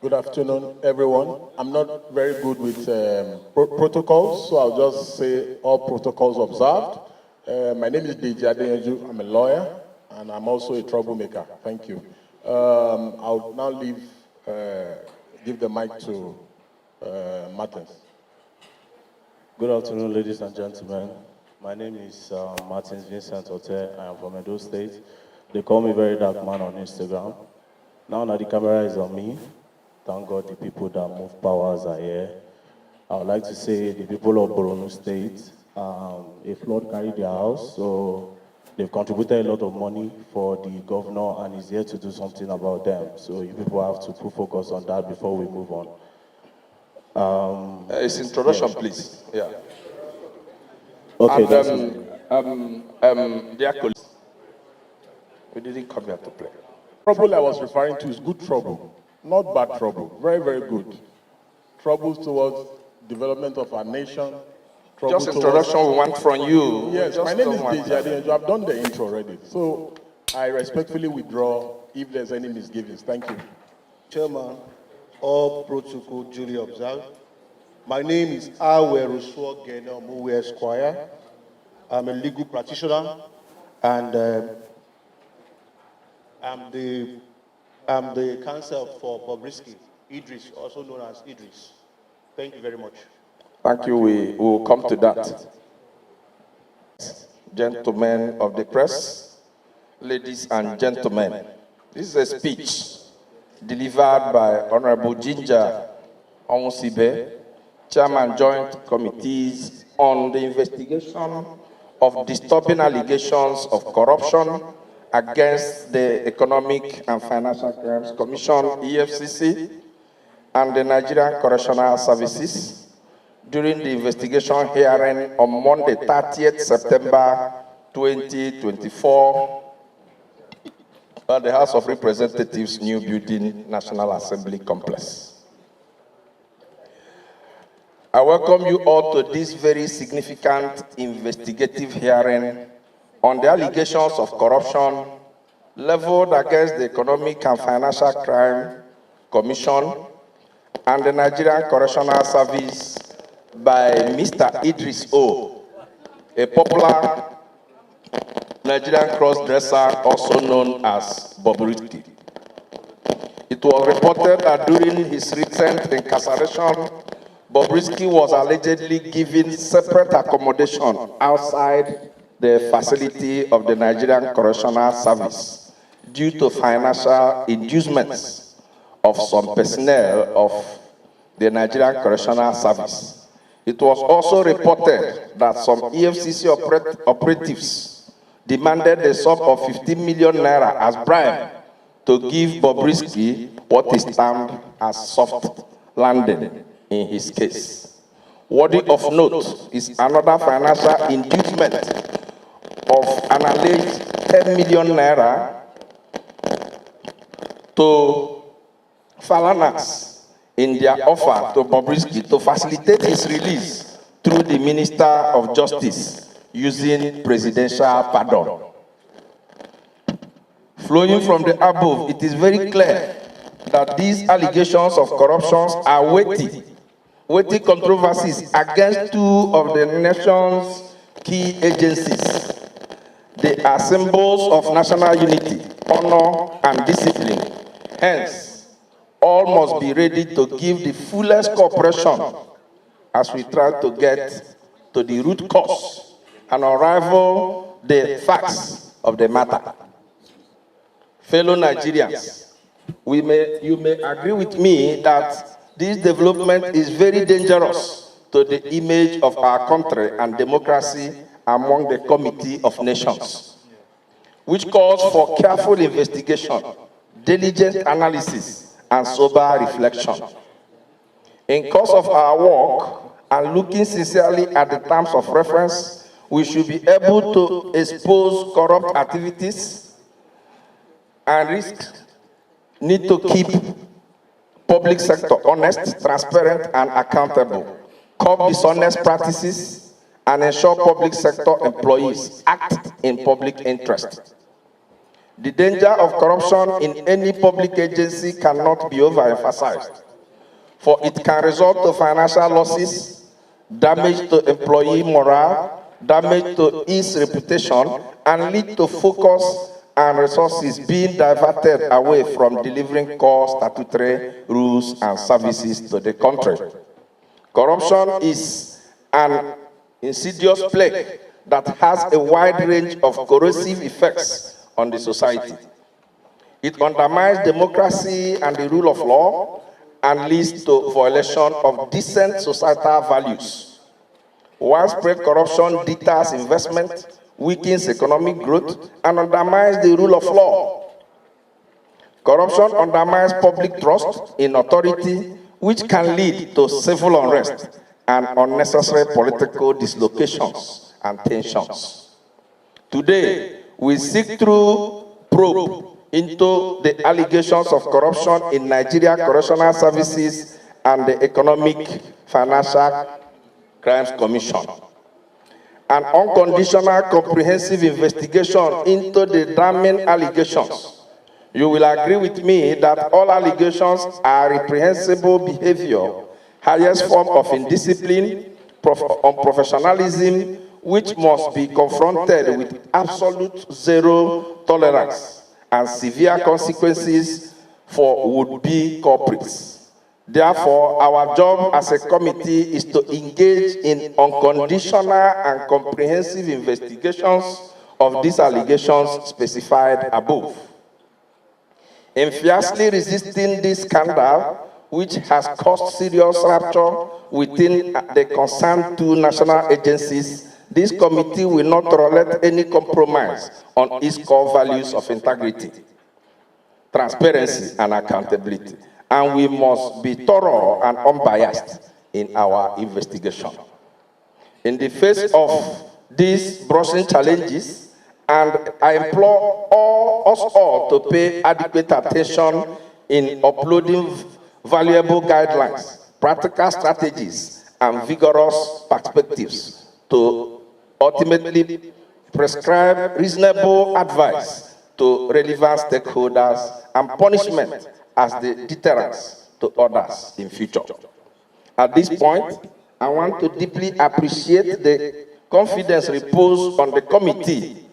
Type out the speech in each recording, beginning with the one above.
Good afternoon, everyone. I'm not very good with protocols, so I'll just say all protocols observed. My name is Deji Adeyanju. I'm a lawyer, and I'm also a troublemaker. Thank you. I'll now give the mic to Martins. Good afternoon, ladies and gentlemen. My name is Martins Vincent Ote. I am from Edo State. They call me Very Darkman on Instagram. Now that the camera is on me, thank God the people that move powers are here. I would like to say the people of Borno State, a flood carried their house, so they've contributed a lot of money for the governor and he's here to do something about them. So you people have to put focus on that before we move on. It's introduction, please. Yeah. Okay, dear colleagues, we didn't come here to play. Trouble I was referring to is good trouble, not bad trouble. Very, very good. Trouble towards development of our nation. Just introduction we want from you. Yes, my name is Deji Adeyanju. I've done the intro already. So I respectfully withdraw if there's any misgivings. Thank you. Chairman, all protocol duly observed. My name is Aweruswo Genomuwe Esquire. I'm a legal practitioner and I'm the counsel for Bobrisky, Idris, also known as Idris. Thank you very much. Thank you. We will come to that. Gentlemen of the press, ladies and gentlemen, this is a speech delivered by Honorable Ginger Onwusibe, Chairman Joint Committees on the investigation of disturbing allegations of corruption against the Economic and Financial Crimes Commission, Effcc, and the Nigerian Correctional Services during the investigation hearing on Monday, 30th September 2024 at the House of Representatives, New Building, National Assembly Complex. I welcome you all to this very significant investigative hearing on the allegations of corruption leveled against the Economic and Financial Crime Commission and the Nigerian Correctional Service by Mr. Idris O, a popular Nigerian cross-dresser also known as Bobrisky. It was reported that during his recent incarceration, Bobrisky was allegedly given separate accommodation outside the facility of the Nigerian Correctional Service due to financial inducements of some personnel of the Nigerian Correctional Service. It was also reported that some EFCC operatives demanded a sum of 15 million naira as bribe to give Bobrisky what is termed as soft landing in his case. Worthy of note is another financial inducement of an alleged 10 million naira to Falanas in their offer to Bobrisky to facilitate his release through the Minister of Justice using presidential pardon. Flowing from the above, it is very clear that these allegations of corruption are weighty controversies against two of the nation's key agencies. They are symbols of national unity, honor, and discipline. Hence, all must be ready to give the fullest cooperation as we try to get to the root cause and unravel the facts of the matter. Fellow Nigerians, you may agree with me that this development is very dangerous to the image of our country and democracy among the Committee of Nations, which calls for careful investigation, diligent analysis, and sober reflection. In course of our work, and looking sincerely at the terms of reference, we should be able to expose corrupt activities and risks. Need to keep public sector honest, transparent, and accountable, curb dishonest practices, and ensure public sector employees act in public interest. The danger of corruption in any public agency cannot be overemphasized, for it can result to financial losses, damage to employee morale, damage to its reputation, and lead to focus and resources being diverted away from delivering core statutory rules and services to the country. Corruption is an insidious plague that has a wide range of corrosive effects on the society. It undermines democracy and the rule of law and leads to violation of decent societal values. Widespread corruption deters investment, weakens economic growth, and undermines the rule of law. Corruption undermines public trust in authority, which can lead to civil unrest and unnecessary political dislocations and tensions. Today, we seek through probe into the allegations of corruption in Nigeria Correctional Services and the Economic Financial Crimes Commission. An unconditional comprehensive investigation into the damning allegations. You will agree with me that all allegations are reprehensible behavior, highest form of indiscipline, unprofessionalism, which must be confronted with absolute zero tolerance and severe consequences for would-be culprits. Therefore, our job as a committee is to engage in unconditional and comprehensive investigations of these allegations specified above. In fiercely resisting this scandal, which has caused serious rupture within the concerned two national agencies, this committee will not tolerate any compromise on its core values of integrity, transparency, and accountability. And we must be thorough and unbiased in our investigation. In the face of these brushing challenges, and I implore us all to pay adequate attention in uploading valuable guidelines, practical strategies, and vigorous perspectives to ultimately prescribe reasonable advice to relevant stakeholders and punishment as the deterrence to others in future. At this point, I want to deeply appreciate the confidence reposed on the committee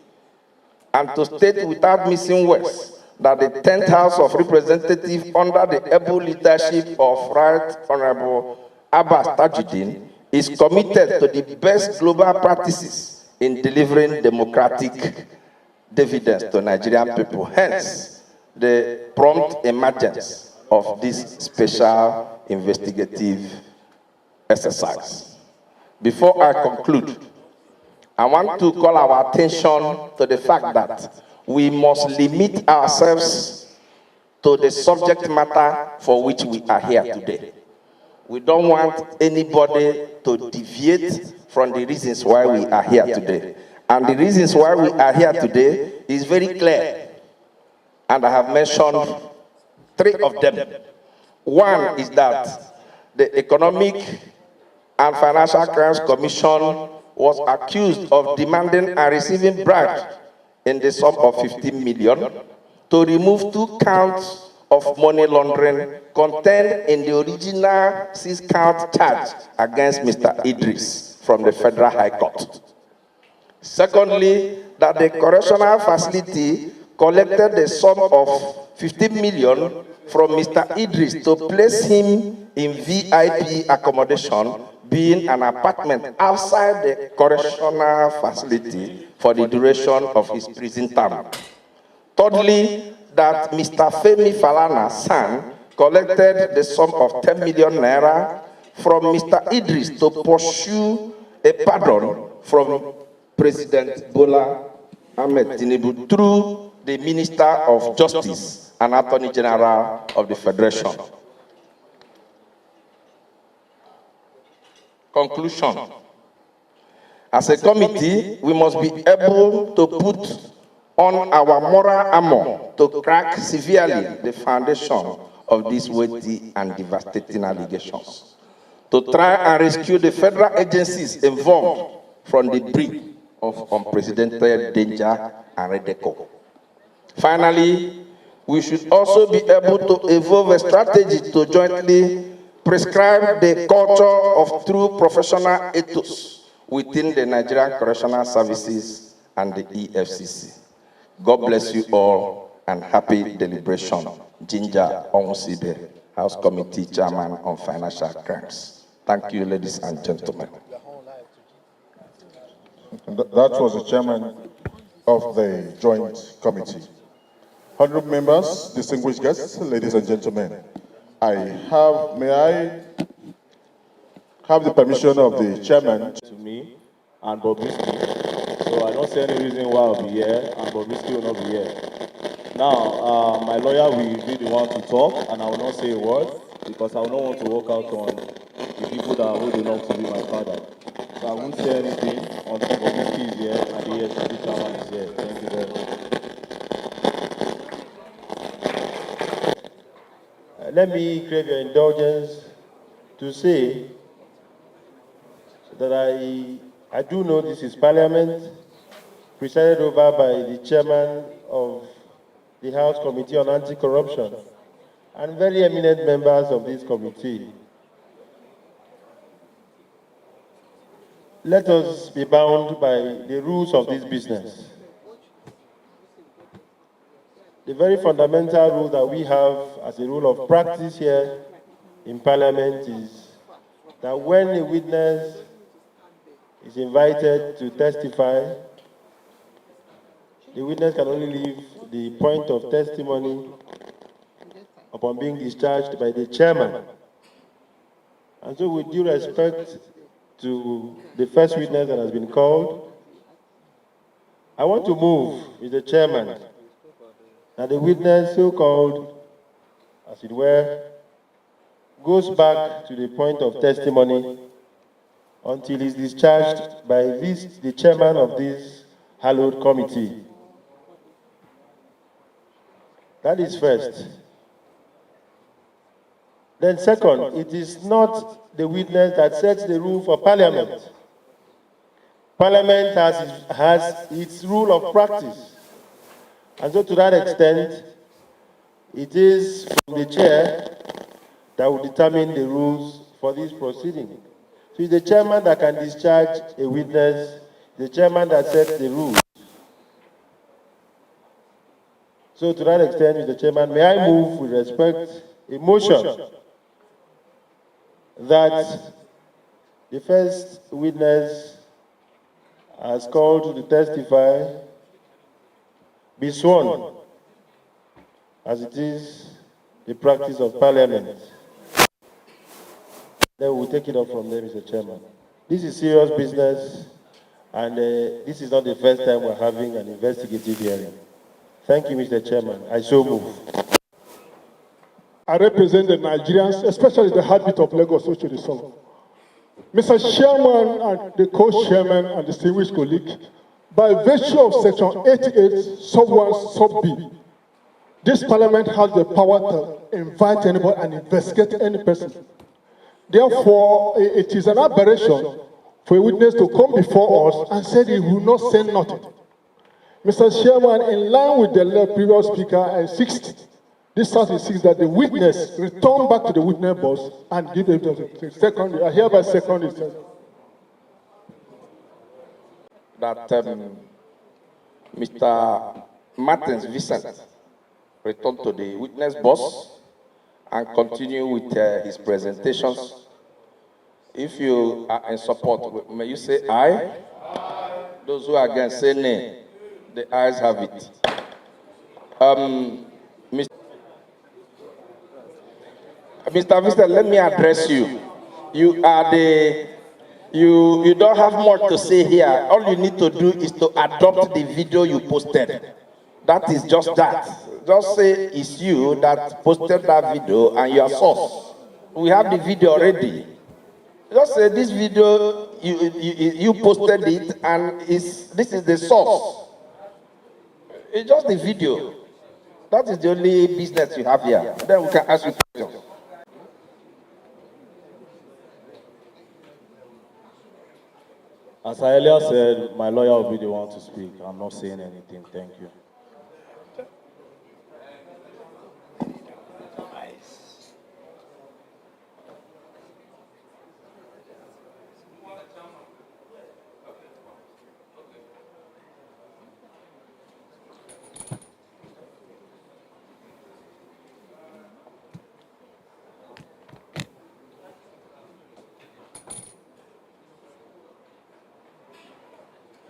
and to state without missing words that the 10th House of Representatives under the able leadership of Right Honorable Abbas Tajuddin is committed to the best global practices in delivering democratic dividends to Nigerian people. Hence, the prompt emergence of this special investigative exercise. Before I conclude, I want to call our attention to the fact that we must limit ourselves to the subject matter for which we are here today. We don't want anybody to deviate from the reasons why we are here today. And the reasons why we are here today is very clear. And I have mentioned three of them. One is that the Economic and Financial Crimes Commission was accused of demanding and receiving bribes in the sum of 15 million to remove 2 counts of money laundering contained in the original 6-count charge against Mr. Idris from the Federal High Court. Secondly, that the correctional facility collected the sum of 15 million from Mr. Idris to place him in VIP accommodation, being an apartment outside the correctional facility for the duration of his prison term. Thirdly, that Mr. Femi Falana's son collected the sum of 10 million naira from Mr. Idris to pursue a pardon from President Bola Ahmed Tinubu through the Minister of Justice and Attorney General of the Federation. Conclusion. As a committee, we must be able to put on our moral armor to crack severely the foundation of these weighty and devastating allegations, to try and rescue the federal agencies involved from the brink of unprecedented danger and ridicule. Finally, we should also be able to evolve a strategy to jointly prescribe the culture of true professional ethos within the Nigerian Correctional Services and the Effcc. God bless you all and happy deliberation. Ginger Onsibe, House Committee Chairman on Financial Crimes. Thank you, ladies and gentlemen. That was the chairman of the Joint Committee. Honorable members, distinguished guests, ladies and gentlemen, may I have the permission of the chairman to me and Bobrisky. So I don't see any reason why I'll be here and Bobrisky will not be here. Now, my lawyer will be the one to talk, and I will not say a word because I will not want to walk out on the people that are old enough to be my father. So I won't say anything until Bobrisky is here and the Effcc chairman is here. Thank you very much. Let me crave your indulgence to say that I do know this is Parliament, presided over by the chairman of the House Committee on Anti-Corruption, and very eminent members of this committee. Let us be bound by the rules of this business. The very fundamental rule that we have as a rule of practice here in Parliament is that when a witness is invited to testify, the witness can only leave the point of testimony upon being discharged by the chairman. And so with due respect to the first witness that has been called, I want to move, Mr. Chairman, that the witness so called, as it were, goes back to the point of testimony until he's discharged by the chairman of this hallowed committee. That is first. Then second, it is not the witness that sets the rule for Parliament. Parliament has its rule of practice. And so to that extent, it is from the chair that will determine the rules for this proceeding. So it's the chairman that can discharge a witness, the chairman that sets the rules. So to that extent, Mr. Chairman, may I move with respect a motion that the first witness as called to testify be sworn, as it is the practice of Parliament. Then we'll take it up from there, Mr. Chairman. This is serious business, and this is not the first time we're having an investigative hearing. Thank you, Mr. Chairman. I so move. I represent the Nigerians, especially the heartbeat of Lagos, which is solved. Mr. Chairman and the co-chairman and distinguished colleague, by virtue of Section 88, Sub 1, Sub B, this Parliament has the power to invite anybody and investigate any person. Therefore, it is an aberration for a witness to come before us and say he will not say nothing. Mr. Chairman, in line with the previous speaker, I insist, this House insists that the witness return back to the witness box and give them the second. I hereby second it. That Mr. Martins Vincent return to the witness box and continue with his presentations. If you are in support, may you say aye? Aye. Those who are against, say nay. The ayes have it. Mr. Vincent, let me address you. You don't have much to say here. All you need to do is to adopt the video you posted. That is just that. Just say it's you that posted that video and your source. We have the video already. Just say this video, you posted it and this is the source. It's just the video. That is the only business you have here. Then we can ask you questions. As I earlier said, my lawyer will be the one to speak. I'm not saying anything. Thank you.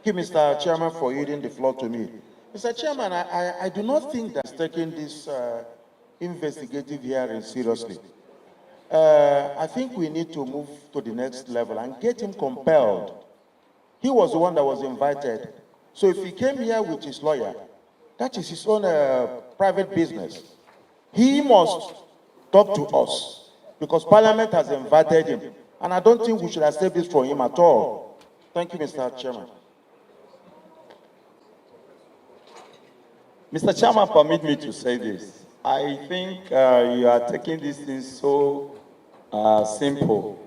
you, Mr. Chairman, for yielding the floor to me. Mr. Chairman, I do not think that taking this investigative hearing seriously. I think we need to move to the next level and get him compelled. He was the one that was invited. So if he came here with his lawyer, that is his own private business. He must talk to us because Parliament has invited him. And I don't think we should accept this from him at all. Thank you, Mr. Chairman. Mr. Chairman, permit me to say this. I think you are taking this thing so simple.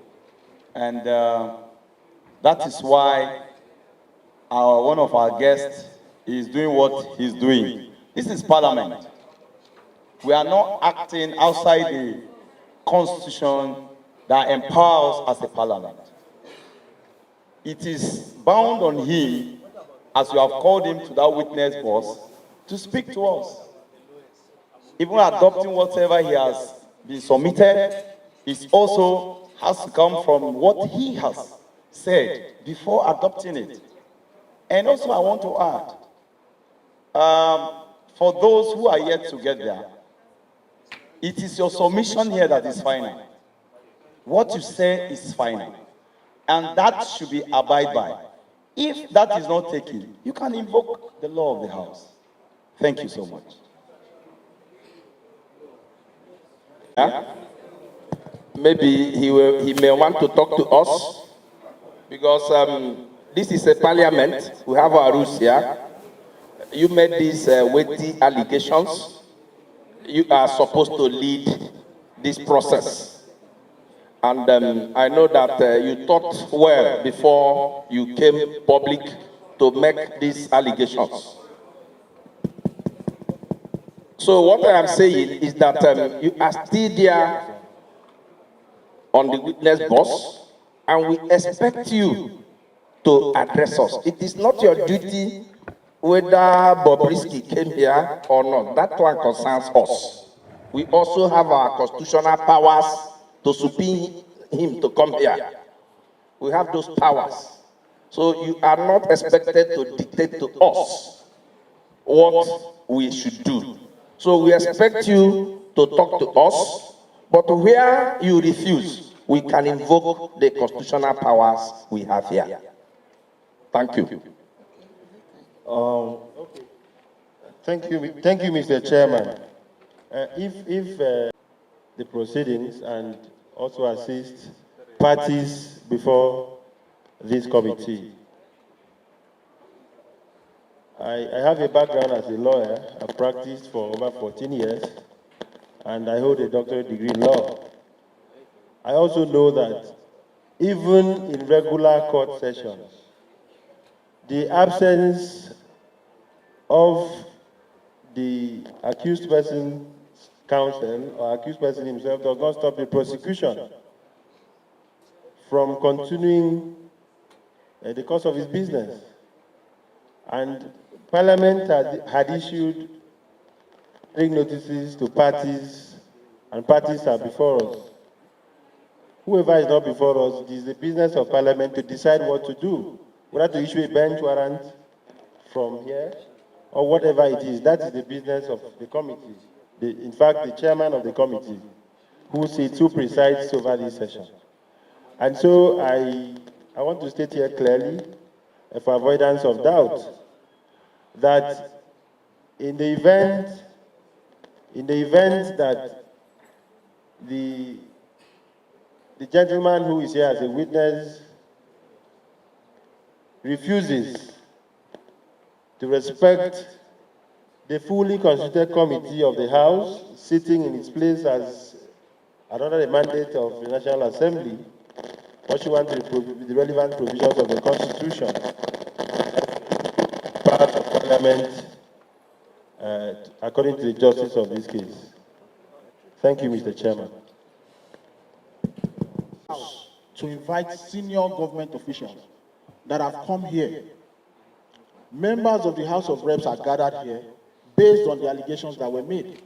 And that is why one of our guests is doing what he's doing. This is Parliament. We are not acting outside the Constitution that empowers us as a Parliament. It is bound on him, as you have called him to that witness box, to speak to us. Even adopting whatever he has been submitted, it also has to come from what he has said before adopting it. And also I want to add, for those who are yet to get there, it is your submission here that is final. What you say is final. And that should be abided by. If that is not taken, you can invoke the law of the House. Thank you so much. Yeah? Maybe he may want to talk to us because this is a Parliament. We have our rules here. You made these weighty allegations. You are supposed to lead this process. And I know that you thought well before you came public to make these allegations. So what I am saying is that you are still there on the witness box, and we expect you to address us. It is not your duty whether Bobrisky came here or not. That one concerns us. We also have our constitutional powers to subpoena him to come here. We have those powers. So you are not expected to dictate to us what we should do. So we expect you to talk to us, but where you refuse, we can invoke the constitutional powers we have here. Thank you. Thank you, Mr. Chairman. If the proceedings and also assist parties before this committee. I have a background as a lawyer. I've practiced for over 14 years, and I hold a doctorate degree in law. I also know that even in regular court sessions, the absence of the accused person's counsel or accused person himself does not stop the prosecution from continuing the course of his business. And Parliament had issued 3 notices to parties, and parties are before us. Whoever is not before us, it is the business of Parliament to decide what to do, whether to issue a bench warrant from here or whatever it is. That is the business of the committee. In fact, the chairman of the committee, who presides over this session. And so I want to state here clearly, for avoidance of doubt, that in the event that the gentleman who is here as a witness refuses to respect the fully constituted committee of the House, sitting in its place as under the mandate of the National Assembly, pursuant to the relevant provisions of the Constitution, part of Parliament, according to the justice of this case. Thank you, Mr. Chairman. To invite senior government officials that have come here. Members of the House of Reps are gathered here based on the allegations that were made.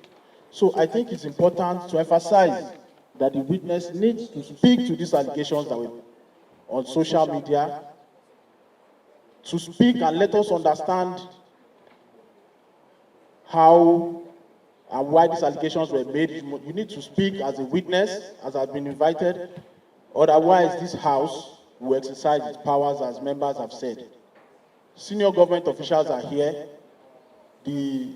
So I think it's important to emphasize that the witness needs to speak to these allegations that were on social media to speak and let us understand how and why these allegations were made. You need to speak as a witness, as I've been invited. Otherwise, this House will exercise its powers as members have said. Senior government officials are here. The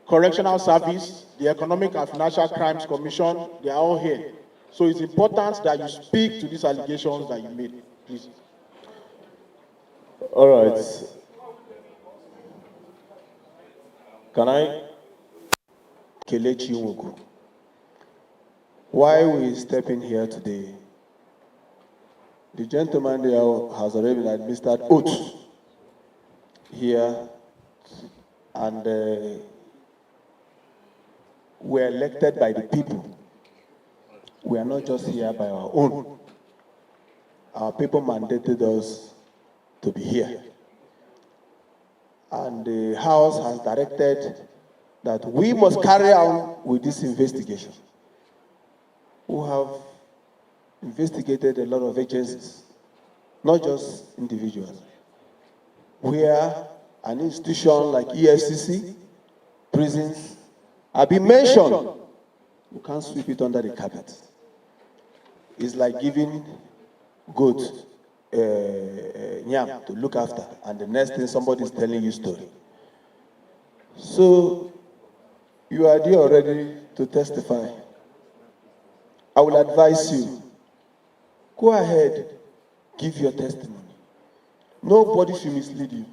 Correctional Service, the Economic and Financial Crimes Commission, they are all here. So it's important that you speak to these allegations that you made, please. All right. Can I? Kelechi Nwogu. Why we step in here today? The gentleman there has already been administered oath here, and we're elected by the people. We are not just here by our own. Our people mandated us to be here. And the House has directed that we must carry on with this investigation. We have investigated a lot of agencies, not just individuals. Where an institution like Effcc, prisons, have been mentioned, you can't sweep it under the carpet. It's like giving goat yam to look after, and the next thing somebody is telling you a story. So you are there already to testify. I will advise you, go ahead, give your testimony. Nobody should mislead you.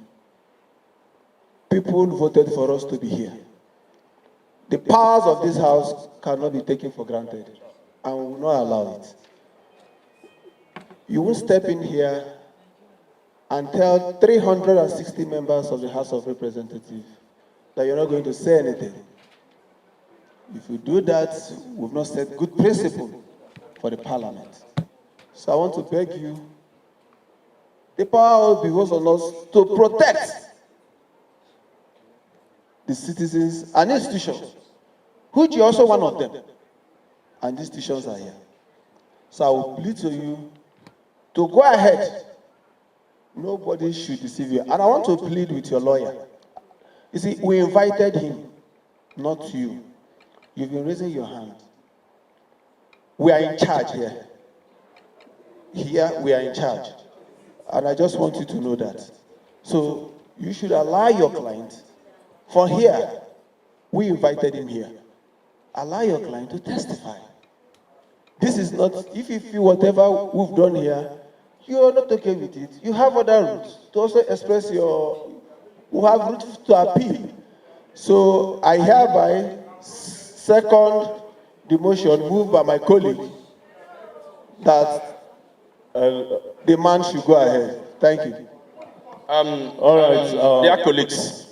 People voted for us to be here. The powers of this House cannot be taken for granted, and we will not allow it. You will step in here and tell 360 members of the House of Representatives that you're not going to say anything. If you do that, we've not set good principle for the Parliament. So I want to beg you, the power behoves on us to protect the citizens and institutions, which you're also one of them, and these institutions are here. So I will plead to you to go ahead. Nobody should deceive you. And I want to plead with your lawyer. You see, we invited him, not you. You've been raising your hand. We are in charge here. Here, we are in charge. And I just want you to know that. So you should allow your client, for here, we invited him here. Allow your client to testify. This is not, if you feel whatever we've done here, you are not okay with it, you have other routes to also express your, we have routes to appeal. So I hereby second the motion moved by my colleague that the man should go ahead. Thank you. All right, dear colleagues,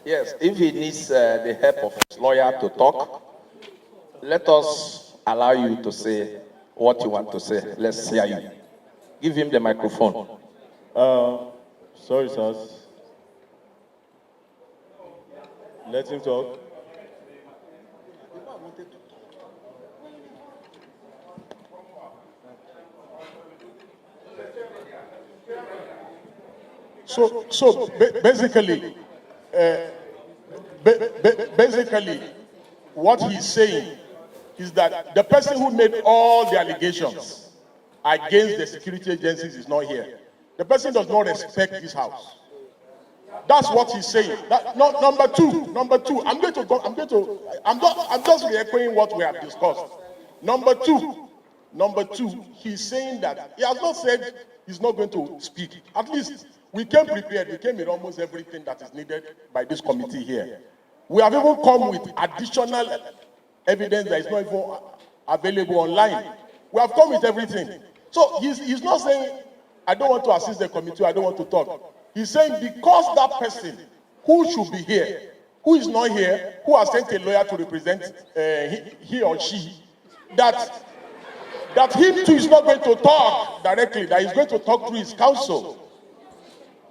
if he needs the help of his lawyer to talk, let us allow you to say what you want to say. Let's hear you. Give him the microphone. Sorry, sirs. Let him talk. So basically, what he's saying is that the person who made all the allegations against the security agencies is not here. The person does not respect this House. That's what he's saying. Number two, I'm just re-echoing what we have discussed. Number two, he's saying that he has not said he's not going to speak. At least we came prepared. We came with almost everything that is needed by this committee here. We have even come with additional evidence that is not even available online. We have come with everything. So he's not saying, I don't want to assist the committee, I don't want to talk. He's saying because that person who should be here, who is not here, who has sent a lawyer to represent he or she, that he too is not going to talk directly, that he's going to talk to his counsel.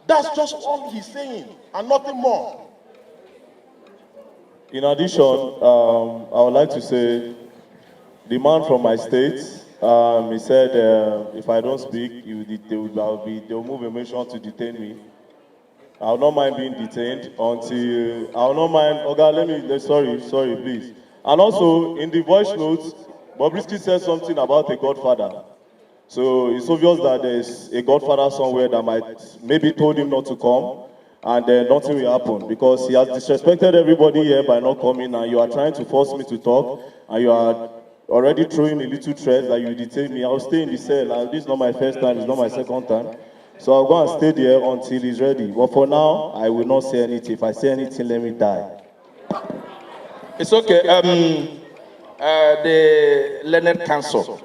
That's just all he's saying, and nothing more. In addition, I would like to say, the man from my state He said if I don't speak, they'll move a motion to detain me. I will not mind being detained until, I will not mind, Oga, sorry, please. And also, in the voice notes, Bobrisky said something about a godfather. So it's obvious that there's a godfather somewhere that might maybe told him not to come, and then nothing will happen because he has disrespected everybody here by not coming, and you are trying to force me to talk, and you are already throwing a little threat that you detain me. I'll stay in the cell, and this is not my first time, it's not my second time. So I'll go and stay there until he's ready. But for now, I will not say anything. If I say anything, let me die. It's okay. The Learned Council,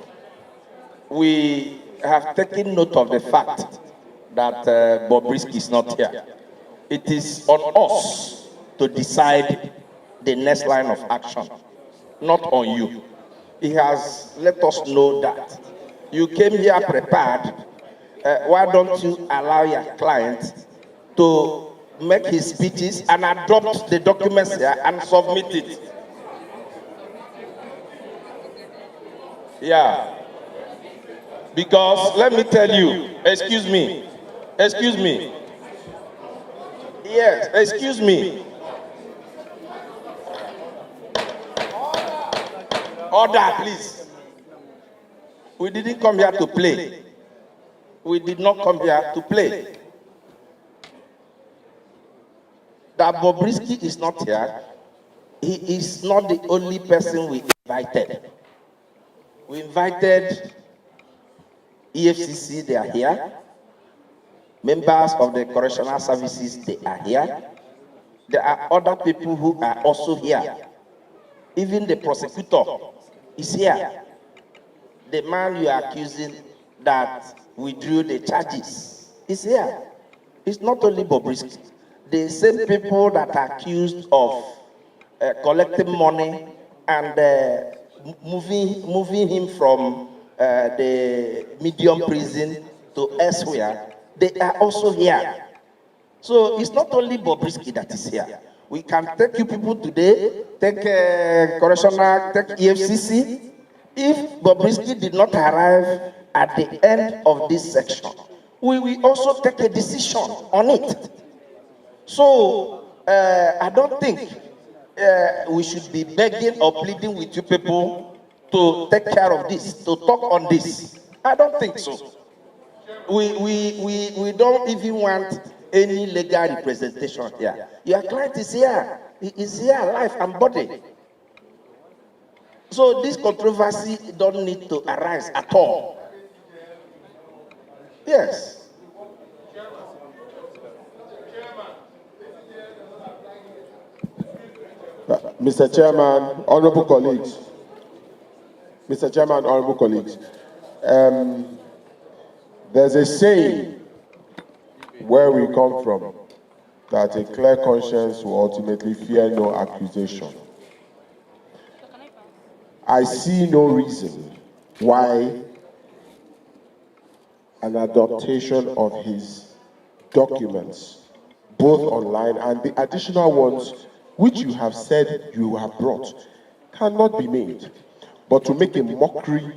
we have taken note of the fact that Bobrisky is not here. It is on us to decide the next line of action, not on you. He has let us know that you came here prepared. Why don't you allow your client to make his speeches and adopt the documents here and submit it? Yeah. Because let me tell you, excuse me. Yes, excuse me. Order, please. We didn't come here to play. We did not come here to play. That Bobrisky is not here. He is not the only person we invited. We invited Effcc, they are here. Members of the correctional services, they are here. There are other people who are also here. Even the prosecutor is here. The man you are accusing that withdrew the charges is here. It's not only Bobrisky. The same people that are accused of collecting money and moving him from the medium prison to elsewhere, they are also here. So it's not only Bobrisky that is here. We can take you people today, take correctional, take Effcc. If Bobrisky did not arrive at the end of this section, we will also take a decision on it. So I don't think we should be begging or pleading with you people to take care of this, to talk on this. I don't think so. We don't even want any legal representation here. Your client is here. He is here, life and body. So this controversy don't need to arise at all. Yes. Mr. Chairman, honorable colleagues. Mr. Chairman, honorable colleagues. There's a saying where we come from that a clear conscience will ultimately fear no accusation. I see no reason why an adaptation of his documents, both online and the additional ones which you have said you have brought, cannot be made. But to make a mockery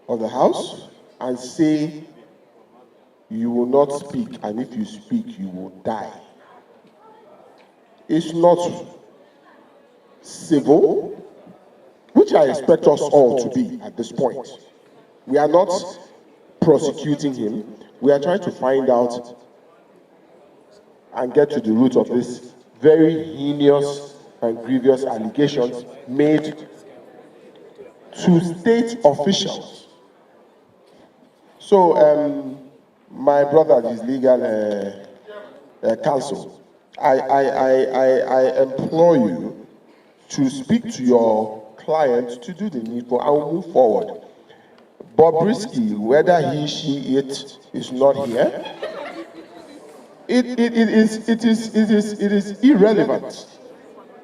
of the House and say you will not speak, and if you speak, you will die, is not civil, which I expect us all to be at this point. We are not prosecuting him. We are trying to find out and get to the root of this very heinous and grievous allegations made to state officials. So, my brother, his legal counsel, I implore you to speak to your client to do the needful and we'll move forward. Bobrisky, whether he, she, it is not here, it is irrelevant.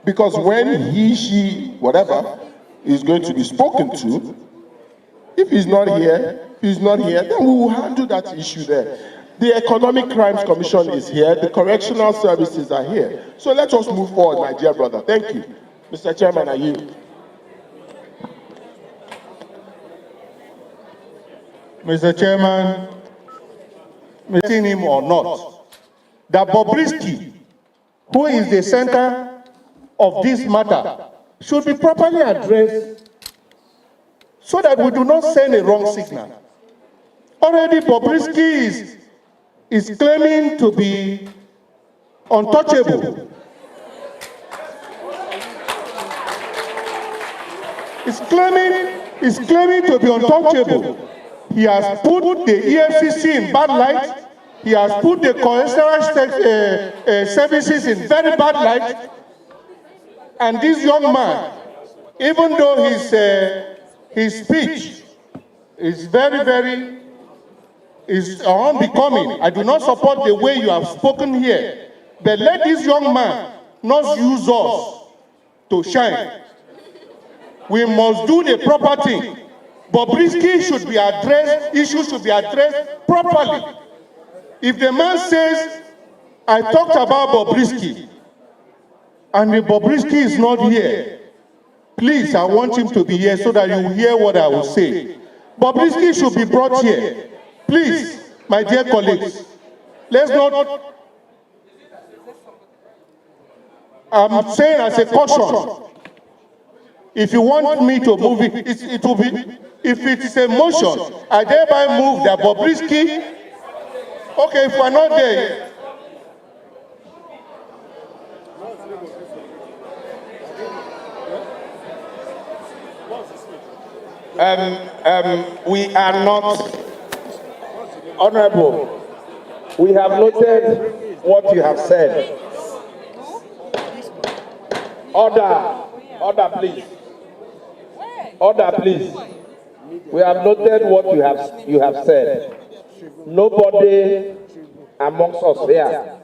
Because when he, she, whatever, is going to be spoken to, if he's not here, then we will handle that issue there. The Economic Crimes Commission is here, the correctional services are here. So let us move forward, my dear brother. Thank you. Mr. Chairman, I yield. Mr. Chairman, meeting him or not, that Bobrisky, who is the center of this matter, should be properly addressed so that we do not send a wrong signal. Already Bobrisky is claiming to be untouchable. Is claiming to be untouchable. He has put the Effcc in bad light. He has put the correctional services in very bad light. And this young man, even though his speech is very is unbecoming, I do not support the way you have spoken here. But let this young man not use us to shine. We must do the proper thing. Bobrisky should be addressed, issues should be addressed properly. If the man says, I talked about Bobrisky, and the Bobrisky is not here, please, I want him to be here so that you hear what I will say. Bobrisky should be brought here. Please, my dear colleagues, let's not, I'm saying as a caution, if you want me to move it, it will be, if it is a motion, I thereby move that Bobrisky, okay, if we're not there. We are not, Honorable, we have noted what you have said. Order, please. Order, please. We have noted what you have said. Nobody amongst us here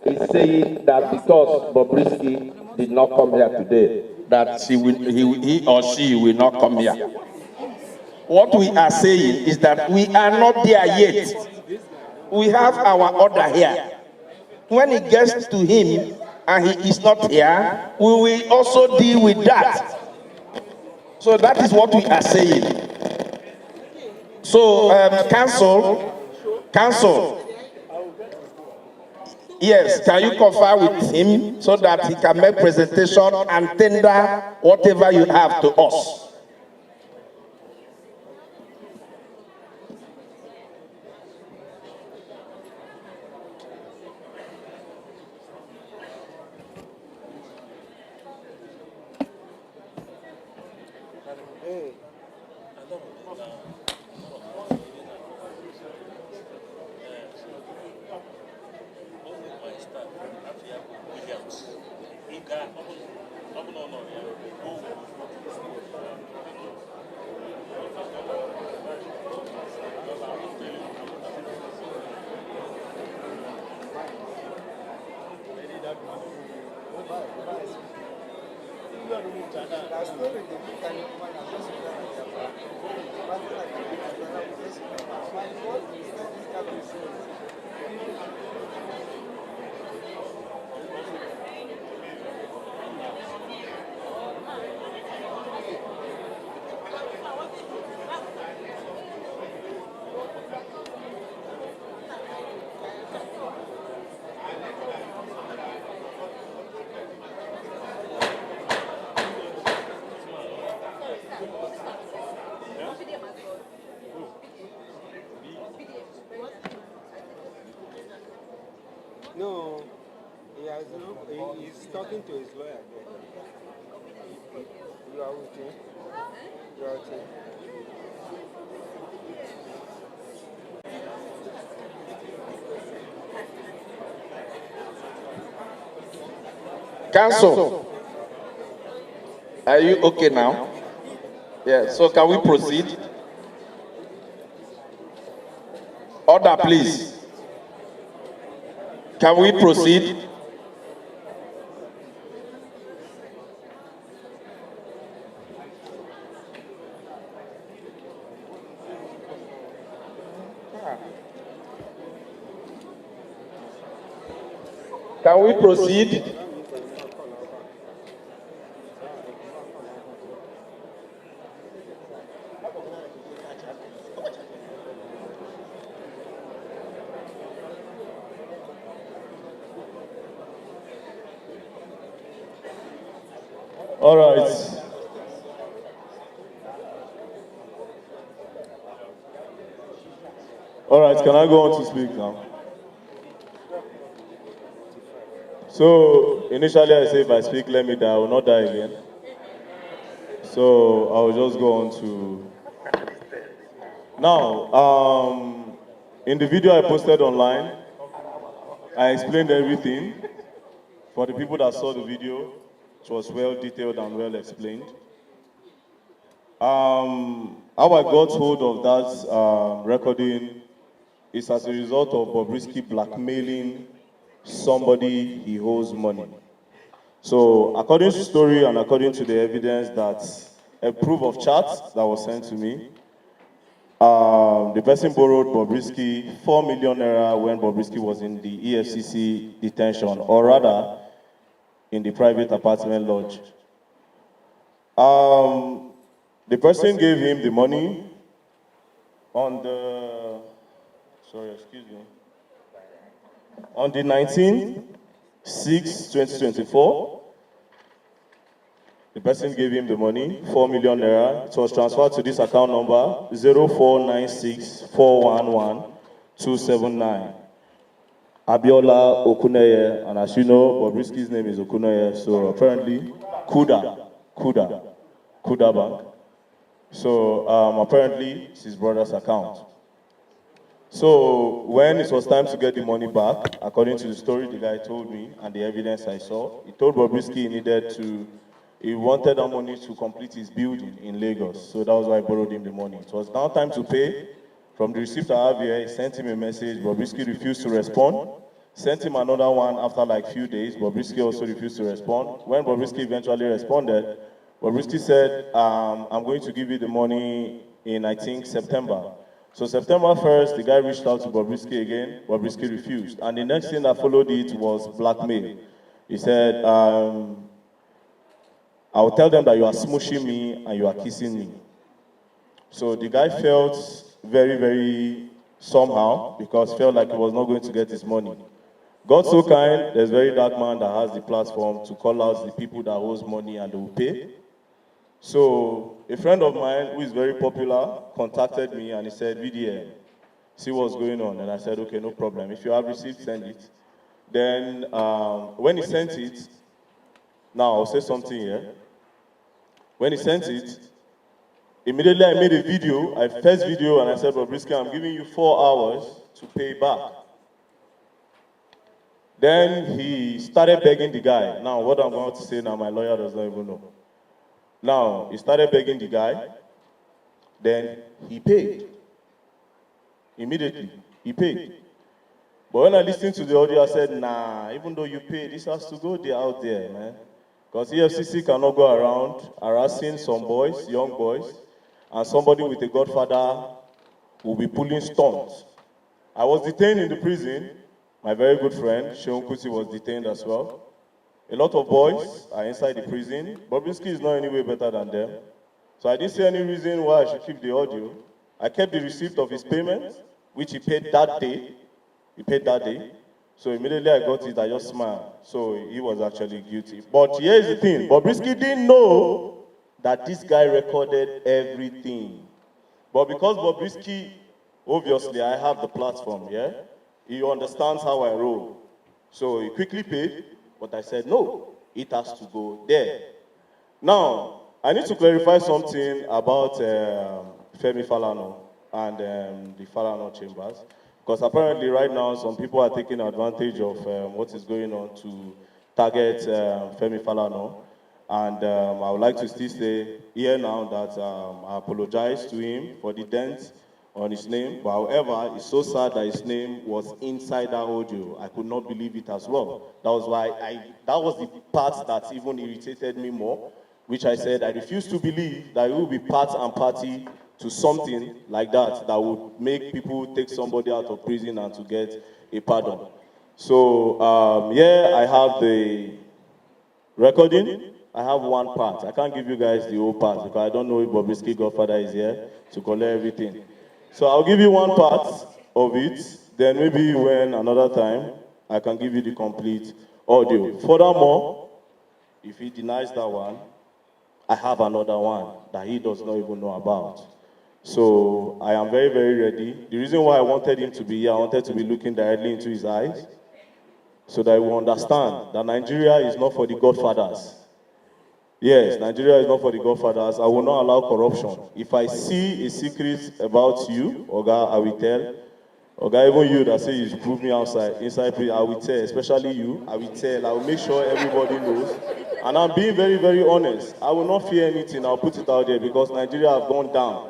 is saying that because Bobrisky did not come here today, that he or she will not come here. What we are saying is that we are not there yet. We have our order here. When it gets to him and he is not here, we will also deal with that. So that is what we are saying. So, council, yes, can you confer with him so that he can make presentation and tender whatever you have to us? No, he's talking to his lawyer. You are with him? You are with him? Council, are you okay now? Yeah, so can we proceed? Order, please. Can we proceed? Can we proceed? All right. All right, can I go on to speak now? So, initially I say if I speak, let me die, I will not die again. So, I will just go on to... Now, in the video I posted online, I explained everything. For the people that saw the video, it was well detailed and well explained. How I got hold of that recording is as a result of Bobrisky blackmailing somebody he owes money. So according to the story and according to the evidence that a proof of chat that was sent to me, the person borrowed Bobrisky 4 million naira when Bobrisky was in the Effcc detention, or rather, in the private apartment lodge. The person gave him the money on the, on the 19/6/2024. The person gave him the money, 4 million naira. It was transferred to this account number, 0496411279. Abiola Okuneye, and as you know, Bobrisky's name is Okuneye, so apparently, Kuda Bank. So apparently, it's his brother's account. So when it was time to get the money back, according to the story the guy told me and the evidence I saw, he told Bobrisky he wanted that money to complete his building in Lagos. So that was why I borrowed him the money. It was now time to pay. From the receipt I have here, he sent him a message. Bobrisky refused to respond. Sent him another one after like few days. Bobrisky also refused to respond. When Bobrisky eventually responded, Bobrisky said, I'm going to give you the money in, I think, September. So September 1st, the guy reached out to Bobrisky again. Bobrisky refused. And the next thing that followed it was blackmail. He said, I will tell them that you are smooshing me and you are kissing me. So the guy felt very, very somehow because felt like he was not going to get his money. God so kind, there's very dark man that has the platform to call out the people that owes money and they will pay. So a friend of mine who is very popular contacted me and he said, VDM, see what's going on. And I said, okay, no problem. If you have received, send it. Then when he sent it, now I'll say something here. When he sent it, immediately I made a video, first video, and I said, Bobrisky, I'm giving you 4 hours to pay back. Then he started begging the guy. Now, what I'm about to say now, my lawyer does not even know. Now, he started begging the guy. Then he paid. Immediately, he paid. But when I listened to the audio, I said, nah, even though you pay, this has to go there out there, man. Because Effcc cannot go around harassing some boys, young boys, and somebody with a godfather will be pulling stunts. I was detained in the prison. My very good friend, Sheon Kuti, was detained as well. A lot of boys are inside the prison. Bobrisky is not any way better than them. So I didn't see any reason why I should keep the audio. I kept the receipt of his payment, which he paid that day. He paid that day. So immediately I got it, I just smiled. So he was actually guilty. But here's the thing, Bobrisky didn't know that this guy recorded everything. But because Bobrisky, obviously I have the platform, yeah? He understands how I roll. So he quickly paid, but I said, no, it has to go there. Now, I need to clarify something about Femi Falana and the Falana chambers. Because apparently right now, some people are taking advantage of what is going on to target Femi Falana. And I would like to still say here now that I apologize to him for the dent on his name. But however, it's so sad that his name was inside that audio. I could not believe it as well. That was why that was the part that even irritated me more, which I said I refuse to believe that it will be part and party to something like that that would make people take somebody out of prison and to get a pardon. So yeah, I have the recording. I have one part. I can't give you guys the whole part because I don't know if Bobrisky Godfather is here to collect everything. So I'll give you one part of it. Then maybe when another time, I can give you the complete audio. Furthermore, if he denies that one, I have another one that he does not even know about. So I am very, very ready. The reason why I wanted him to be here, I wanted to be looking directly into his eyes so that he will understand that Nigeria is not for the godfathers. Yes, Nigeria is not for the godfathers. I will not allow corruption. If I see a secret about you, Oga, I will tell. Oga, even you that say you should prove me inside prison, I will tell, especially you, I will tell. I will make sure everybody knows. And I'm being very, very honest. I will not fear anything. I'll put it out there because Nigeria have gone down.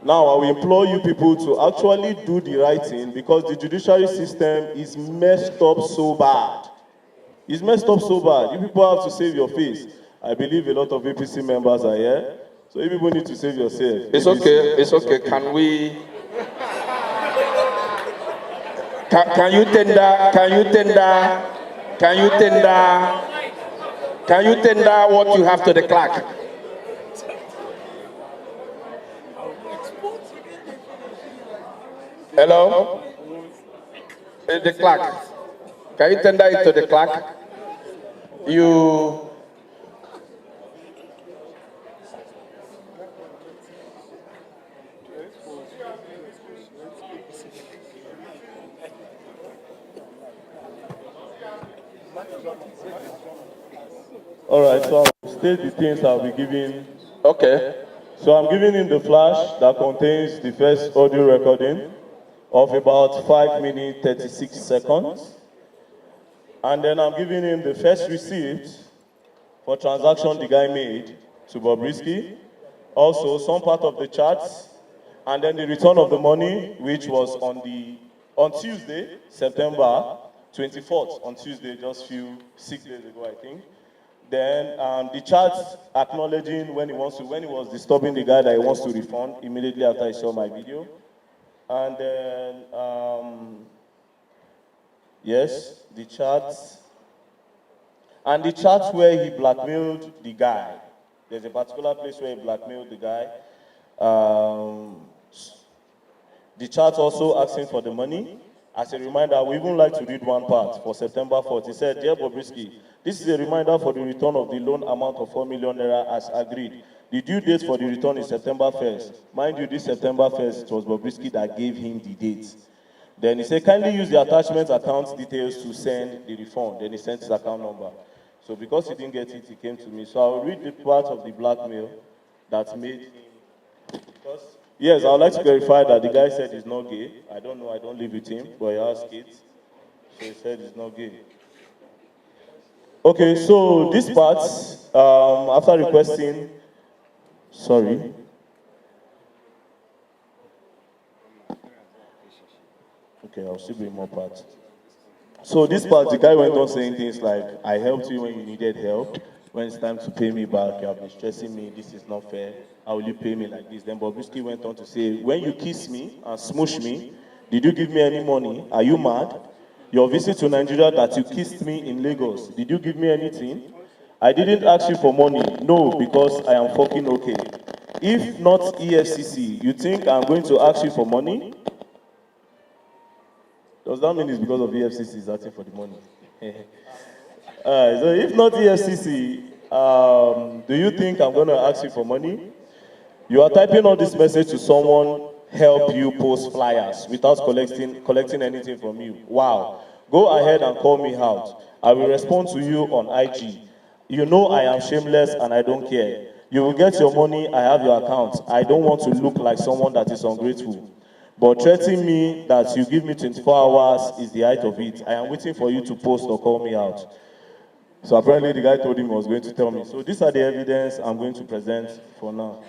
Now, I will implore you people to actually do the right thing because the judiciary system is messed up so bad. It's messed up so bad. You people have to save your face. I believe a lot of APC members are here. So you people need to save yourself. It's okay, it's okay. Can we... Can you tender what you have to the clerk? Hello? The clerk. Can you tender it to the clerk? You... All right, so I'll state the things I'll be giving. Okay. So I'm giving him the flash that contains the first audio recording of about 5 minutes, 36 seconds. And then I'm giving him the first receipt for transaction the guy made to Bobrisky. Also, some part of the charts, and then the return of the money, which was on Tuesday, September 24th, on Tuesday, just 6 days ago, I think. Then the charts acknowledging when he was disturbing the guy that he wants to refund immediately after he saw my video. And then, yes, the charts. And the charts where he blackmailed the guy. There's a particular place where he blackmailed the guy. The chart also asking for the money. As a reminder, we even like to read one part for September 4th. He said, "Dear Bobrisky, this is a reminder for the return of the loan amount of 4 million naira as agreed. The due date for the return is September 1st. Mind you, this September 1st, it was Bobrisky that gave him the date. Then he said, kindly use the attachment account details to send the refund. Then he sent his account number. So because he didn't get it, he came to me. So I'll read the part of the blackmail that made him. Because, yes, I would like to verify that the guy said he's not gay. I don't know, I don't live with him, but he has kids. So he said he's not gay. Okay, so this part, after requesting, sorry. Okay, I'll still bring more parts. So this part, the guy went on saying things like, I helped you when you needed help. When it's time to pay me back, you have been stressing me, this is not fair. How will you pay me like this? Then Bobrisky went on to say, when you kiss me and smoosh me, did you give me any money? Are you mad? Your visit to Nigeria that you kissed me in Lagos, did you give me anything? I didn't ask you for money, no, because I am fucking okay. If not EFCC, you think I'm going to ask you for money? Does that mean it's because of EFCC is asking for the money? So if not EFCC, do you think I'm going to ask you for money? You are typing all this message to someone help you post flyers without collecting anything from you. Wow. Go ahead and call me out. I will respond to you on IG. You know I am shameless and I don't care. You will get your money, I have your account. I don't want to look like someone that is ungrateful. But threatening me that you give me 24 hours is the height of it. I am waiting for you to post or call me out. So apparently the guy told him he was going to tell me. So these are the evidence I'm going to present for now.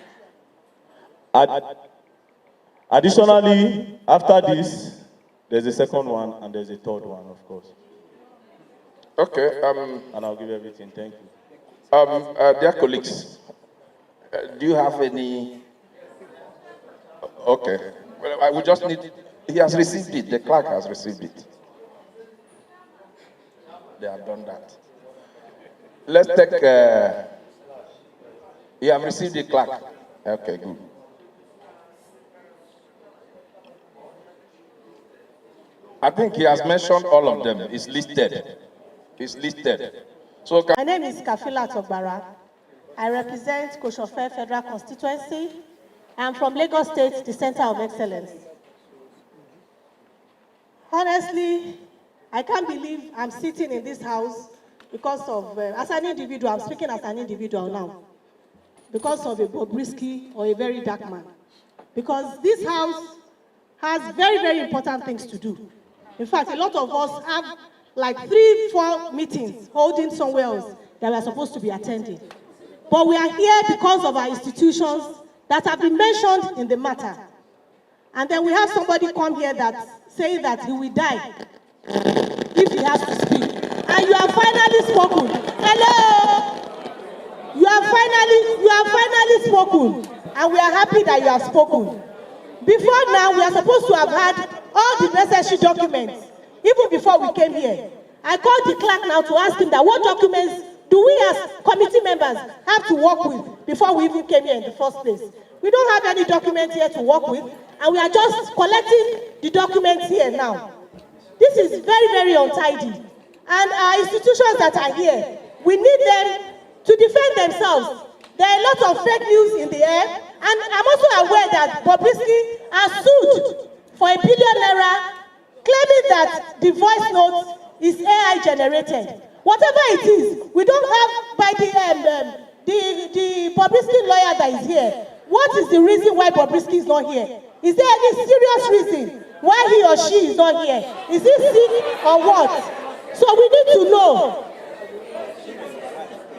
Additionally, after this, there's a second one and there's a third one, of course. Okay. And I'll give everything. Thank you. Dear colleagues, do you have any... Okay. Well, I will just need... He has received it. The clerk has received it. They have done that. Let's take... You have received the clerk. Okay, good. I think he has mentioned all of them. It's listed. It's listed. So my name is Kafila Togbara. I represent Koshofe Federal Constituency. I'm from Lagos State, the Center of Excellence. Honestly, I can't believe I'm sitting in this house because of, as an individual, I'm speaking as an individual now, because of a Bobrisky or a very dark man. Because this house has very, very important things to do. In fact, a lot of us have like 3-4 meetings holding somewhere else that we are supposed to be attending. But we are here because of our institutions that have been mentioned in the matter. And then we have somebody come here that say that he will die if he has to speak. And you have finally spoken. Hello! You have finally spoken. And we are happy that you have spoken. Before now, we are supposed to have had all the necessary documents, even before we came here. I called the clerk now to ask him that what documents do we as committee members have to work with before we even came here in the first place. We don't have any documents here to work with, and we are just collecting the documents here now. This is very, very untidy. And our institutions that are here, we need them to defend themselves. There are a lot of fake news in the air, and I'm also aware that Bobrisky has sued for ₦1 billion, claiming that the voice note is AI generated. Whatever it is, we don't have by the Bobrisky lawyer that is here. What is the reason why Bobrisky is not here? Is there any serious reason why he or she is not here? Is he sick or what? So we need to know.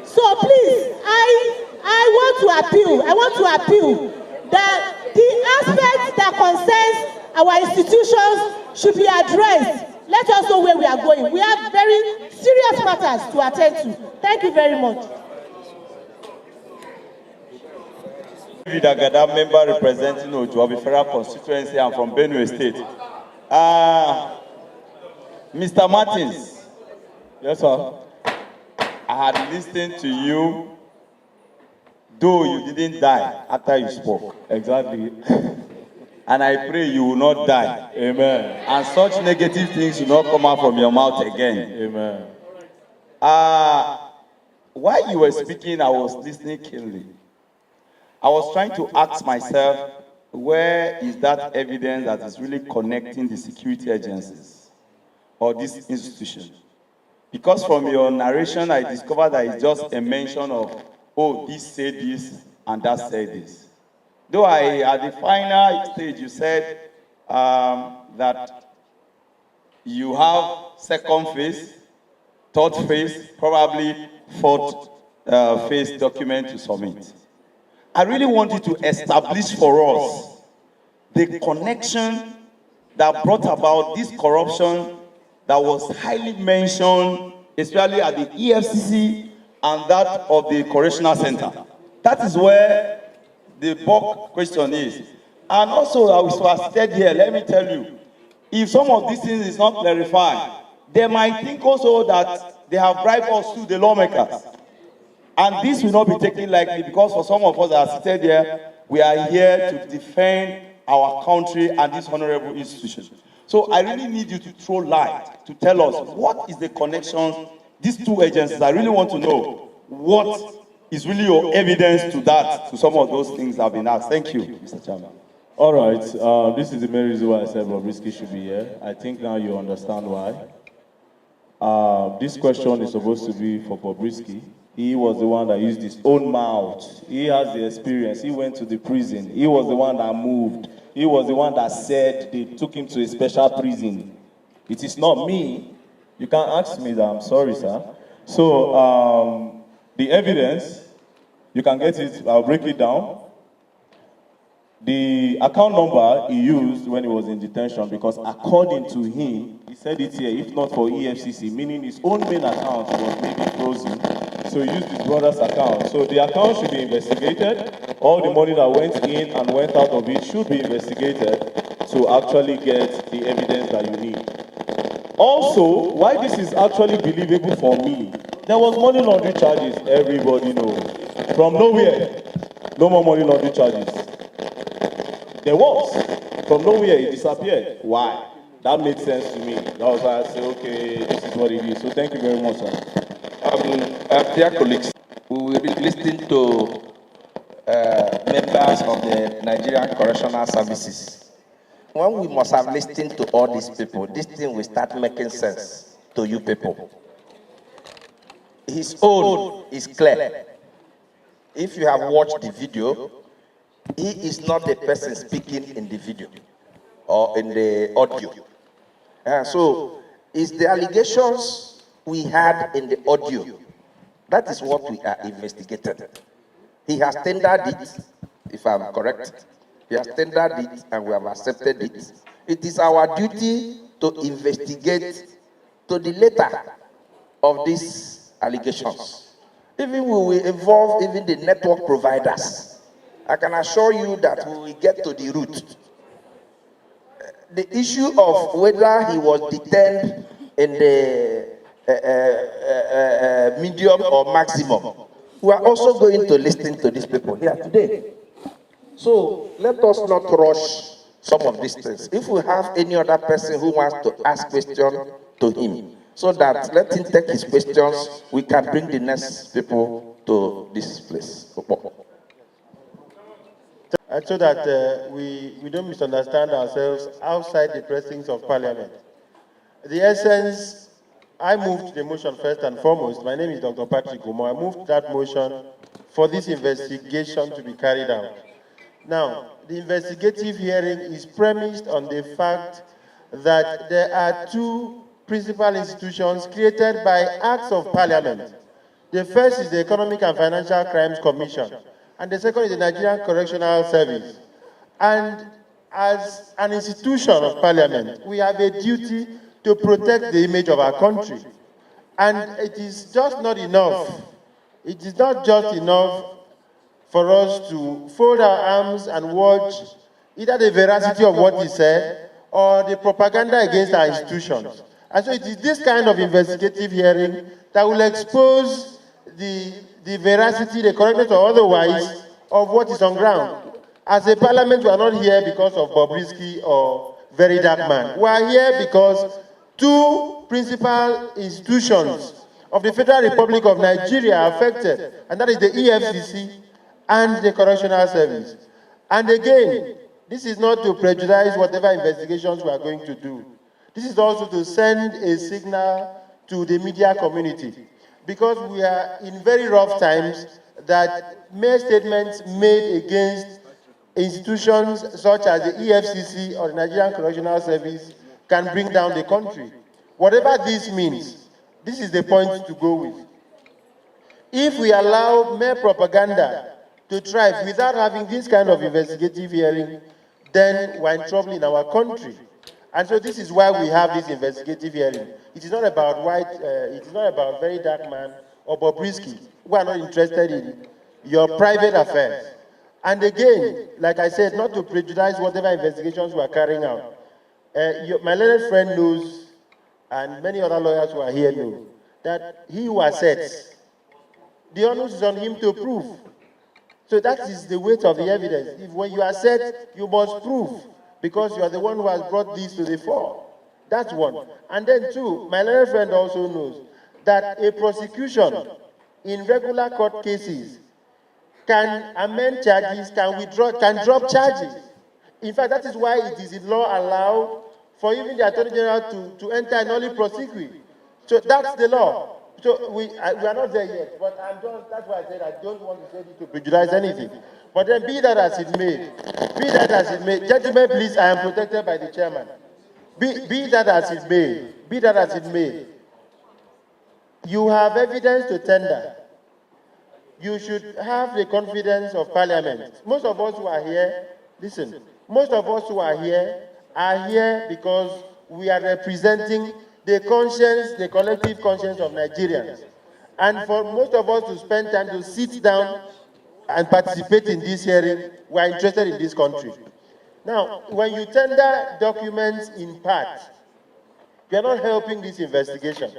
So please, I want to appeal that the aspects that concerns our institutions should be addressed. Let us know where we are going. We have very serious matters to attend to. Thank you very much. Vidagada, member representing Ojuabi Federal Constituency. I'm from Benue State. Mr. Martins. Yes, sir. I had listened to you, though you didn't die after you spoke. Exactly. And I pray you will not die. Amen. And such negative things will not come out from your mouth again. Amen. While you were speaking, I was listening keenly. I was trying to ask myself, where is that evidence that is really connecting the security agencies or this institution? Because from your narration, I discovered that it's just a mention of, oh, this said this and that said this. Though at the final stage, you said that you have second phase, third phase, probably fourth phase document to submit. I really wanted to establish for us the connection that brought about this corruption that was highly mentioned, especially at the Effcc and that of the Correctional Center. That is where the bulk question is. And also, as we are said here, let me tell you, if some of these things is not clarified, they might think also that they have bribed us to the lawmakers. And this will not be taken lightly, because for some of us that are seated here, we are here to defend our country and this honorable institution. So I really need you to throw light to tell us what is the connection, these two agencies. I really want to know what is really your evidence to that, to some of those things that have been asked. Thank you, Mr. Chairman. All right, this is the main reason why I said Bobrisky should be here. I think now you understand why. This question is supposed to be for Bobrisky. He was the one that used his own mouth. He has the experience. He went to the prison. He was the one that moved. He was the one that said they took him to a special prison. It is not me. You can't ask me that. I'm sorry, sir. So the evidence, you can get it. I'll break it down. The account number he used when he was in detention, because according to him, he said it here, if not for Effcc, meaning his own main account was maybe frozen, so he used his brother's account. So the account should be investigated. All the money that went in and went out of it should be investigated to actually get the evidence that you need. Also, why this is actually believable for me, there was money laundering charges, everybody knows. From nowhere, no more money laundering charges. There was. From nowhere, it disappeared. Why? That made sense to me. That was why I said, okay, this is what it is. So thank you very much, sir. Dear colleagues, we will really listened to members of the Nigerian Correctional Services. When we must have listened to all these people, this thing will start making sense to you people. His own is clear. If you have watched the video, he is not the person speaking in the video or in the audio. So, it's the allegations we had in the audio. That is what we are investigating. He has tendered it, if I'm correct. He has tendered it and we have accepted it. It is our duty to investigate to the letter of these allegations. Even we will involve even the network providers. I can assure you that we will get to the root. The issue of whether he was detained in the medium or maximum, we are also going to listen to these people here today. So let us not rush some of these things. If we have any other person who wants to ask questions to him, so that let him take his questions, we can bring the next people to this place. And so that we don't misunderstand ourselves outside the precincts of Parliament. The essence, I moved the motion first and foremost. My name is Dr. Patrick Umo. I moved that motion for this investigation to be carried out. Now, the investigative hearing is premised on the fact that there are two principal institutions created by acts of Parliament. The first is the Economic and Financial Crimes Commission, and the second is the Nigerian Correctional Service. And as an institution of Parliament, we have a duty to protect the image of our country. And it is just not enough. It is not just enough for us to fold our arms and watch either the veracity of what is said or the propaganda against our institutions. And so it is this kind of investigative hearing that will expose the veracity, the correctness or otherwise of what is on ground. As a parliament, we are not here because of Bobrisky or very Darkman. We are here because two principal institutions of the Federal Republic of Nigeria are affected, and that is the Effcc and the Correctional Service. And again, this is not to prejudice whatever investigations we are going to do. This is also to send a signal to the media community, because we are in very rough times that mere statements made against institutions such as the Effcc or the Nigerian Correctional Service can bring down the country. Whatever this means, this is the point to go with. If we allow mere propaganda to thrive without having this kind of investigative hearing, then we're in trouble in our country. And so this is why we have this investigative hearing. It is not about it is not about very Darkman or Bobrisky. We are not interested in your private affairs. And again, like I said, not to prejudice whatever investigations we are carrying out. My learned friend knows, and many other lawyers who are here know, that he who assets, the onus is on him to prove. So that is the weight of the evidence. If when you assert, you must prove, because you are the one who has brought this to the fore. That's one. And then two, my learned friend also knows that a prosecution in regular court cases can amend charges, can drop charges. In fact, that is why it is in law allowed for even the Attorney General to enter an early prosecution. So that's the law. So we are not there yet, but that's why I said I don't want to say this to prejudice anything. But then be that as it may, gentlemen, please, I am protected by the chairman. Be that as it may, you have evidence to tender. You should have the confidence of Parliament. Most of us who are here, listen, most of us who are here because we are representing the conscience, the collective conscience of Nigerians. And for most of us to spend time to sit down and participate in this hearing, we are interested in this country. Now, when you tender documents in part, you are not helping this investigation.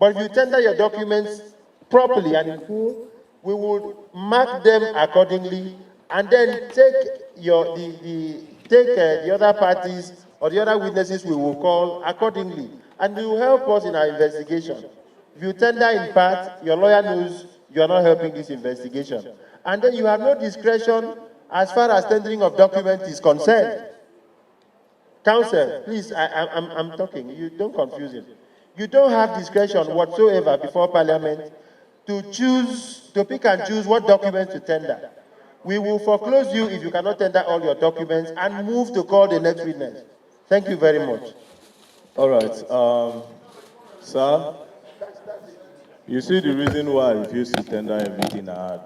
But if you tender your documents properly and in full, we will mark them accordingly, and then take the other parties or the other witnesses we will call accordingly, and it will help us in our investigation. If you tender in part, your lawyer knows you are not helping this investigation. And then you have no discretion as far as tendering of documents is concerned. Counsel, please, I'm talking. You don't confuse him. You don't have discretion whatsoever before Parliament to choose, to pick and choose what documents to tender. We will foreclose you if you cannot tender all your documents and move to call the next witness. Thank you very much. All right. Sir, you see the reason why I refused to tender everything I had.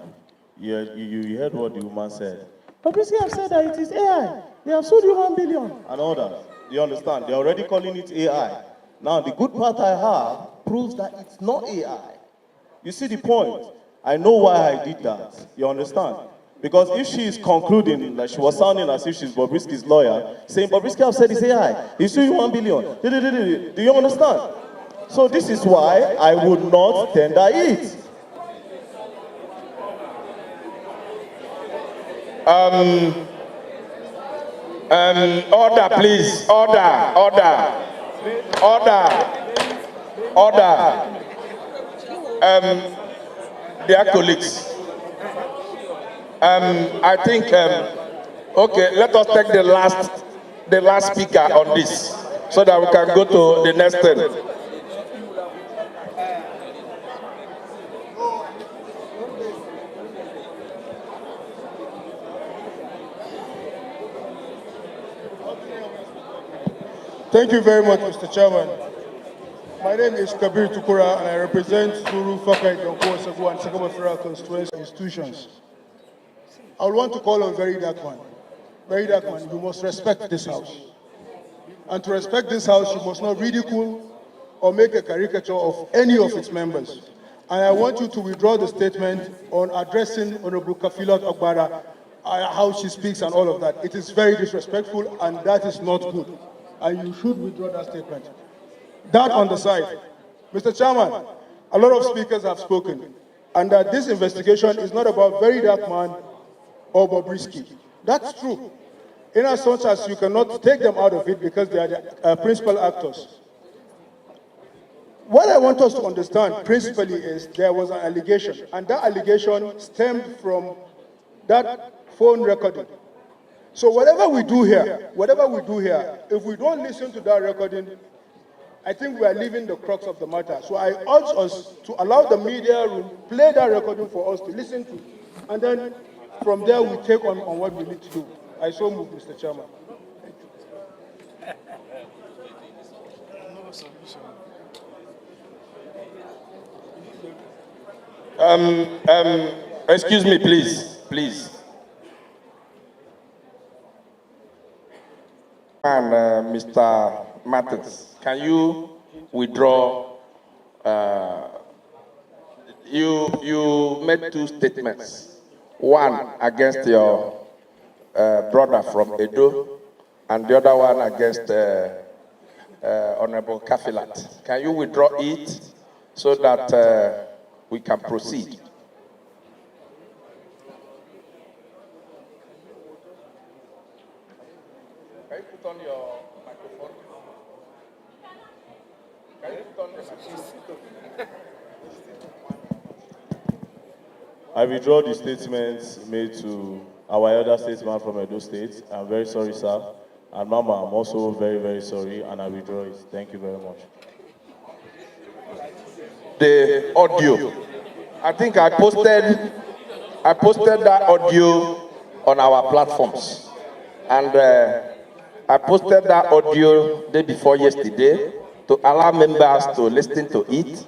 You heard what the woman said. Bobrisky have said that it is AI. They have sold you 1 billion. And all that. You understand? They're already calling it AI. Now, the good part I have proves that it's not AI. You see the point? I know why I did that. You understand? Because if she is concluding, like she was sounding as if she's Bobrisky's lawyer, saying Bobrisky have said it's AI, he sued you 1 billion. Do you understand? So this is why I would not tender it. Order, please. Order. Dear colleagues, I think, okay, let us take the last speaker on this so that we can go to the next thing. Thank you very much, Mr. Chairman. My name is Kabir Tukura, and I represent Suru, Fakai, Donko, Sagu, and Sakama Federal Constituency institutions. I would want to call on Very Darkman. Very Darkman, you must respect this House. And to respect this House, you must not ridicule or make a caricature of any of its members. And I want you to withdraw the statement on addressing Honorable Kafilat Agbara, how she speaks and all of that. It is very disrespectful, and that is not good. And you should withdraw that statement. That on the side. Mr. Chairman, a lot of speakers have spoken, and that this investigation is not about Very Darkman or Bobrisky. That's true. In as much as you cannot take them out of it because they are the principal actors. What I want us to understand principally is there was an allegation, and that allegation stemmed from that phone recording. So whatever we do here, if we don't listen to that recording, I think we are leaving the crux of the matter. So I urge us to allow the media room play that recording for us to listen to, and then from there we take on what we need to do. I so move, Mr. Chairman. Excuse me, please. And Mr. Martins, can you withdraw? You made two statements. One against your brother from Edo, and the other one against Honorable Kafilat. Can you withdraw it so that we can proceed? Can you put on your microphone? Can you put on your microphone? I withdraw the statements made to our elder statesman from Edo State. I'm very sorry, sir. And Mama, I'm also very, very sorry, and I withdraw it. Thank you very much. The audio. I think I posted that audio on our platforms. And I posted that audio day before yesterday to allow members to listen to it,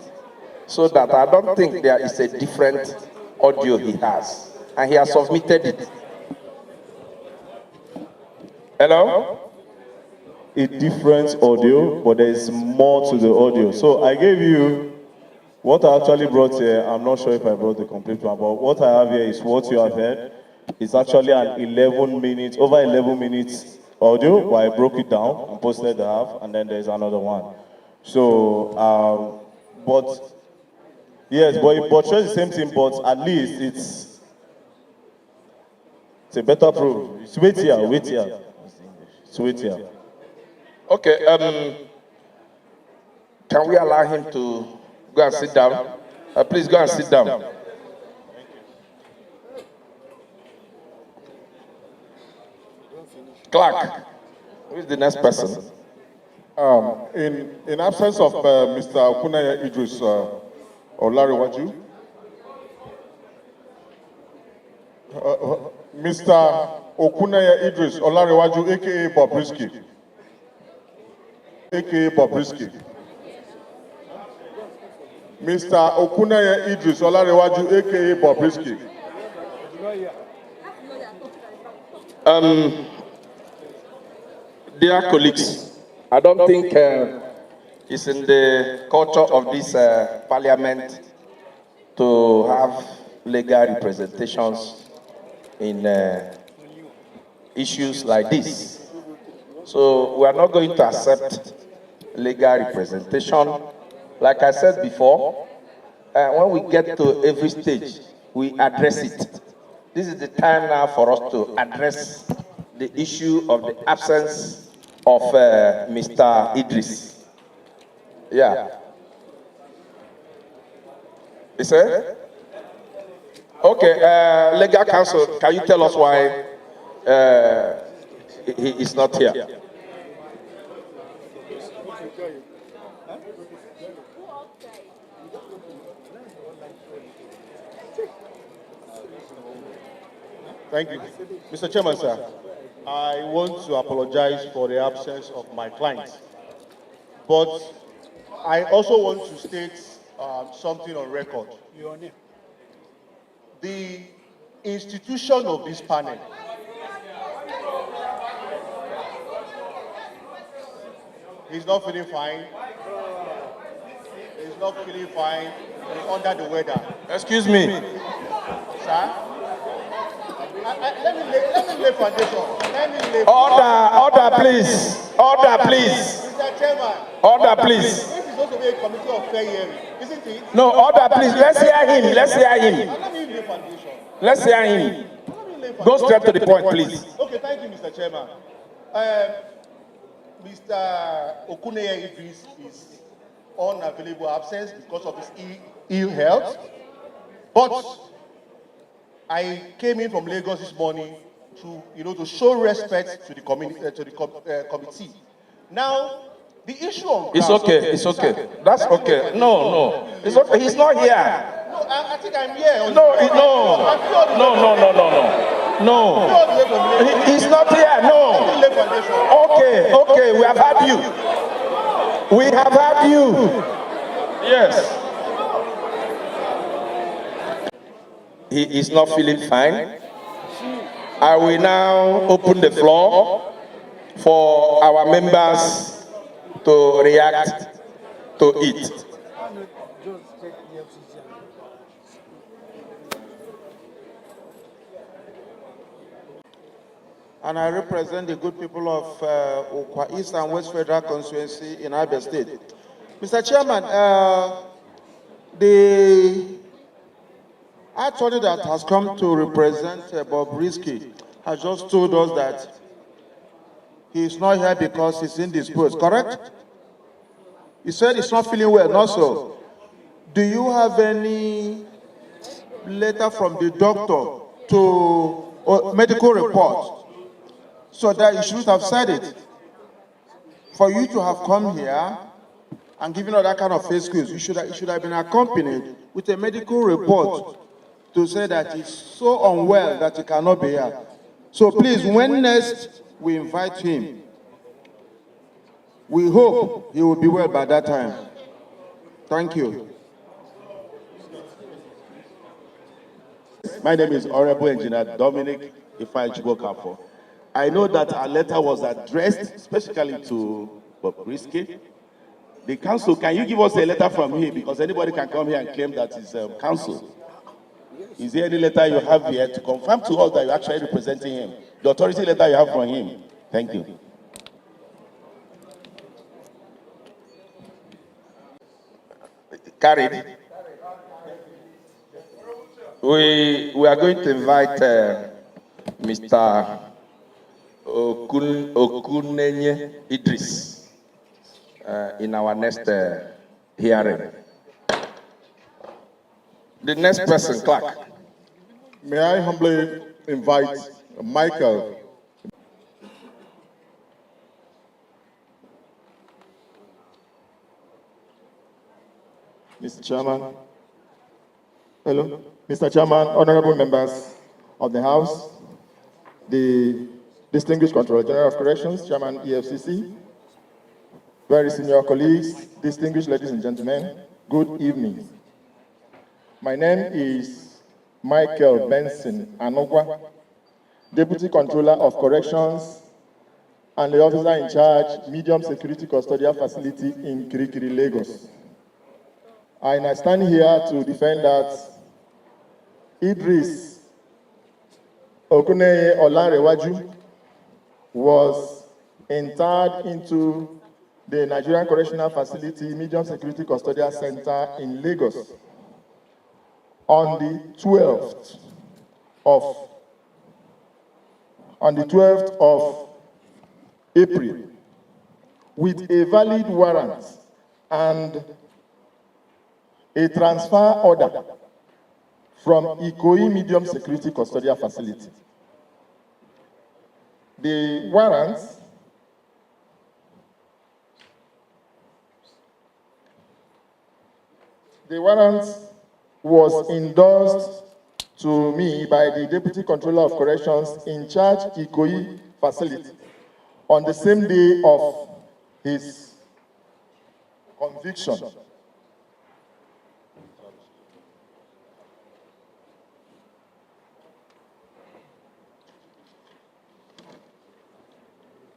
so that I don't think there is a different audio he has. And he has submitted it. Hello? A different audio, but there is more to the audio. So I gave you what I actually brought here. I'm not sure if I brought the complete one, but what I have here is what you have heard. It's actually an 11 minutes, over 11 minutes audio, where I broke it down and posted the half, and then there's another one. So, but yes, but it portrays the same thing, but at least it's a better proof. It's wait here. It's wait here. Okay, can we allow him to go and sit down? Please go and sit down. Clerk, who is the next person? In absence of Mr. Okunaya Idris Olarewaju, Mr. Okunaya Idris Olarewaju, aka Bobrisky, Mr. Okunaya Idris Olarewaju, aka Bobrisky. Dear colleagues, I don't think it's in the culture of this parliament to have legal representations in issues like this. So we are not going to accept legal representation. Like I said before, when we get to every stage, we address it. This is the time now for us to address the issue of the absence of Mr. Idris. Yeah. Is it? Okay, legal counsel, can you tell us why he is not here? Thank you. Mr. Chairman, sir, I want to apologize for the absence of my client. But I also want to state something on record. The institution of this panel is not feeling fine. He's not feeling fine. He's under the weather. Excuse me. Sir? Let me lay foundation. Order, please. Order, please. Mr. Chairman. Order, please. This is supposed to be a committee of fair hearing, isn't it? No, order, please. Let's hear him. Let's hear him. Let me lay foundation. Let's hear him. Go straight to the point, please. Okay, thank you, Mr. Chairman. Mr. Okuneye Idris is unavailable absence because of his ill health. But I came in from Lagos this morning to show respect to the committee. Now, the issue on it's okay. It's okay. That's okay. No. It's okay. He's not here. No, I think I'm here. No. He's not here. No. Okay. We have had you. We have had you. Yes. He is not feeling fine. I will now open the floor for our members to react to it. And I represent the good people of Okwa East and West Federal Constituency in Abia State. Mr. Chairman, the attorney that has come to represent Bobrisky has just told us that he is not here because he's indisposed, correct? He said he's not feeling well, not so. Do you have any letter from the doctor or medical report so that you shouldn't have said it? For you to have come here and given all that kind of excuse, you should have been accompanied with a medical report to say that he's so unwell that he cannot be here. So please, when next we invite him, we hope he will be well by that time. Thank you. My name is Honorable Engineer Dominic Ifeanyi. I know that our letter was addressed specifically to Bobrisky. The council, can you give us a letter from him? Because anybody can come here and claim that it's council. Is there any letter you have here to confirm to us that you're actually representing him? The authority letter you have from him. Thank you. Carried. We are going to invite Mr. Okuneye Idris in our next hearing. The next person, clerk. May I humbly invite Michael. Mr. Chairman. Hello, Mr. Chairman, honorable members of the House, the distinguished Controller General of Corrections, Chairman EFCC, very senior colleagues, distinguished ladies and gentlemen, good evening. My name is Michael Benson Anogwa, Deputy Controller of Corrections and the officer in charge, Medium Security Custodial Facility in Kirikiri, Lagos. And I stand here to defend that Idris Okuneye Olarewaju was interred into the Nigerian Correctional Facility Medium Security Custodial Center in Lagos on the 12th of April with a valid warrant and a transfer order from Ikoyi Medium Security Custodial Facility. The warrant was endorsed to me by the Deputy Controller of Corrections in charge Ikoyi facility on the same day of his conviction.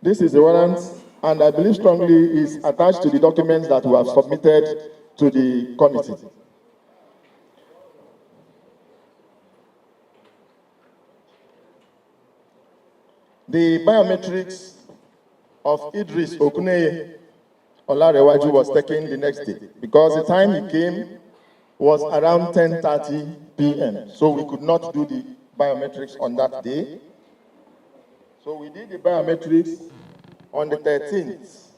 This is the warrant, and I believe strongly is attached to the documents that we have submitted to the committee. The biometrics of Idris Okuneye Olarewaju was taken the next day because the time he came was around 10:30 p.m. So we could not do the biometrics on that day. So we did the biometrics on the 13th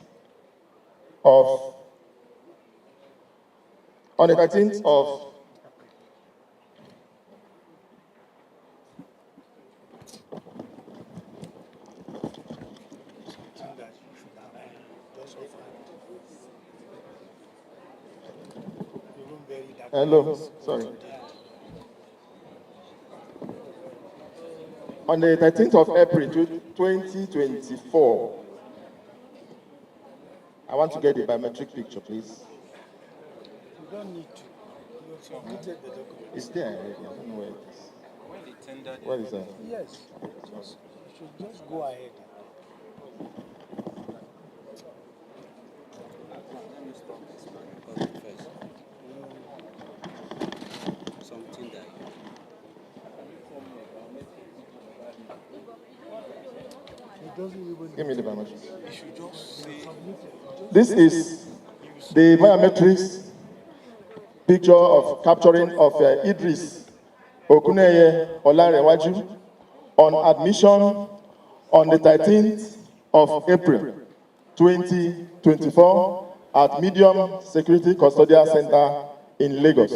of Hello, sorry. On the 13th of April 2024, I want to get the biometric picture, please. You don't need to. You have submitted the document. It's there already. I don't know where it is. When they tendered What is that? Yes. You should just go ahead. Let me stop this one first. Something that Give me the biometrics. you should just say. This is the biometrics picture of capturing of Idris Okuneye Olarewaju on admission on the 13th of April 2024 at Medium Security Custodial Center in Lagos.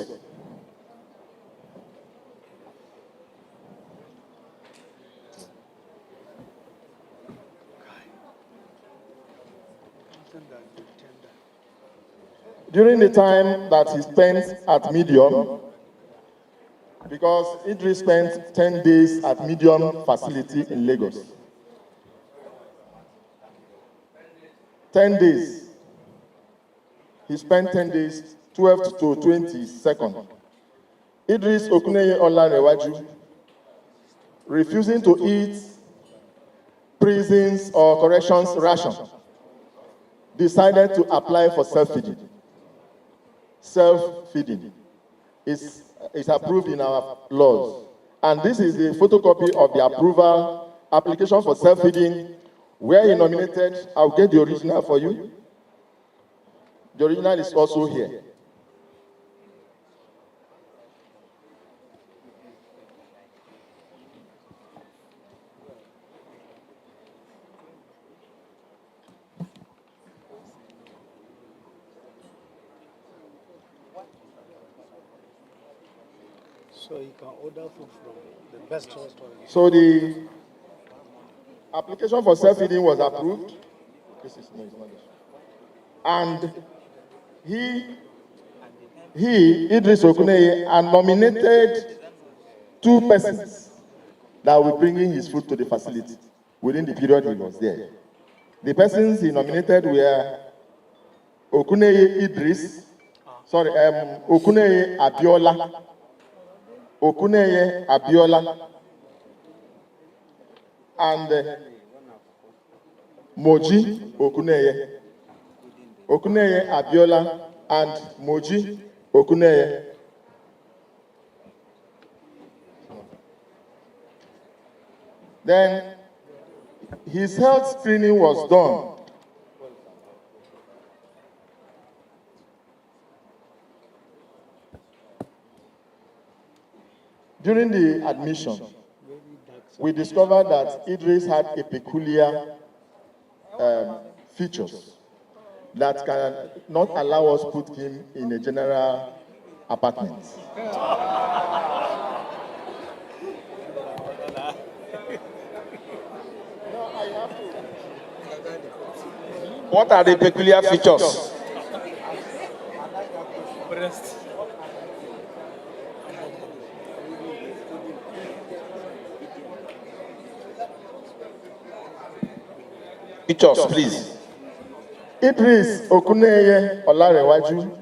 During the time that he spent at Medium, because Idris spent 10 days at Medium facility in Lagos. 10 days. He spent 10 days, 12th to 22nd. Idris Okuneye Olarewaju, refusing to eat prisons or corrections ration, decided to apply for self-feeding. Self-feeding is approved in our laws. And this is the photocopy of the approval application for self-feeding where he nominated. I'll get the original for you. The original is also here. So you can order food from the best restaurant. So the application for self-feeding was approved. This is no, it's not this. And he he, Idris Okuneye, had nominated 2 persons that will bring in his food to the facility within the period he was there. The persons he nominated were Okuneye Idris, Okuneye Abiola, and Moji Okuneye. Okuneye Abiola and Moji Okuneye. Then his health screening was done. During the admission, we discovered that Idris had a peculiar features that can not allow us to put him in a general apartment. What are the peculiar features? Features, please. Idris Okuneye Olarewaju,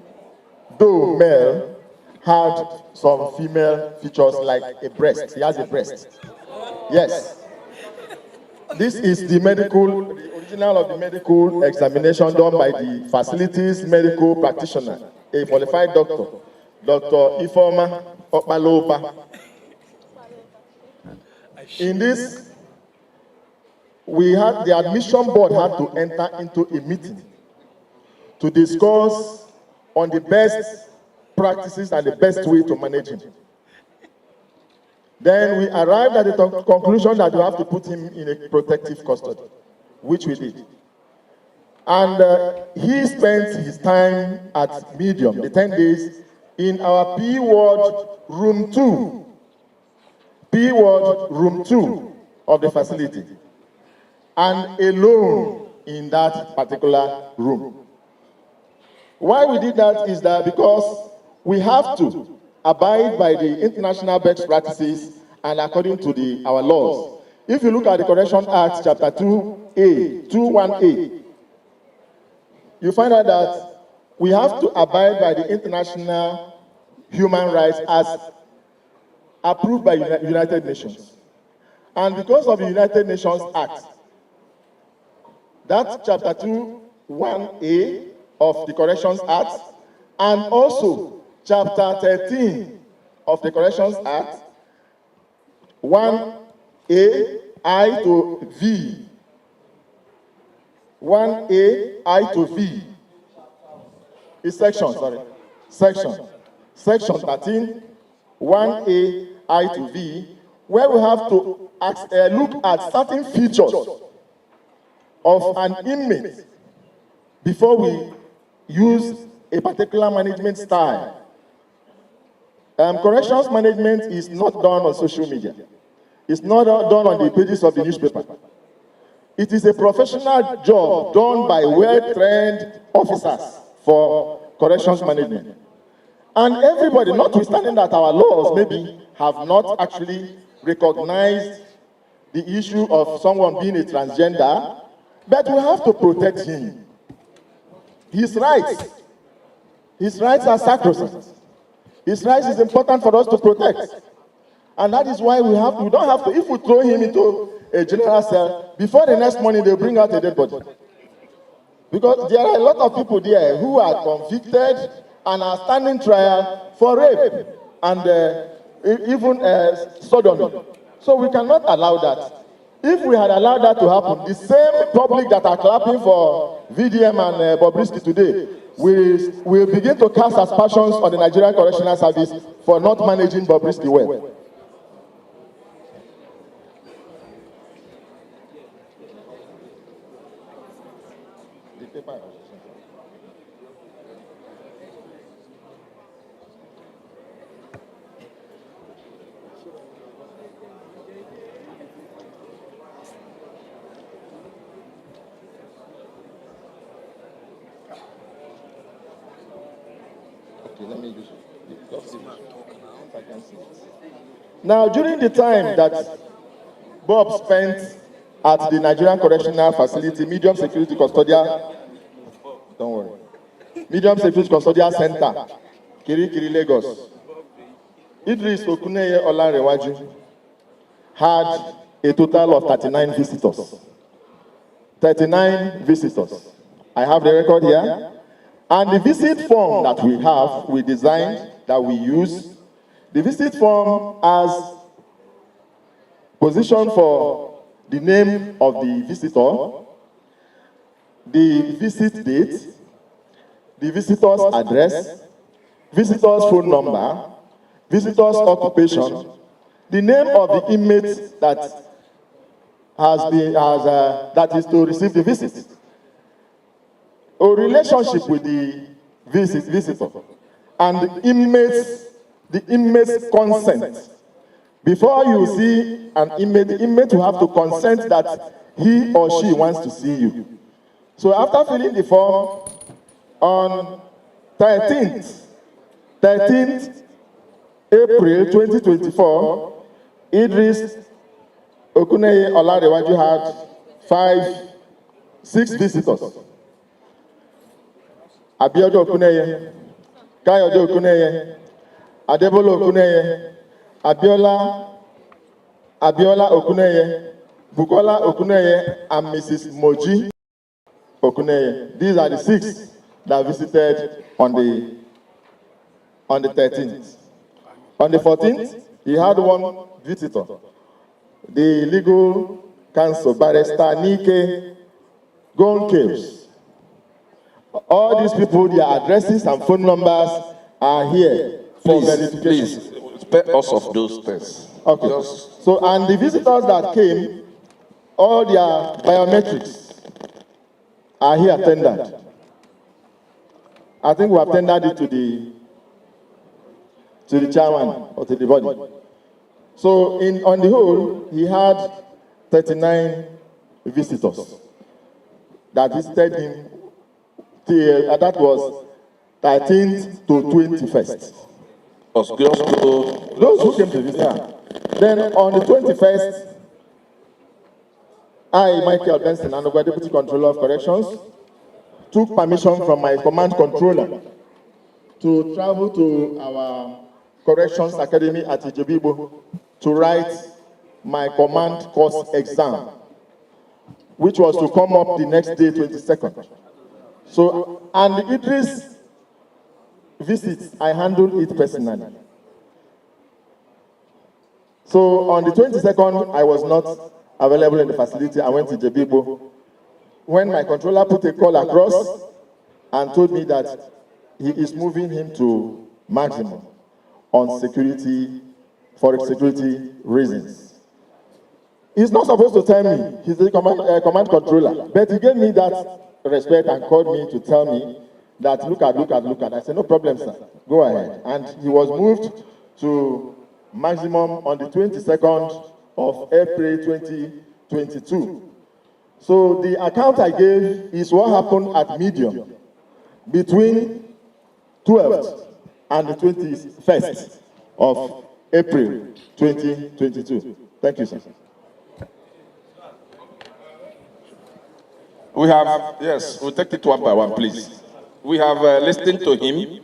though male, had some female features like a breast. He has a breast. Yes. This is the original of the medical examination done by the facility's medical practitioner, a qualified doctor, Dr. Ifeoma Opaloba. In this, the admission board had to enter into a meeting to discuss on the best practices and the best way to manage him. Then we arrived at the conclusion that we have to put him in a protective custody, which we did. And he spent his time at Medium, the 10 days, in our P Ward Room 2. P Ward Room 2 of the facility. And alone in that particular room. Why we did that is that because we have to abide by the international best practices and according to our laws. If you look at the Correction Act, Chapter 2A, 21A, you find out that we have to abide by the international human rights as approved by the United Nations. And because of the United Nations Act, that's Chapter 21A of the Corrections Act, and also Chapter 13 of the Corrections Act, 1A, I to V. 1A, I to V. Is section 13, 1A, I to V, where we have to look at certain features of an inmate before we use a particular management style. Corrections management is not done on social media. It's not done on the pages of the newspaper. It is a professional job done by well-trained officers for corrections management. And everybody, notwithstanding that our laws maybe have not actually recognized the issue of someone being a transgender, but we have to protect him. His rights are sacrosanct. His rights is important for us to protect. And that is why we don't have to, if we throw him into a general cell, before the next morning they'll bring out a dead body. Because there are a lot of people there who are convicted and are standing trial for rape and even sodomy. So we cannot allow that. If we had allowed that to happen, the same public that are clapping for VDM and Bobrisky today will begin to cast aspersions on the Nigerian Correctional Service for not managing Bobrisky well. Okay, let me just I can see it. Now, during the time that Bob spent at the Nigerian Correctional Facility, Medium Security Custodial, don't worry, Medium Security Custodial Center, Kirikiri, Lagos, Idris Okuneye Olarewaju had a total of 39 visitors. 39 visitors. I have the record here. And the visit form that we have, we designed, that we use, the visit form has position for the name of the visitor, the visit date, the visitor's address, visitor's phone number, visitor's occupation, the name of the inmate that that is to receive the visit, a relationship with the visitor, and the inmate's consent. Before you see an inmate, the inmate will have to consent that he or she wants to see you. So after filling the form on 13th April 2024, Idris Okuneye Olarewaju had 6 visitors. Abiodo Okuneye, Kayode Okuneye, Adebolo Okuneye, Abiola Okuneye, Bukola Okuneye, and Mrs. Moji Okuneye. These are the 6 that visited on the 13th. On the 14th, he had 1 visitor, the legal counsel, Barrister Nike Goncaves. All these people, their addresses and phone numbers are here for verification. Please, spare us of those things. Okay. So, and the visitors that came, all their biometrics are here tendered. I think we have tendered it to the chairman or to the body. So, on the whole, he had 39 visitors that visited him. That was 13th to 21st. Those who came to visit. Yeah. Then on the 21st, I, Michael Benson, and over Deputy Controller of Corrections, took permission from my command controller to travel to our Corrections Academy at Ijebibo to write my command course exam, which was to come up the next day, 22nd. So, and the Idris visits, I handled it personally. So on the 22nd, I was not available in the facility. I went to Jebibo. When my controller put a call across and told me that he is moving him to maximum on security, for security reasons. He's not supposed to tell me. He's the command controller. But he gave me that respect and called me to tell me that look at. I said, no problem, sir. Go ahead. And he was moved to maximum on the 22nd of April 2022. So the account I gave is what happened at medium between 12th and the 21st of April 2022. Thank you, sir. We have, yes, we'll take it one by one, please. We have listened to him.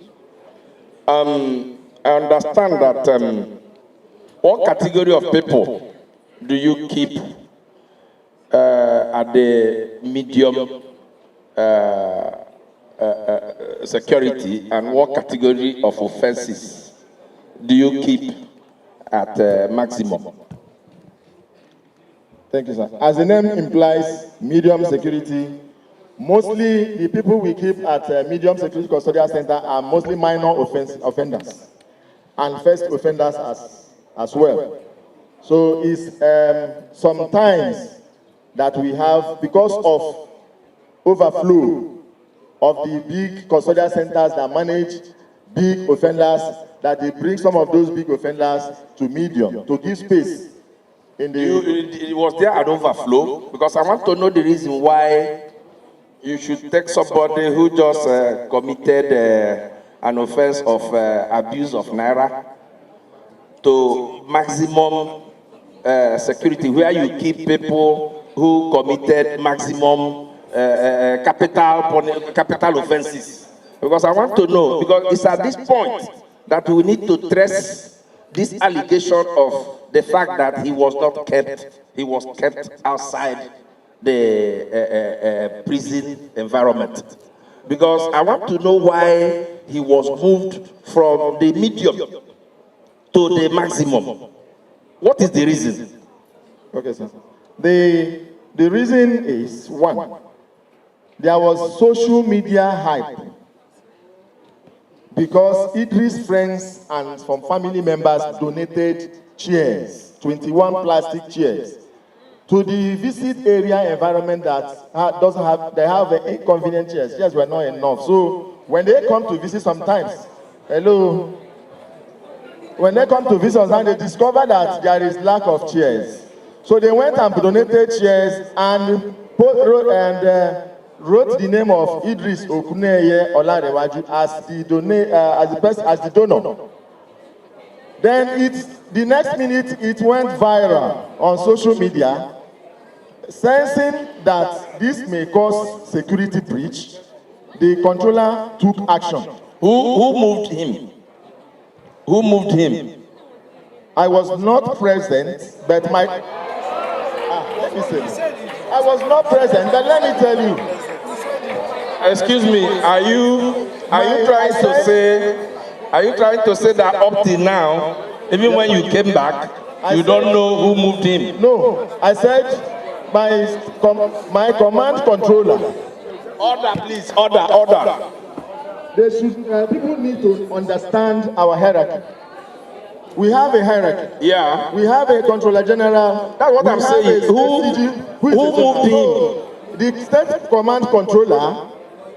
I understand that what category of people do you keep at the medium security, and what category of offenses do you keep at maximum? Thank you, sir. As the name implies, medium security, mostly the people we keep at medium security custodial center are mostly minor offenders and first offenders as well. So it's sometimes that we have, because of overflow of the big custodial centers that manage big offenders, that they bring some of those big offenders to medium to give space. Was there an overflow? Because I want to know the reason why you should take somebody who just committed an offense of abuse of naira to maximum security, where you keep people who committed maximum capital offenses. Because I want to know, because it's at this point that we need to trace this allegation of the fact that he was not kept, he was kept outside the prison environment. Because I want to know why he was moved from the medium to the maximum. What is the reason? Okay, sir. The reason is, one, there was social media hype because Idris' friends and some family members donated chairs, 21 plastic chairs, to the visit area environment that doesn't have, they have inconvenient chairs. Chairs were not enough. So when they come to visit sometimes, hello, when they come to visit us, they discover that there is lack of chairs. So they went and donated chairs and wrote the name of Idris Okuneye Olarewaju as the donor. Then the next minute it went viral on social media, sensing that this may cause security breach. The controller took action. Who moved him? Who moved him? I was not present, but my... let me say. I was not present, but let me tell you. Excuse me, are you trying to say that up till now, even when you came back, you don't know who moved him? No, I said my command controller. Order, please, order. They should, people need to understand our hierarchy. We have a hierarchy. Yeah. We have a controller general. That's what I'm saying. Who moved him? The state command controller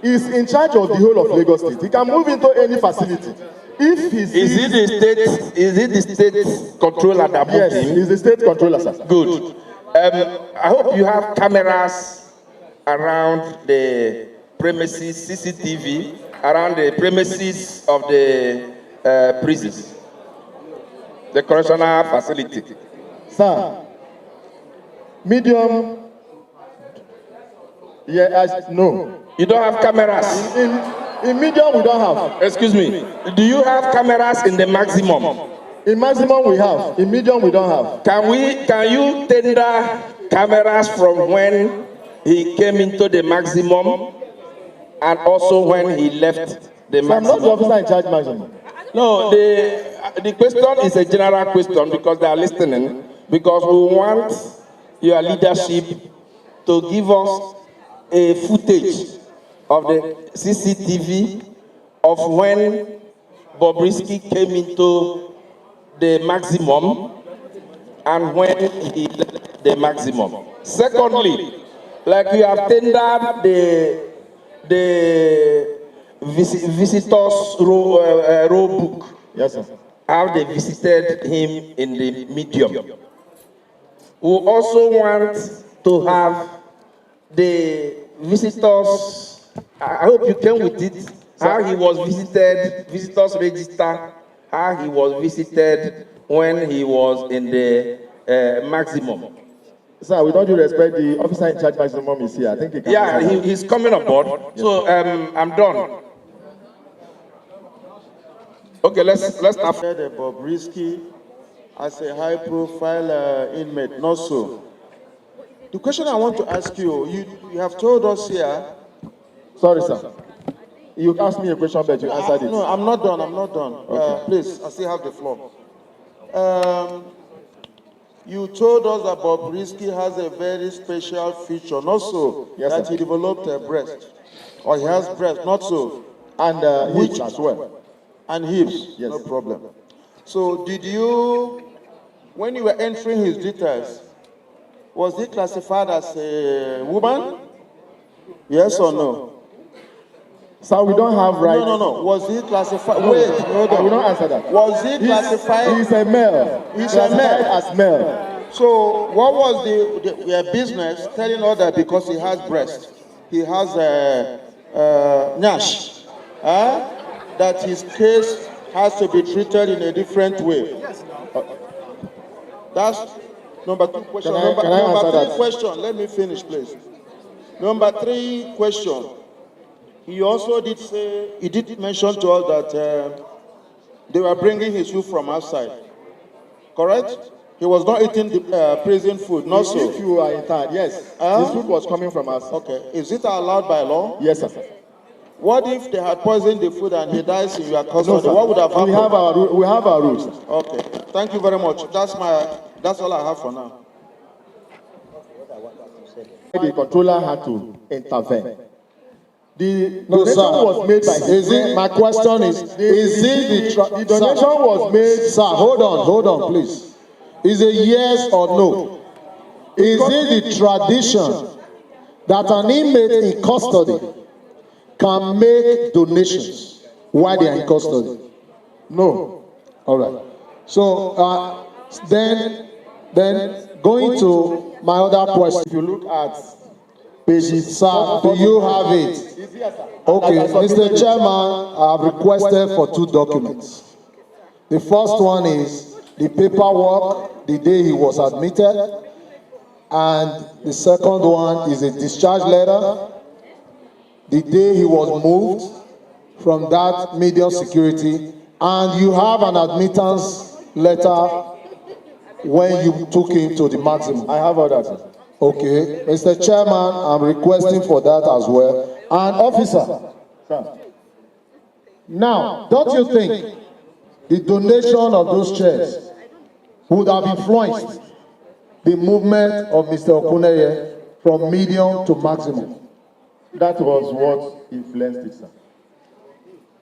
is in charge of the whole of Lagos State. He can move into any facility. If he sees... Is it the state controller that moved him? Yes, he's the state controller, sir. Good. I hope you have cameras around the premises, CCTV, around the premises of the prisons, the correctional facility. Sir, medium, no. You don't have cameras? In medium, we don't have. Excuse me. Do you have cameras in the maximum? In maximum, we have. In medium, we don't have. Can you tender cameras from when he came into the maximum and also when he left the maximum? I'm not the officer in charge maximum. No, the question is a general question because they are listening. Because we want your leadership to give us a footage of the CCTV of when Bobrisky came into the maximum and when he left the maximum. Secondly, like you have tendered the visitors row book. Yes, sir. How they visited him in the medium. We also want to have the visitors, I hope you came with it, how he was visited, visitors register, how he was visited when he was in the maximum. Sir, with all due respect, the officer in charge maximum is here. I think he can. Yeah, he's coming aboard. Yes. So I'm done. Okay, let's start. Bobrisky as a high-profile inmate, not so. The question I want to ask you, you have told us here. Sorry, sir. You asked me a question, but you answered it. No, I'm not done. Okay. Please, I still have the floor. You told us that Bobrisky has a very special feature, not so, yes, that sir. he developed a breast, or he has breast, not so. And hips as well. And hips, yes. No problem. So did you, when you were entering his details, was he classified as a woman? Yes or no? Sir, we don't have rights. No. Was he classified? No, wait, I will not answer that. Was he classified? He's a male. He's a male. As male. So what was the business telling us that because he has breast, he has Nash? that his case has to be treated in a different way. That's number 2 question. Number 3 question, let me finish, please. Number 3 question. He also did say, he did mention to us that they were bringing his food from outside. Correct? He was not eating the prison food, not so. If you are interned, yes. This food was coming from us. Okay. Is it allowed by law? Yes, sir. What if they had poisoned the food and he dies in your custody? No, what would have happened? We have our rules. Okay. Thank you very much. That's all I have for now. The controller had to intervene. The donation was made by my question is it the donation was made. Sir, hold on, please. Is it yes or no? Is it the tradition that an inmate in custody can make donations while they are in custody? No. All right. So then going to my other question. If you look at pages, sir, do you have it? Okay, Mr. Chairman, I have requested for 2 documents. The first one is the paperwork the day he was admitted, and the second one is a discharge letter the day he was moved from that medium security, and you have an admittance letter when you took him to the maximum. I have all that. Okay, Mr. Chairman, I'm requesting for that as well. And officer, Sir. now, don't you think the donation of those chairs would have influenced the movement of Mr. Okuneye from medium to maximum? That was what influenced it, sir.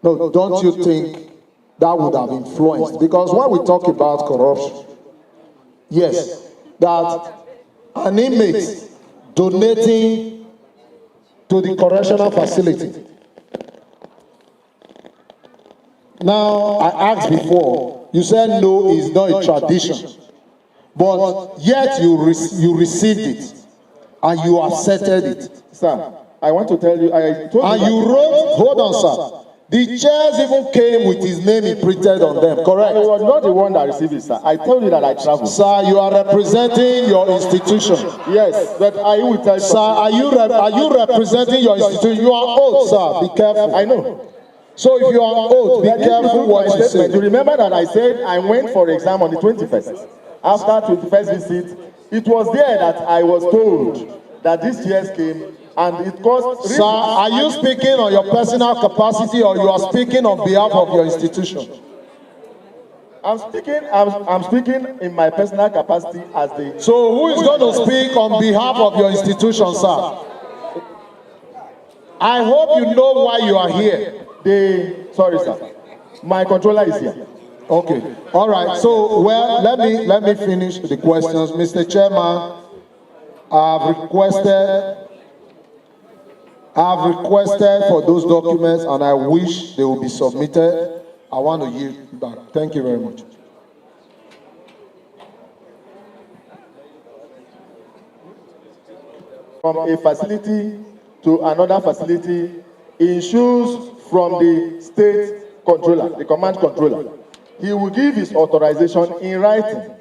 No, don't you think that would have influenced? Because when we talk about corruption, yes, that an inmate donating to the correctional facility. Now, I asked before, you said no, it's not a tradition. But yet you received it and you accepted it. Sir, I want to tell you, I told and you wrote, hold on, sir. The chairs even came with his name imprinted on them, correct? I was not the one that received it, sir. I told you that I traveled. Sir, you are representing your institution. Yes, but I will tell you. Sir, are you representing your institution? You are old, sir. Be careful. I know. So if you are old, be careful what you say. You remember that I said I went for exam on the 21st. After 21st visit, it was there that I was told that these chairs came. And it cost. Sir, are you speaking on your personal capacity or you are speaking on behalf of your institution? I'm speaking in my personal capacity as the. So who is going to speak on behalf of your institution, sir? I hope you know why you are here. Sorry, sir. My controller is here. Okay. All right. So, well, let me finish the questions. Mr. Chairman, I've requested for those documents and I wish they will be submitted. I want to yield back. Thank you very much. From a facility to another facility issues from the state controller, the command controller. He will give his authorization in writing.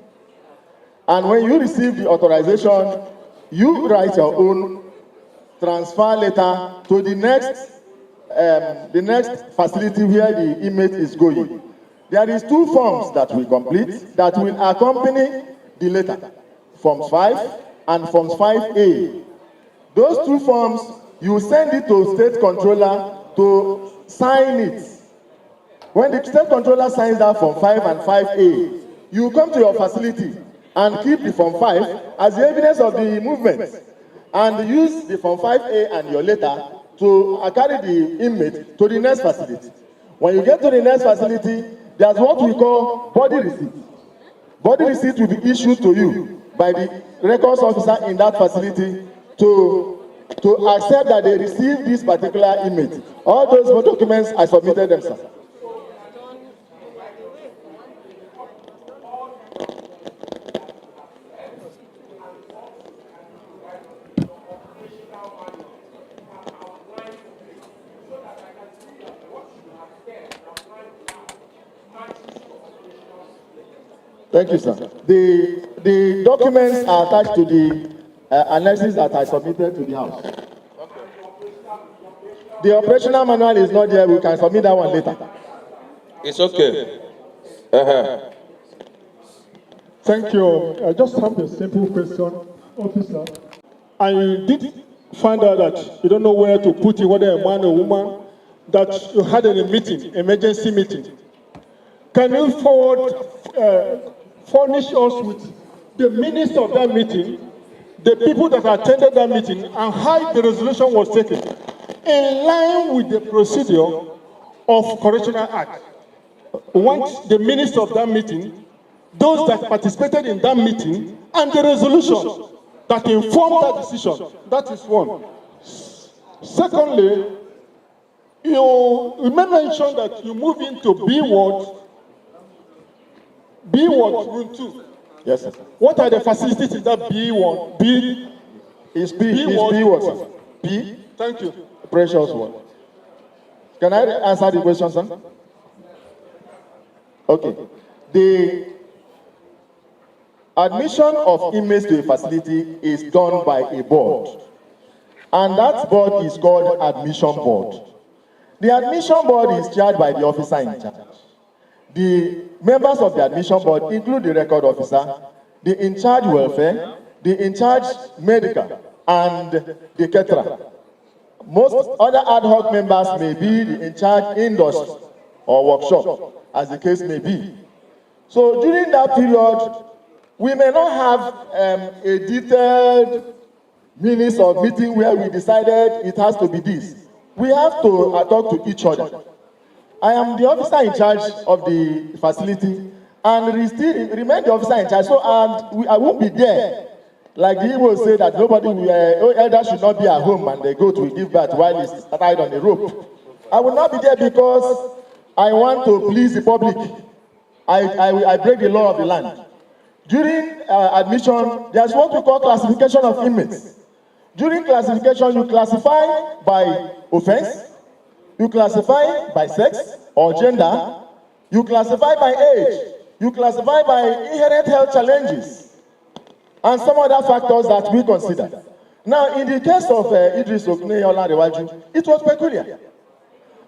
And when you receive the authorization, you write your own transfer letter to the next facility where the inmate is going. There is 2 forms that we complete that will accompany the letter, Forms 5 and Forms 5A. Those 2 forms, you send it to state controller to sign it. When the state controller signs that Form 5 and 5A, you come to your facility and keep the Form 5 as the evidence of the movement. And use the Form 5A and your letter to carry the inmate to the next facility. When you get to the next facility, there's what we call body receipt. Body receipt will be issued to you by the records officer in that facility to accept that they received this particular inmate. All those documents, I submitted them, sir. Thank you, sir. The documents are attached to the annexes that I submitted to the House. The operational manual is not there. We can submit that one later. It's okay. Thank you. I just have a simple question, officer. And you did find out that you don't know where to put it, whether a man or woman, that you had a meeting, emergency meeting. Can you furnish us with the minutes of that meeting, the people that attended that meeting, and how the resolution was taken, in line with the procedure of Correctional Act? We want the minutes of that meeting, those that participated in that meeting, and the resolution that informed that decision. That is one. Secondly, you may mention that you move into B ward room 2. Yes, sir. What are the facilities in that B ward? B ward, sir. B? Thank you. Precious one. Can I answer the question, sir? Okay. The admission of inmates to a facility is done by a board. And that board is called admission board. The admission board is chaired by the officer in charge. The members of the admission board include the record officer, the in-charge welfare, the in-charge medical, and the caterer. Most other ad hoc members may be the in-charge industry or workshop, as the case may be. So during that period, we may not have a detailed minutes of meeting where we decided it has to be this. We have to talk to each other. I am the officer in charge of the facility and still remain the officer in charge. So I won't be there. Like the Igbo say that nobody, elders should not be at home and the goat will give birth while it's tied on the rope. I will not be there because I want to please the public. I break the law of the land. During admission, there's what we call classification of inmates. During classification, you classify by offense, you classify by sex or gender, you classify by age, you classify by inherent health challenges, and some other factors that we consider. Now, in the case of Idris Okneyola Rewaju, it was peculiar.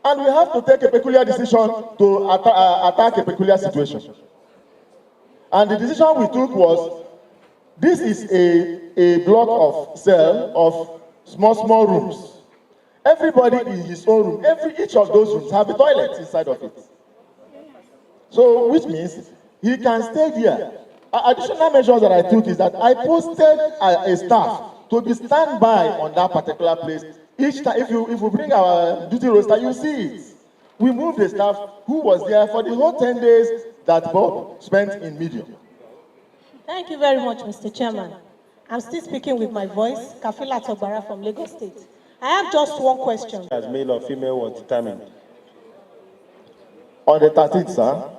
And we have to take a peculiar decision to attack a peculiar situation. And the decision we took was, this is a block of cell of small rooms. Everybody in his own room, each of those rooms have a toilet inside of it. So, which means he can stay there. Additional measures that I took is that I posted a staff to be standby on that particular place. Each time, if we bring our duty roster, you see it. We moved the staff who was there for the whole 10 days that Bob spent in medium. Thank you very much, Mr. Chairman. I'm still speaking with my voice, Kafila Togbara from Lagos State. I have just one question. As male or female was determined. On the 13th, sir,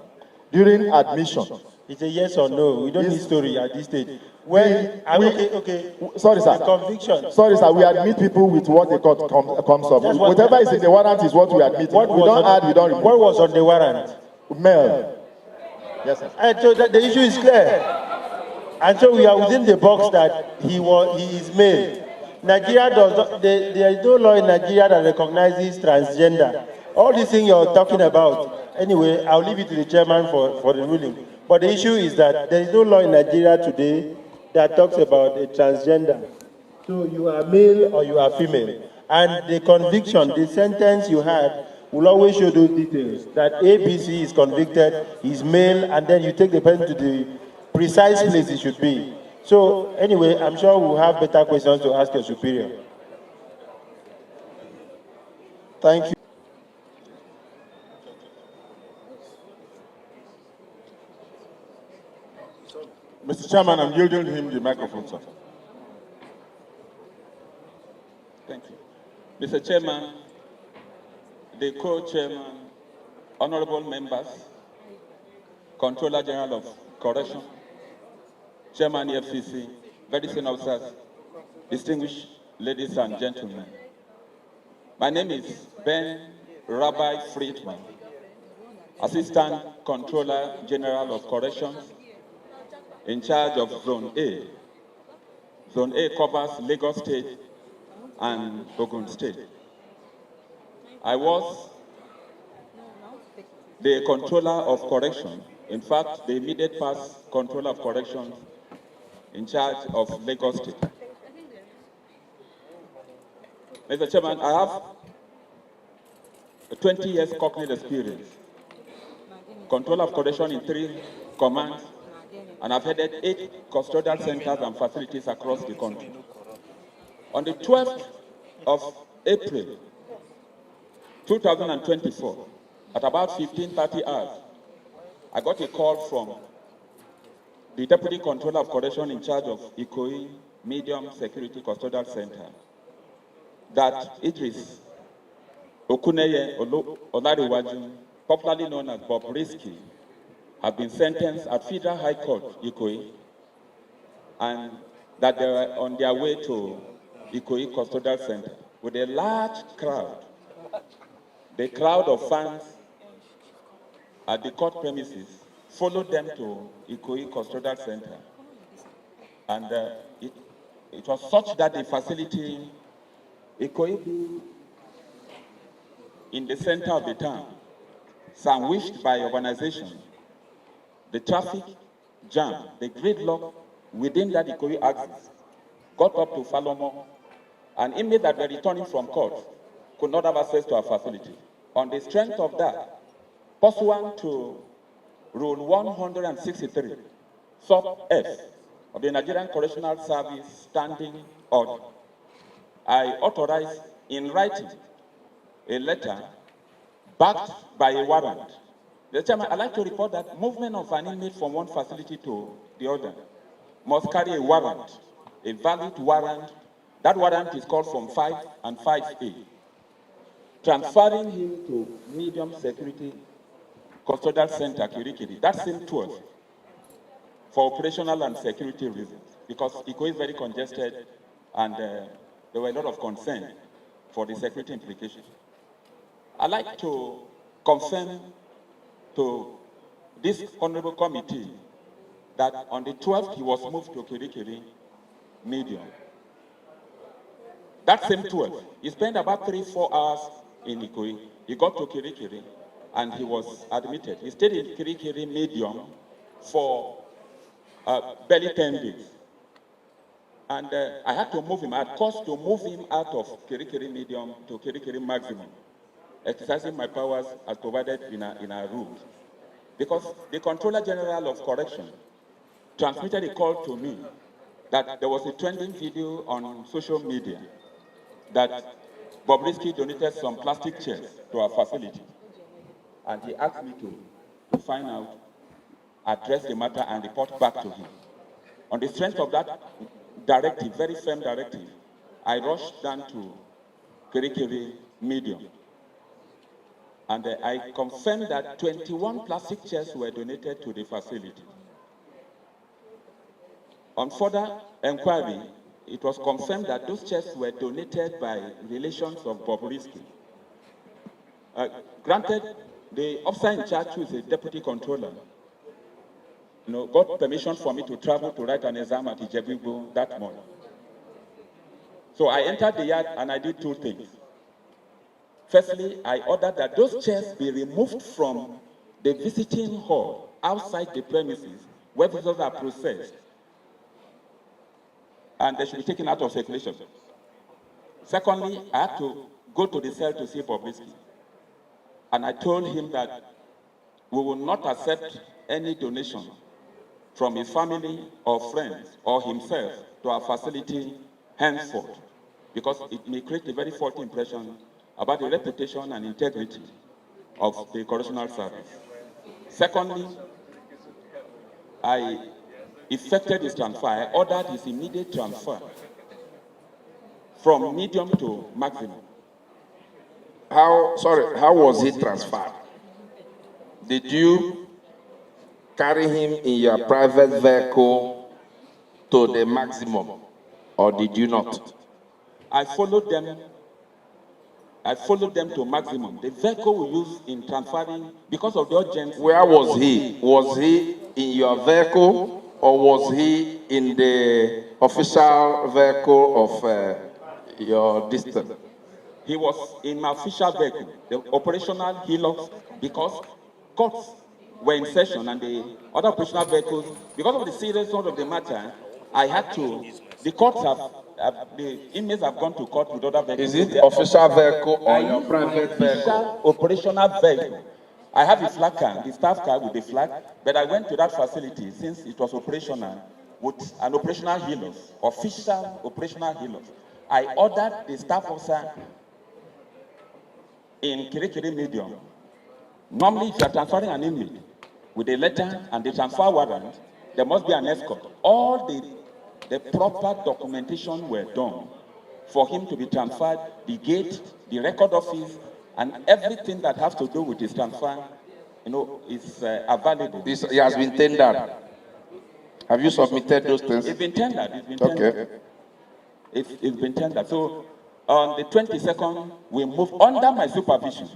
during admission. It's a yes or no. We don't need story at this stage. Sorry, sir. Conviction. Sorry, sir. We admit people with what the court comes up. Whatever is in the warrant is what we admit. We don't add, we don't remove. What was on the warrant? Male. Yes, sir. And so the issue is clear. And so we are within the box that he is male. Nigeria does not, there is no law in Nigeria that recognizes transgender. All these things you're talking about, anyway, I'll leave it to the chairman for the ruling. But the issue is that there is no law in Nigeria today that talks about a transgender. So you are male or you are female. And the conviction, the sentence you had, will always show those details. That ABC is convicted, he's male, and then you take the person to the precise place it should be. So anyway, I'm sure we'll have better questions to ask your superior. Thank you. Mr. Chairman, I'm yielding him the microphone, sir. Thank you. Mr. Chairman, the co-chairman, honorable members, Controller General of Correction, Chairman Effcc, very senior officers, distinguished ladies and gentlemen. My name is Ben Rabbi Friedman, Assistant Controller General of Corrections, in charge of Zone A. Zone A covers Lagos State and Ogun State. I was the controller of correction. In fact, the immediate past controller of corrections in charge of Lagos State. Mr. Chairman, I have a 20 years cockney experience, control of correction in 3 commands, and I've headed 8 custodial centers and facilities across the country. On the 12th of April, 2024, at about 15:30 hours, I got a call from the Deputy Controller of Correction in charge of Ikoyi Medium Security Custodial Center that Idris Okuneye Olariwaju, popularly known as Bob Risky, have been sentenced at Federal High Court, Ikoyi, and that they were on their way to Ikoyi Custodial Center with a large crowd. The crowd of fans at the court premises followed them to Ikoyi Custodial Center. And it was such that the facility, Ikoyi, in the center of the town, sandwiched by urbanization, the traffic jam, the gridlock within that Ikoyi axis, got up to Falomo, and inmates that were returning from court could not have access to our facility. On the strength of that, pursuant to Rule 163, Sub F of the Nigerian Correctional Service Standing Order, I authorized in writing a letter backed by a warrant. The Chairman, I'd like to report that movement of an inmate from one facility to the other must carry a warrant, a valid warrant. That warrant is called Form 5 and 5A. Transferring him to Medium Security Custodial Center, Kirikiri, that same 12, for operational and security reasons, because Ikoyi is very congested and there were a lot of concern for the security implications. I'd like to confirm to this honorable committee that on the 12th he was moved to Kirikiri Medium. That same 12th, he spent about 3-4 hours in Ikoyi. He got to Kirikiri and he was admitted. He stayed in Kirikiri Medium for barely 10 days. And I had to move him. I had caused to move him out of Kirikiri Medium to Kirikiri Maximum, exercising my powers as provided in our rules. Because the Controller General of Correction transmitted a call to me that there was a trending video on social media that Bobrisky donated some plastic chairs to our facility. And he asked me to find out, address the matter, and report back to him. On the strength of that directive, very firm directive, I rushed down to Kirikiri Medium. And I confirmed that 21 plastic chairs were donated to the facility. On further inquiry, it was confirmed that those chairs were donated by relations of Bobrisky. Granted, the officer in charge, who is a deputy controller, got permission for me to travel to write an exam at Ijebuigbo that morning. So I entered the yard and I did 2 things. Firstly, I ordered that those chairs be removed from the visiting hall outside the premises where visitors are processed, and they should be taken out of circulation. Secondly, I had to go to the cell to see Bobrisky, and I told him that we will not accept any donation from his family or friends or himself to our facility henceforth, because it may create a very faulty impression about the reputation and integrity of the correctional service. Secondly, I effected his transfer. I ordered his immediate transfer from medium to maximum. How was he transferred? Did you carry him in your private vehicle to the maximum, or did you not? I followed them to maximum. The vehicle we use in transferring, because of the urgency. Where was he? Was he in your vehicle or was he in the official vehicle of your district? He was in my official vehicle, the operational Hilux, because courts were in session and the other operational vehicles, because of the seriousness of the matter, I had to, the courts have, the inmates have gone to court with other vehicles. Is it official vehicle or your private vehicle? Official operational vehicle. I have a flag car, the staff car with the flag, but I went to that facility since it was operational with an operational Hilux, official operational Hilux. I ordered the staff officer in Kirikiri medium. Normally, if you are transferring an inmate with a letter and the transfer warrant, there must be an escort. All the proper documentation were done for him to be transferred, the gate, the record office, and everything that has to do with his transfer, is available. This he has been tendered. Have you submitted those things? It's been tendered. It's been tendered. Okay. It's been tendered. So on the 22nd, we moved under my supervision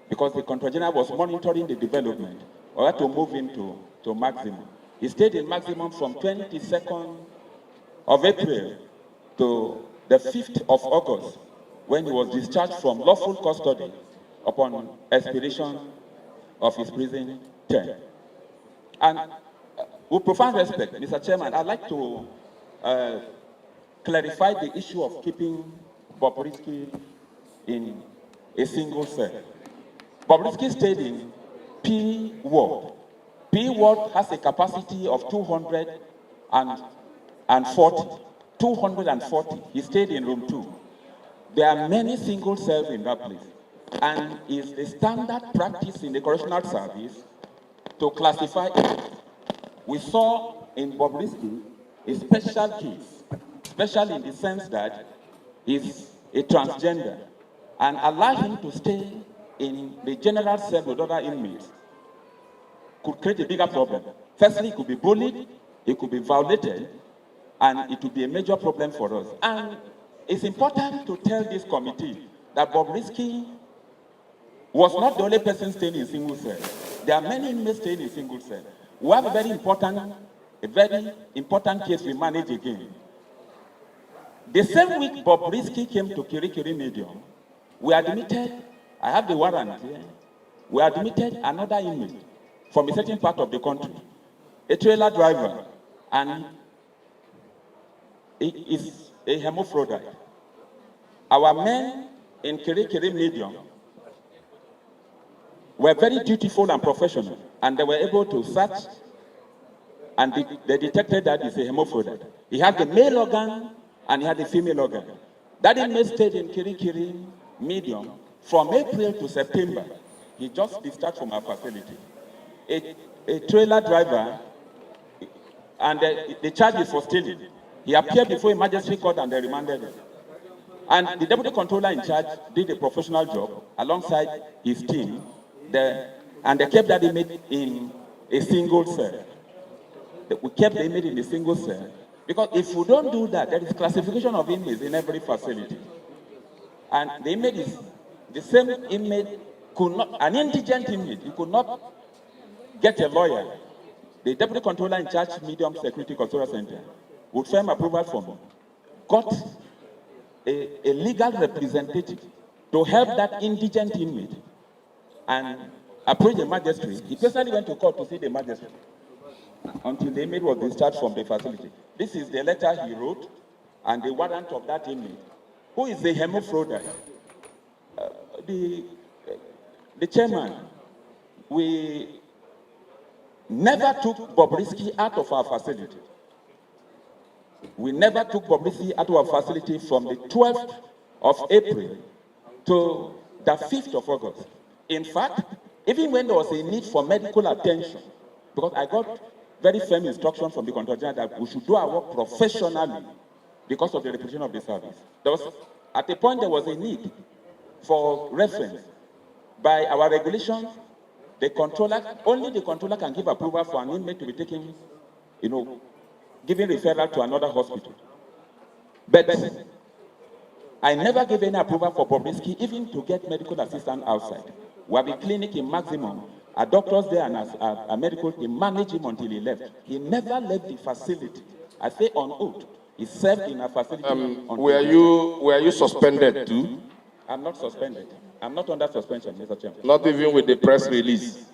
because the Controller General was monitoring the development. We had to move into maximum. He stayed in maximum from 22nd of April to the 5th of August, when he was discharged from lawful custody upon expiration of his prison term. And with profound respect, Mr. Chairman, I'd like to clarify the issue of keeping Bobrisky in a single cell. Bobrisky stayed in P ward. P ward has a capacity of 240. 240. He stayed in room 2. There are many single cells in that place. And it's the standard practice in the correctional service to classify it. We saw in Bobrisky a special case, especially in the sense that he's a transgender, and allow him to stay in the general cell with other inmates could create a bigger problem. Firstly, he could be bullied, he could be violated, and it would be a major problem for us. And it's important to tell this committee that Bobrisky was not the only person staying in single cell. There are many inmates staying in single cell. We have a very important case we manage again. The same week Bobrisky came to Kirikiri Medium, we admitted, I have the warrant here, we admitted another inmate from a certain part of the country, a trailer driver, and he is a hermaphrodite. Our men in Kirikiri Medium were very dutiful and professional, and they were able to search, and they detected that he's a hermaphrodite. He had the male organ and he had the female organ. That inmate stayed in Kirikiri Medium from April to September. He just discharged from our facility. A trailer driver, and the charge is for stealing. He appeared before a magistrate court and they remanded him. And the deputy controller in charge did a professional job alongside his team, and they kept that inmate in a single cell. We kept the inmate in a single cell, because if we don't do that, there is classification of inmates in every facility. And the inmate is, the same inmate could not, an indigent inmate, he could not get a lawyer. The deputy controller in charge, Medium Security Custodial Center, would firm approval from him, got a legal representative to help that indigent inmate and approach the magistrate. He personally went to court to see the magistrate until the inmate was discharged from the facility. This is the letter he wrote and the warrant of that inmate, who is a hermaphrodite. The chairman, we never took Bobrisky out of our facility. We never took Bobrisky out of our facility from the 12th of April to the 5th of August. In fact, even when there was a need for medical attention, because I got very firm instruction from the Controller General that we should do our work professionally because of the reputation of the service. There was, at a point, there was a need for reference. By our regulations, only the controller can give approval for an inmate to be taken, giving referral to another hospital. But I never gave any approval for Bobrisky even to get medical assistance outside. We have a clinic in maximum our doctors there and our medical team managed him until he left. He never left the facility. I say on oath. He served in a facility. Were you suspended too? I'm not suspended. I'm not under suspension, Mr. Chairman. Not even with the press release?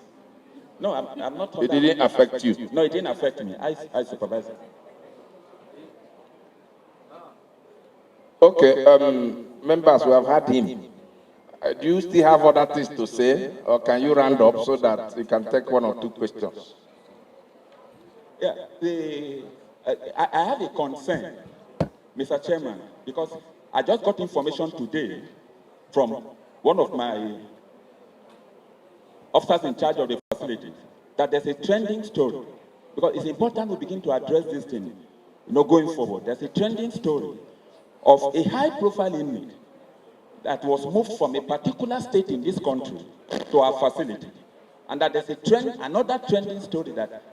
No, I'm not. It didn't affect you? No, it didn't affect me. I supervise it. Okay, members, we have had him. Do you still have other things to say, or can you round up so that you can take one or two questions? Yeah, I have a concern, Mr. Chairman, because I just got information today from one of my officers in charge of the facility that there's a trending story, because it's important we begin to address this thing, going forward. There's a trending story of a high-profile inmate that was moved from a particular state in this country to our facility, and that there's another trending story that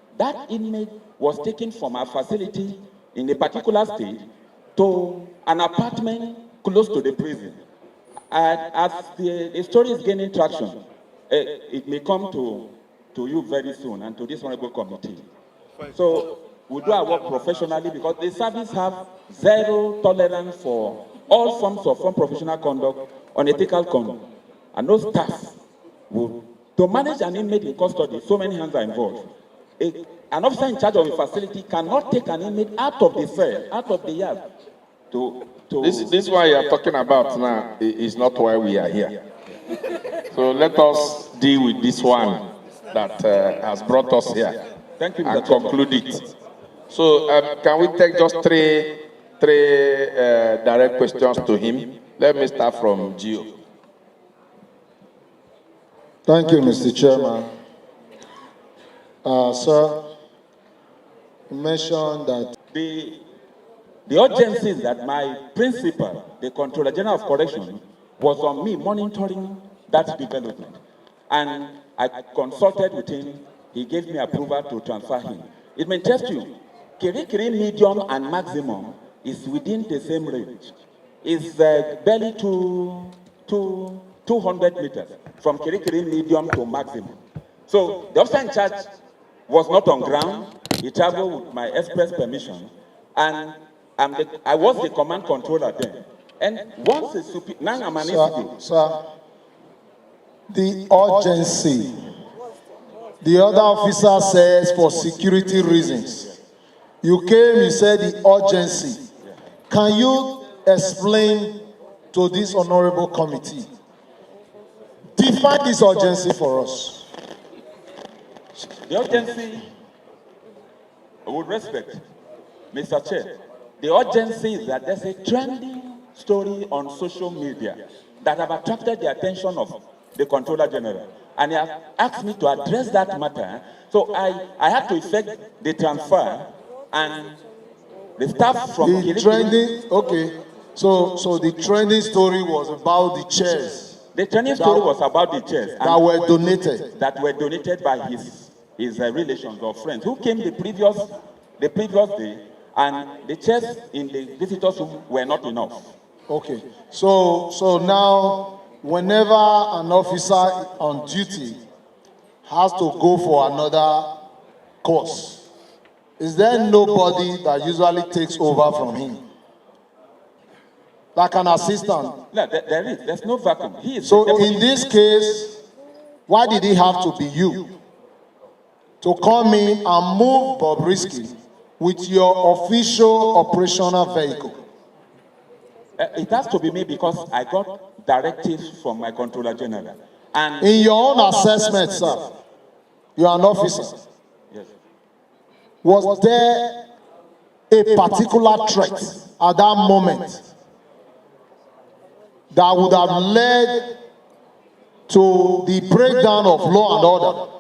inmate was taken from our facility in a particular state to an apartment close to the prison. And as the story is gaining traction, it may come to you very soon and to this honorable committee. So we do our work professionally because the service have zero tolerance for all forms of unprofessional conduct, unethical conduct, and no staff will. To manage an inmate in custody, so many hands are involved. An officer in charge of a facility cannot take an inmate out of the cell, out of the yard. This one you are talking about now is not why we are here. So let us deal with this one that has brought us here. Thank you, and conclude it. So can we take just three direct questions to him? Let me start from Gio. Thank you, Mr. Chairman. Sir, you mentioned that the urgency that my principal, the Controller General of Correction, was on me monitoring that development. And I consulted with him. He gave me approval to transfer him. It may test you. Kirikiri medium and maximum is within the same range. It's barely 200 meters from Kirikiri medium to maximum. So the officer in charge was not on ground. He traveled with my express permission, and I was the command controller then. And once Sir, the urgency. The other officer says for security reasons. You came, you said the urgency. Can you explain to this honorable committee? Define this urgency for us. The urgency, with respect, Mr. Chair, the urgency is that there's a trending story on social media that have attracted the attention of the Controller General. And he has asked me to address that matter. So I had to effect the transfer, and the staff from the trending, okay. So the trending story was about the chairs. The trending story was about the chairs that were donated. That were donated by his relations or friends who came the previous day, and the chairs in the visitors' room were not enough. Okay. So now, whenever an officer on duty has to go for another course, is there nobody that usually takes over from him? Like an assistant? No, there is. There's no vacuum. So in this case, why did it have to be you to come in and move Bobrisky with your official operational vehicle? It has to be me because I got directives from my Controller General. And in your own assessment, sir, you are an officer. Yes. Was there a particular threat at that moment that would have led to the breakdown of law and order?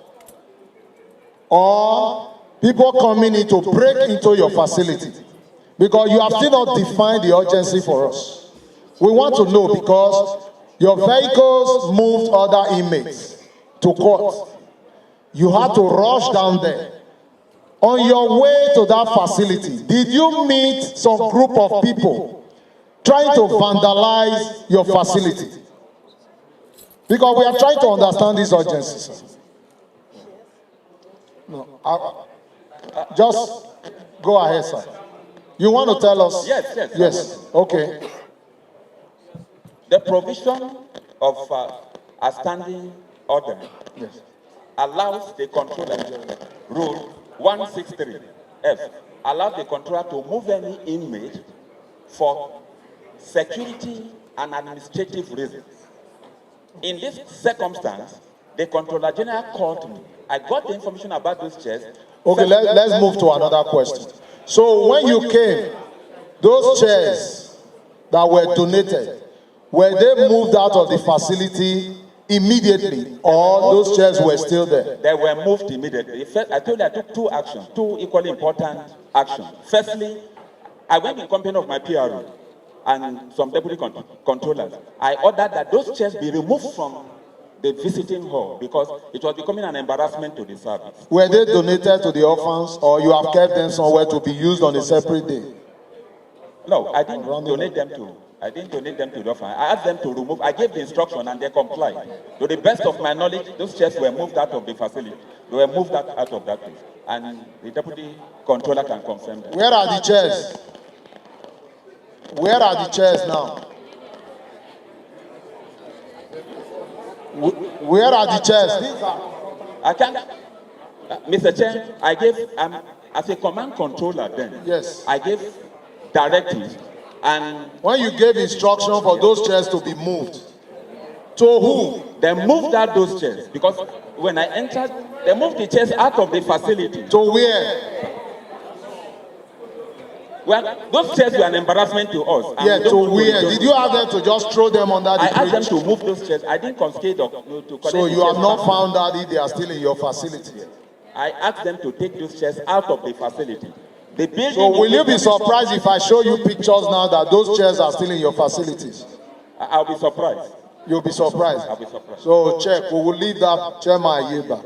Or people coming in to break into your facility? Because you have still not defined the urgency for us. We want to know because your vehicles moved other inmates to court. You had to rush down there. On your way to that facility, did you meet some group of people trying to vandalize your facility? Because we are trying to understand this urgency, sir. No, just go ahead, sir. You want to tell us? Yes. Yes. Okay. The provision of a standing order allows the controller, rule 163F, allows the controller to move any inmate for security and administrative reasons. In this circumstance, the Controller General called me. I got the information about those chairs. Okay, let's move to another question. So when you came, those chairs that were donated, were they moved out of the facility immediately, or those chairs were still there? They were moved immediately. First, I told you I took two actions, two equally important actions. Firstly, I went in company of my PRO and some deputy controllers. I ordered that those chairs be removed from the visiting hall because it was becoming an embarrassment to the service. Were they donated to the orphans, or you have kept them somewhere to be used on a separate day? No, I didn't donate them to. I didn't donate them to the orphan. I asked them to remove. I gave the instruction and they complied. To the best of my knowledge, those chairs were moved out of the facility. They were moved out of that place, and the deputy controller can confirm that. Where are the chairs? Where are the chairs now? Where are the chairs? I can't. Mr. Chair, I gave, as a command controller then, yes, I gave directives, and when you gave instruction for those chairs to be moved, to who? They moved out those chairs because when I entered, they moved the chairs out of the facility. To where? Well, those chairs were an embarrassment to us. Yeah, to where? Did you have them to just throw them under the bridge? I asked them to move those chairs. I didn't confiscate to collect. So you have not found out if they are still in your facility? I asked them to take those chairs out of the facility. The building. So will you be surprised if I show you pictures now that those chairs are still in your facilities? I'll be surprised. You'll be surprised? I'll be surprised. So check, we will leave that. Chairman, I yield back.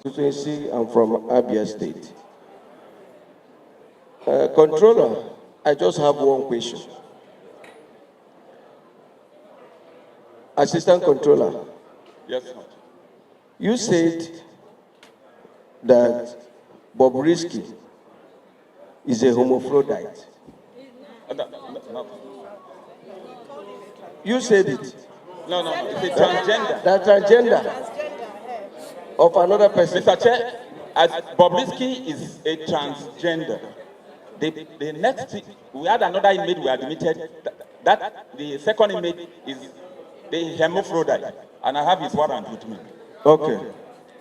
I'm from Abia State. Controller, I just have one question. Assistant Controller. Yes, sir. You said that Bobrisky is a homophrodite. No. You said it. No, it's a transgender. That transgender of another person. Mr. Chair, as Bobrisky is a transgender. The next, we had another inmate we admitted. That the second inmate is the hermaphrodite, and I have his warrant with me. Okay,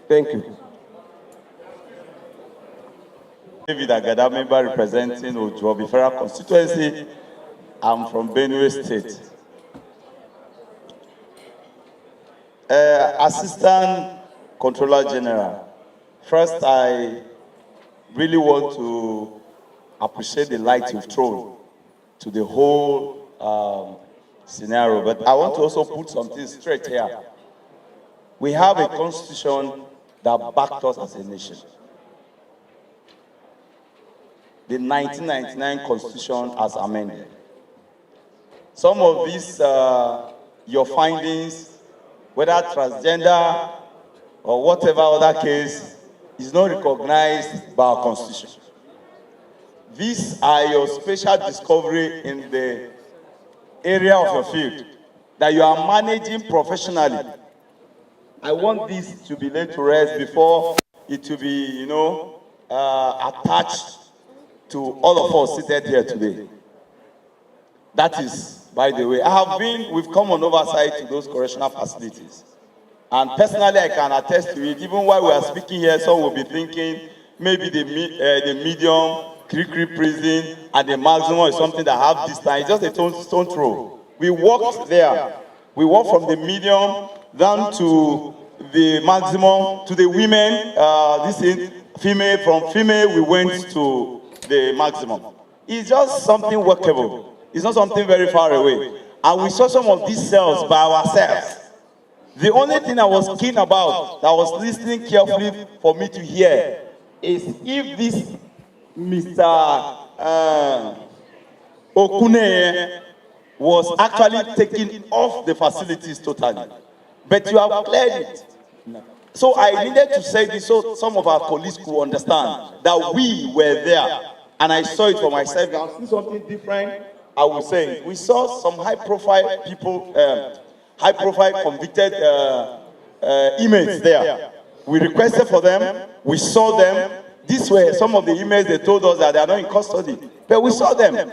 thank you. David Agada, member representing Ojuobi Federal Constituency. I'm from Benue State. Assistant Controller General, first I really want to appreciate the light you've thrown to the whole scenario, but I want to also put something straight here. We have a constitution that backed us as a nation. The 1999 constitution as amended. Some of these, your findings, whether transgender or whatever other case, is not recognized by our constitution. These are your special discovery in the area of your field that you are managing professionally. I want this to be laid to rest before it to be, attached to all of us seated here today. That is, by the way, we've come on oversight to those correctional facilities. And personally, I can attest to it. Even while we are speaking here, some will be thinking maybe the medium, Kirikiri prison, and the maximum is something that have this time. It's just a stone throw. We walked there. We walked from the medium down to the maximum, to the women, from female, we went to the maximum. It's just something workable. It's not something very far away. And we saw some of these cells by ourselves. The only thing I was keen about, that I was listening carefully for me to hear, is if this Mr. Okune was actually taken off the facilities totally. But you have cleared it. So I needed to say this so some of our colleagues could understand that we were there, and I saw it for myself. If I see something different, I will say it. We saw some high-profile people, high-profile convicted inmates there. We requested for them. We saw them. These were some of the inmates. They told us that they are not in custody, but we saw them.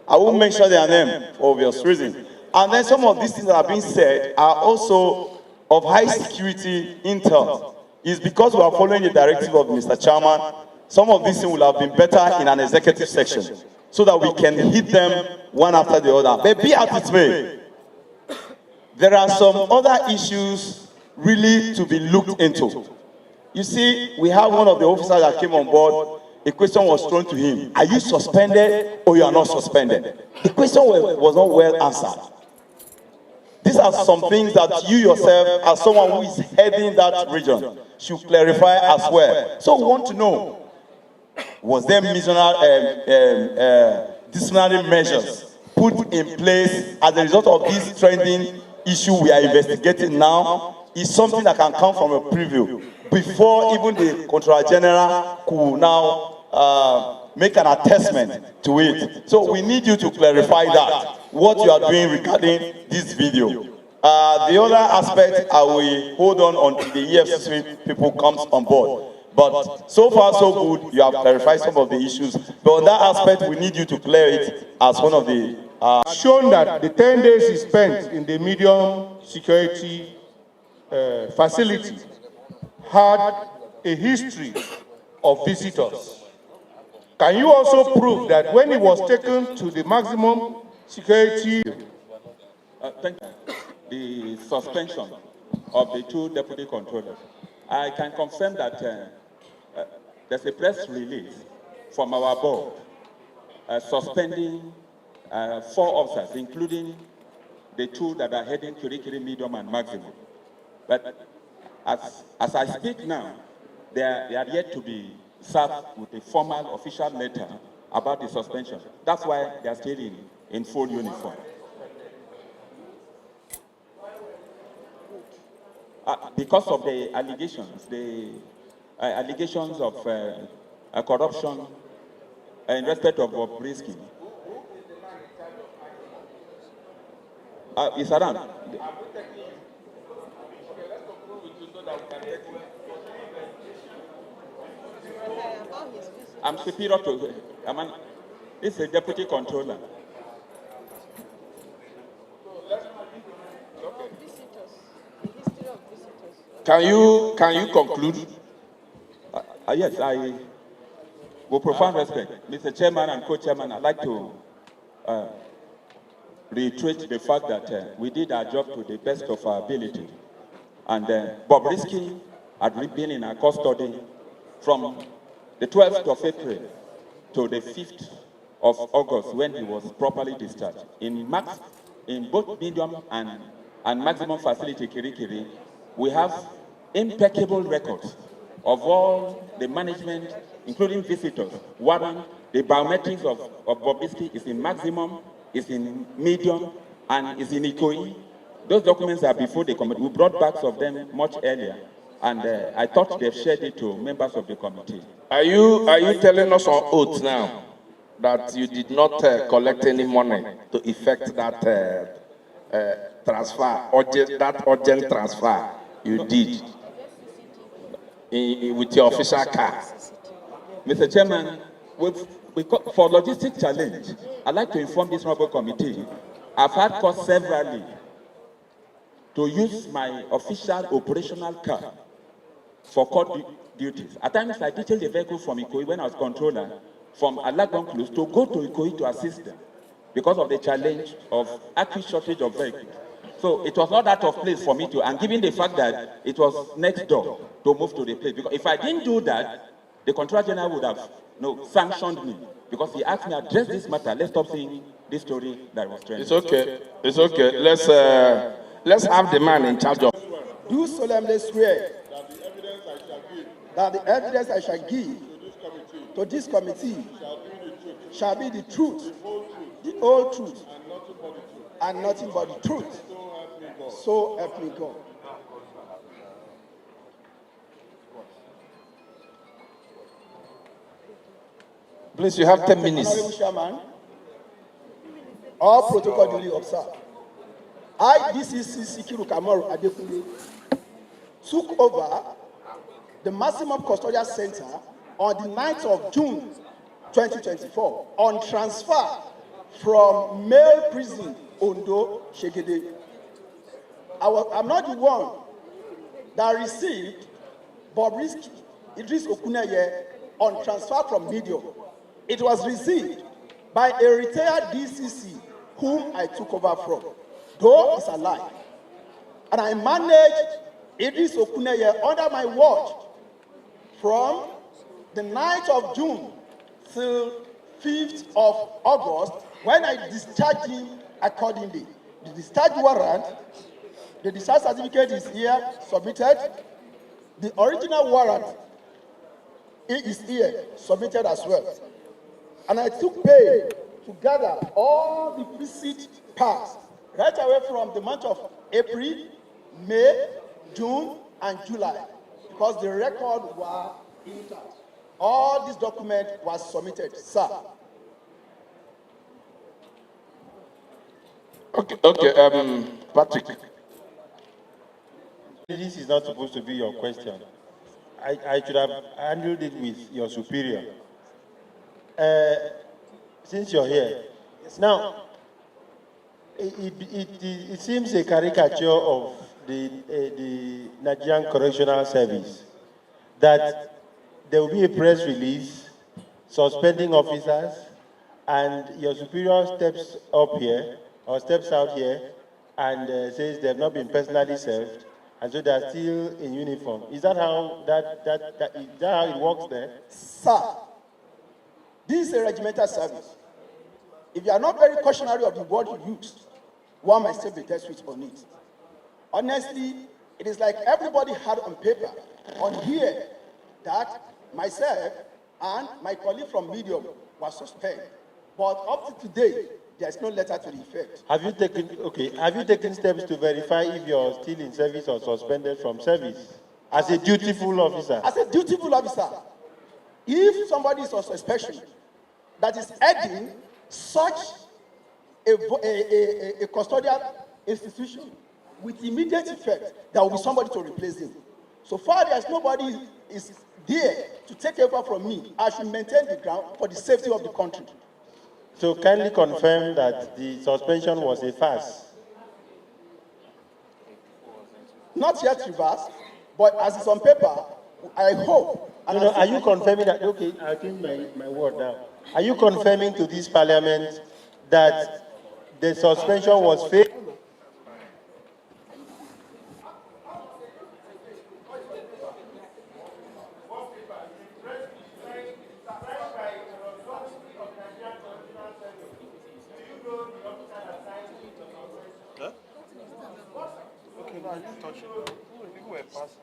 I won't mention their name for obvious reasons. And then some of these things that are being said are also of high security intel. It's because we are following the directive of Mr. Chairman. Some of these things will have been better in an executive section so that we can hit them one after the other. But be as it may, there are some other issues really to be looked into. You see, we have one of the officers that came on board. A question was thrown to him. Are you suspended or you are not suspended? The question was not well answered. These are some things that you yourself, as someone who is heading that region, should clarify as well. So we want to know, was there disciplinary measures put in place as a result of this trending issue we are investigating now? Is something that can come from a preview before even the Controller General could now make an attestment to it. So we need you to clarify that, what you are doing regarding this video. The other aspect, I will hold on until the EFCC people comes on board. But so far so good, you have clarified some of the issues. But on that aspect, we need you to clear it as one of the... shown that the 10 days is spent in the medium security facility had a history of visitors. Can you also prove that when he was taken to the maximum security... Thank you. The suspension of the two deputy controllers. I can confirm that there's a press release from our board suspending 4 officers, including the 2 that are heading Kirikiri Medium and Maximum. But as I speak now, they are yet to be served with a formal official letter about the suspension. That's why they are still in full uniform. Because of the allegations of corruption in respect of bribery. It's around. I'm superior to him. It's a deputy controller. Can you conclude? Yes, I, with profound respect, Mr. Chairman and Co-Chairman, I'd like to reiterate the fact that we did our job to the best of our ability. And Bobrisky had been in our custody from the 12th of April to the 5th of August when he was properly discharged. In both medium and maximum facility Kirikiri, we have impeccable records of all the management, including visitors, warrant, the biometrics of Bobrisky is in maximum, is in medium, and is in Ikoyi. Those documents are before the committee. We brought backs of them much earlier, and I thought they've shared it to members of the committee. Are you telling us on oath now that you did not collect any money to effect that transfer, that urgent transfer you did with your official car? Mr. Chairman, for logistic challenge, I'd like to inform this honorable committee, I've had cause severally to use my official operational car for court duties. At times, I detailed the vehicle from Ikoyi when I was controller, from Alagon Close to go to Ikoyi to assist them because of the challenge of acute shortage of vehicles. So it was not out of place for me to, and given the fact that it was next door, to move to the place. Because if I didn't do that, the Controller General would have sanctioned me. Because he asked me to address this matter. Let's stop saying this story that was trending. It's okay. It's okay. Let's have the man in charge of. Do solemnly swear that the evidence I shall give to this committee shall be the truth, the whole truth, and nothing but the truth. So help me God. Please, you have 10 minutes. Honorable Chairman, all protocol duly observed. I, DCC Sikiru Kamaru Adekunle, took over the Maximum Custodial Center on the 9th of June 2024 on transfer from male prison Ondo Shegede. I'm not the one that received Bobrisky Idris Okuneye on transfer from Medium. It was received by a retired DCC whom I took over from, though it's alive. And I managed Idris Okuneye under my watch from the 9th of June till 5th of August, when I discharged him accordingly. The discharge warrant, the discharge certificate is here, submitted. The original warrant is here, submitted as well. And I took pain to gather all the receipt parts right away from the month of April, May, June, and July, because the record were intact. All this document was submitted, sir. Okay, Patrick. This is not supposed to be your question. I should have handled it with your superior. Since you're here, now, it seems a caricature of the Nigerian Correctional Service that there will be a press release suspending officers, and your superior steps up here or steps out here and says they have not been personally served, and so they are still in uniform. Is that how is that how it works there? Sir, this is a regimental service. If you are not very cautionary of the word you used, one might still be dead switch on it. Honestly, it is like everybody had on paper, on here, that myself and my colleague from Medium was suspended. But up to today, there is no letter to the effect. Have you taken steps to verify if you're still in service or suspended from service as a dutiful officer? As a dutiful officer, if somebody is on suspension that is heading such a custodial institution with immediate effect, there will be somebody to replace him. So far, there's nobody is there to take over from me. I should maintain the ground for the safety of the country. So kindly confirm that the suspension was a farce. Not yet reversed, but as it's on paper, I hope. No, are you confirming that? Okay, I think my word now. Are you confirming to this parliament that the suspension was fake? I didn't touch it. People were passing.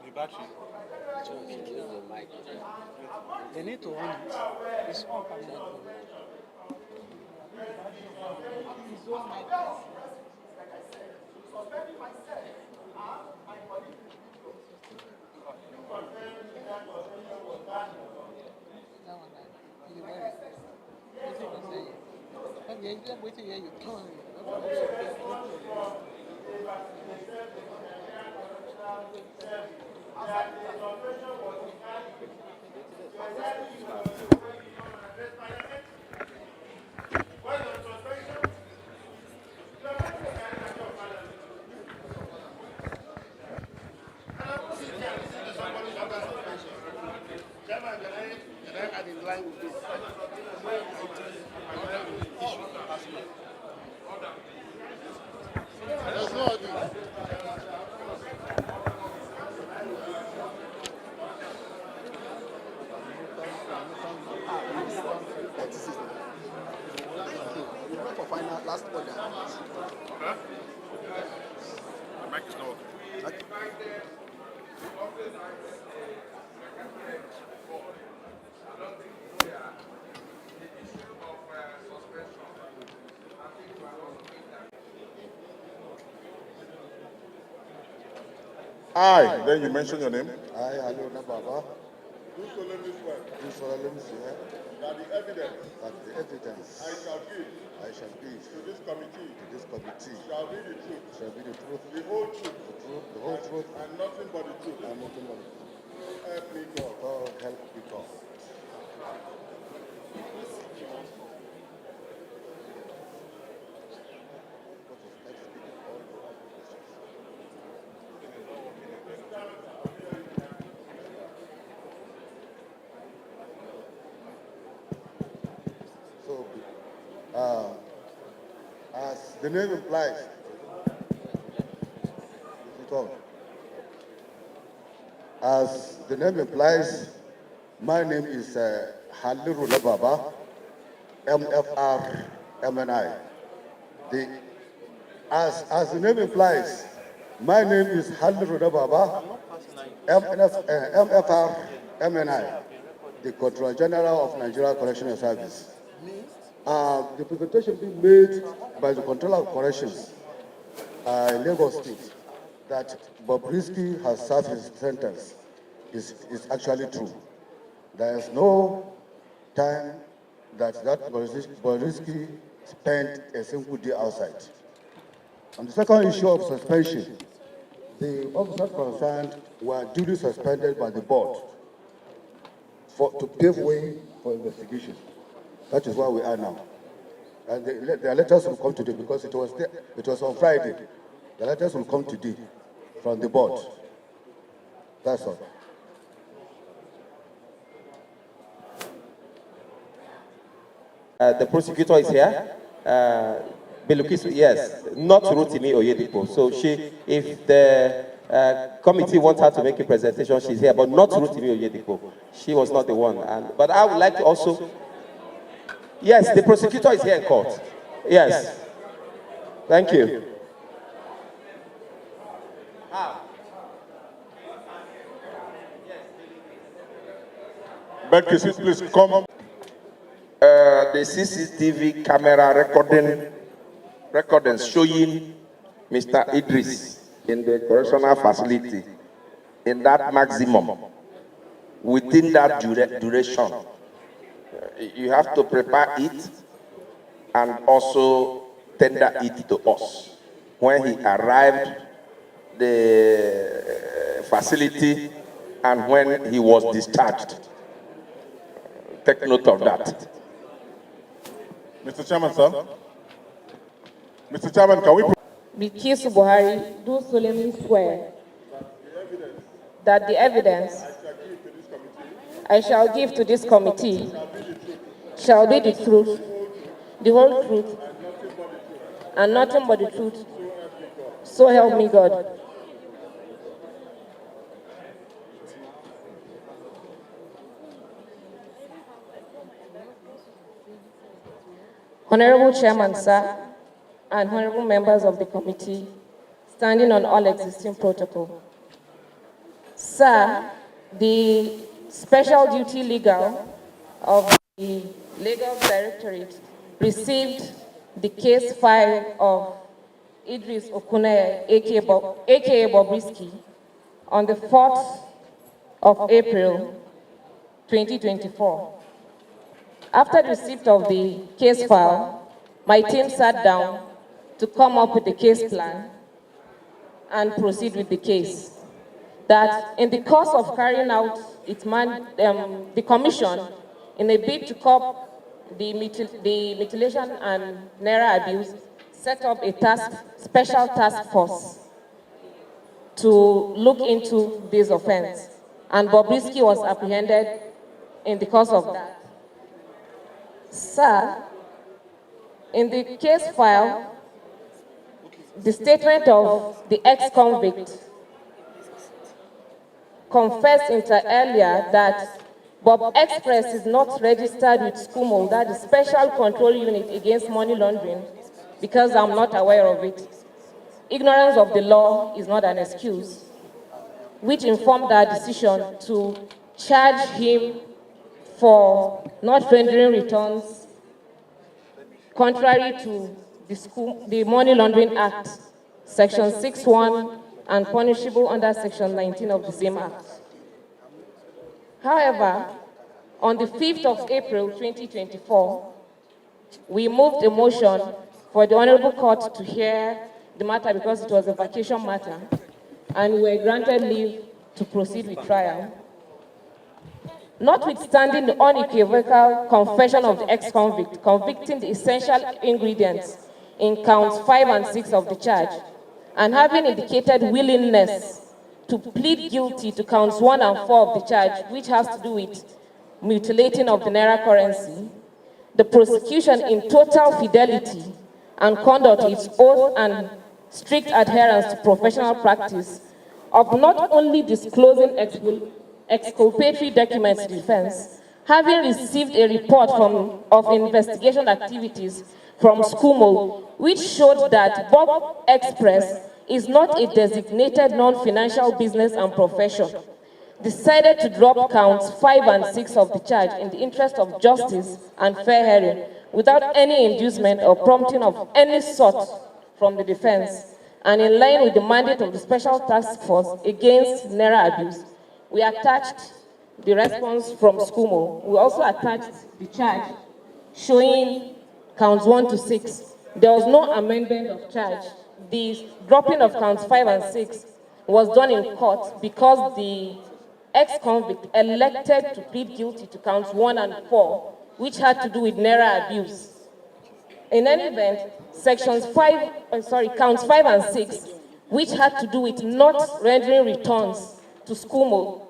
The battery. They need to on it. It's on permanent. Last order. Huh? The mic is not working. I, then you mention your name. I, Haruna Baba, Do solemnly swear do solemnly swear that the evidence that the evidence I shall give to to this committee this committee shall be the truth, shall be the truth, the whole truth, the whole truth, and nothing but the truth. and nothing but the truth. So help me God. God help me God. So, as the name implies, is it on? As the name implies, my name is Haliru Baba, MFR MNI. As the name implies, my name is Haliru Baba, MFR MNI, the Controller General of Nigeria Correctional Service. The presentation being made by the Controller of Corrections in Lagos State that Bobrisky has served his sentence is actually true. There is no time that Bobrisky spent a single day outside. On the second issue of suspension, the officers concerned were duly suspended by the board to pave way for investigation. That is where we are now. And the letters will come today because it was on Friday. The letters will come today from the board. That's all. The prosecutor is here. Belukis, yes, not Rotimi Oyedipo. So if the committee wants her to make a presentation, she's here, but not Rotimi Oyedipo. She was not the one. But I would like to also, yes, the prosecutor is here in court. Yes. Thank you. But please come. The CCTV camera recordings showing Mr. Idris in the correctional facility in that maximum, within that duration. You have to prepare it and also tender it to us. When he arrived the facility and when he was discharged. Take note of that. Mr. Chairman, sir. Mr. Chairman, can we... Bilkisu Buhari, do solemnly swear that the evidence I shall give to this committee shall be the truth, the whole truth, and nothing but the truth. So help me God. Honorable Chairman, sir, and honorable members of the committee, standing on all existing protocol. Sir, the Special Duty Legal of the Lagos Directorate received the case file of Idris Okuneye, aka Bobrisky, on the 4th of April, 2024. After the receipt of the case file, my team sat down to come up with the case plan and proceed with the case. That in the course of carrying out the commission, in a bid to curb the mutilation and naira abuse, set up a special task force to look into this offense. And Bobrisky was apprehended in the course of that. Sir, in the case file, the statement of the ex-convict confessed inter alia that Bob Express is not registered with SCUMO, that is Special Control Unit Against Money Laundering, because I'm not aware of it. Ignorance of the law is not an excuse, which informed our decision to charge him for not rendering returns contrary to the Money Laundering Act, Section 61, and punishable under Section 19 of the same Act. However, on the 5th of April 2024, we moved a motion for the Honorable Court to hear the matter because it was a vacation matter, and we were granted leave to proceed with trial. Notwithstanding the unequivocal confession of the ex-convict, convicting the essential ingredients in counts 5 and 6 of the charge, and having indicated willingness to plead guilty to counts 1 and 4 of the charge, which has to do with mutilating of the Naira currency, the prosecution, in total fidelity and conduct its oath and strict adherence to professional practice of not only disclosing exculpatory documents to defense, having received a report of investigation activities from SCUMO, which showed that Bob Express is not a designated non-financial business and profession, decided to drop counts 5 and 6 of the charge in the interest of justice and fair hearing, without any inducement or prompting of any sort from the defense, and in line with the mandate of the Special Task Force Against Naira Abuse. We attached the response from SCUMO. We also attached the charge showing counts 1 to 6. There was no amendment of charge. The dropping of counts 5 and 6 was done in court because the ex-convict elected to plead guilty to counts 1 and 4, which had to do with Naira abuse. In any event, counts 5 and 6, which had to do with not rendering returns to SCUMO,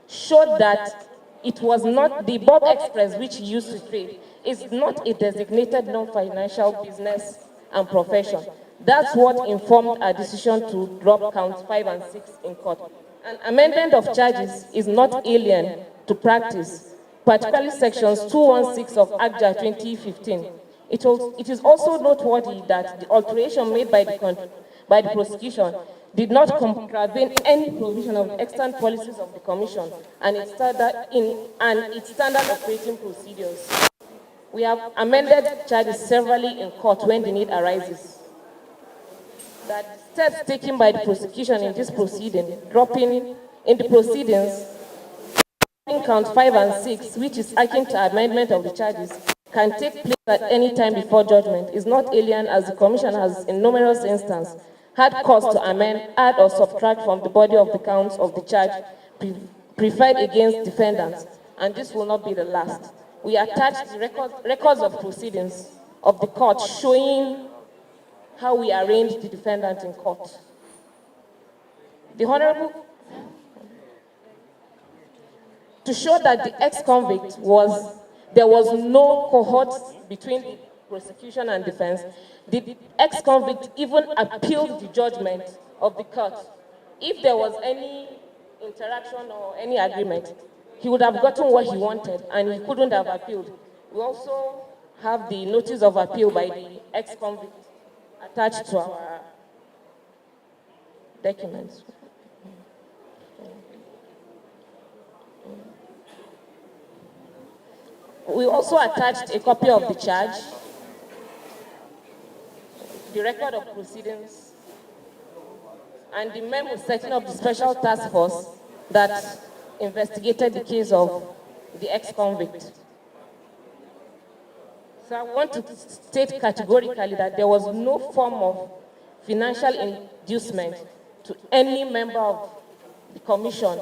showed that it was not the Bob Express which he used to trade, is not a designated non-financial business and profession. That's what informed our decision to drop counts 5 and 6 in court. An amendment of charges is not alien to practice, particularly sections 216 of ACJA 2015. It is also noteworthy that the alteration made by the prosecution did not contravene any provision of the extant policies of the Commission and its standard operating procedures. We have amended charges severally in court when the need arises. That steps taken by the prosecution in this proceeding, dropping in the proceedings, count 5 and 6, which is akin to amendment of the charges, can take place at any time before judgment, is not alien, as the Commission has, in numerous instances, had cause to amend, add, or subtract from the body of the counts of the charge preferred against defendants, and this will not be the last. We attached the records of proceedings of the court showing how we arraigned the defendant in court. The Honorable, to show that the ex-convict there was no cohort between the prosecution and defense, the ex-convict even appealed the judgment of the court. If there was any interaction or any agreement, he would have gotten what he wanted and he couldn't have appealed. We also have the notice of appeal by the ex-convict attached to our documents. We also attached a copy of the charge, the record of proceedings, and the memo setting up the Special Task Force that investigated the case of the ex-convict. So I want to state categorically that there was no form of financial inducement to any member of the Commission,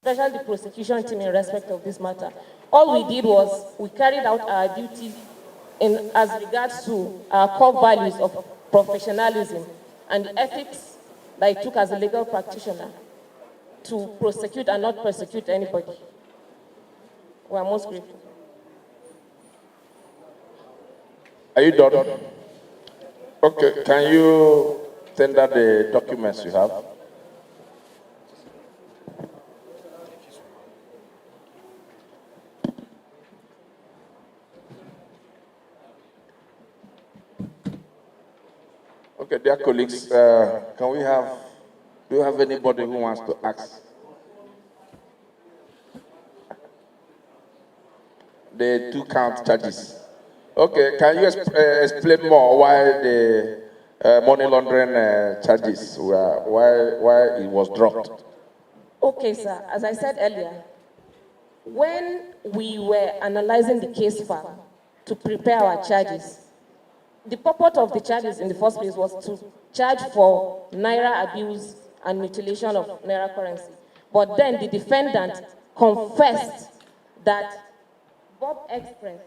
especially the prosecution team, in respect of this matter. All we did was we carried out our duty as regards to our core values of professionalism and the ethics that I took as a legal practitioner to prosecute and not persecute anybody. We are most grateful. Are you done? Okay, can you tender the documents you have? Okay, dear colleagues, do you have anybody who wants to ask? The 2 count charges. Okay, can you explain more why money laundering charges were why it was dropped. Okay, sir. As I said earlier, when we were analyzing the case file to prepare our charges, the purpose of the charges in the first place was to charge for naira abuse and mutilation of naira currency. But then the defendant confessed that Bob Express,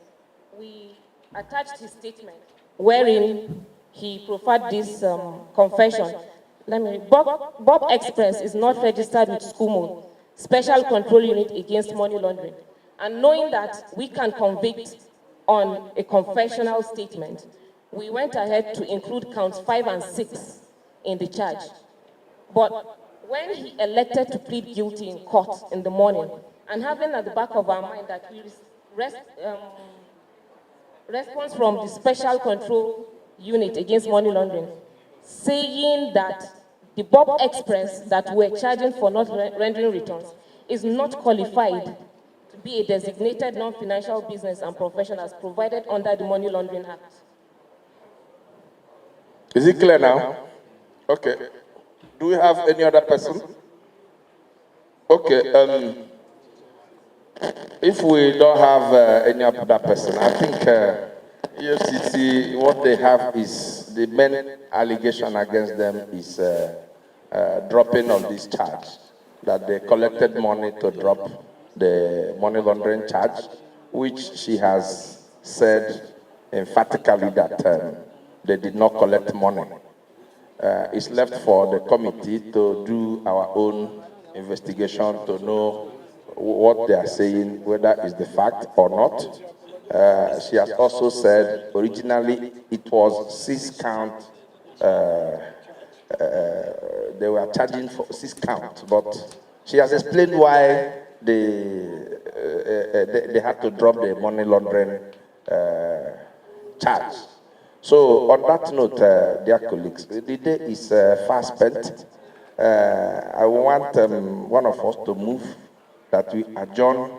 we attached his statement wherein he proffered this confession. Bob Express is not registered with SCUMO, Special Control Unit Against Money Laundering. And knowing that we can convict on a confessional statement, we went ahead to include counts 5 and 6 in the charge. But when he elected to plead guilty in court in the morning, and having at the back of our mind that we response from the Special Control Unit Against Money Laundering, saying that the Bob Express that we're charging for not rendering returns is not qualified to be a designated non-financial business and profession as provided under the Money Laundering Act. Is it clear now? Okay. Do we have any other person? Okay. If we don't have any other person, I think EFCC, what they have is the main allegation against them is dropping of this charge, that they collected money to drop the money laundering charge, which she has said emphatically that they did not collect money. It's left for the committee to do our own investigation to know what they are saying, whether it's the fact or not. She has also said originally it was 6 count. They were charging for 6 counts, but she has explained why they had to drop the money laundering charge. So on that note, dear colleagues, the day is fast spent. I want one of us to move that we adjourn.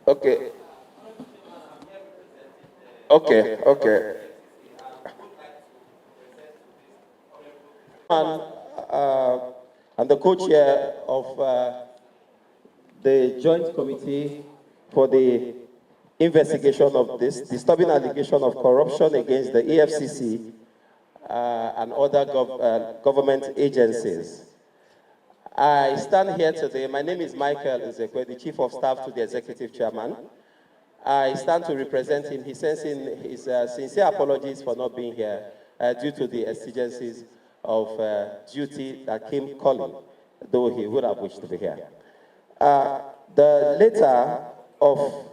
Okay. And the co-chair of the Joint Committee for the investigation of this disturbing allegation of corruption against the Effcc and other government agencies. I stand here today. My name is Michael Nzekwe, the Chief of Staff to the Executive Chairman. I stand to represent him. He sends in his sincere apologies for not being here due to the exigencies of duty that came calling, though he would have wished to be here. The letter of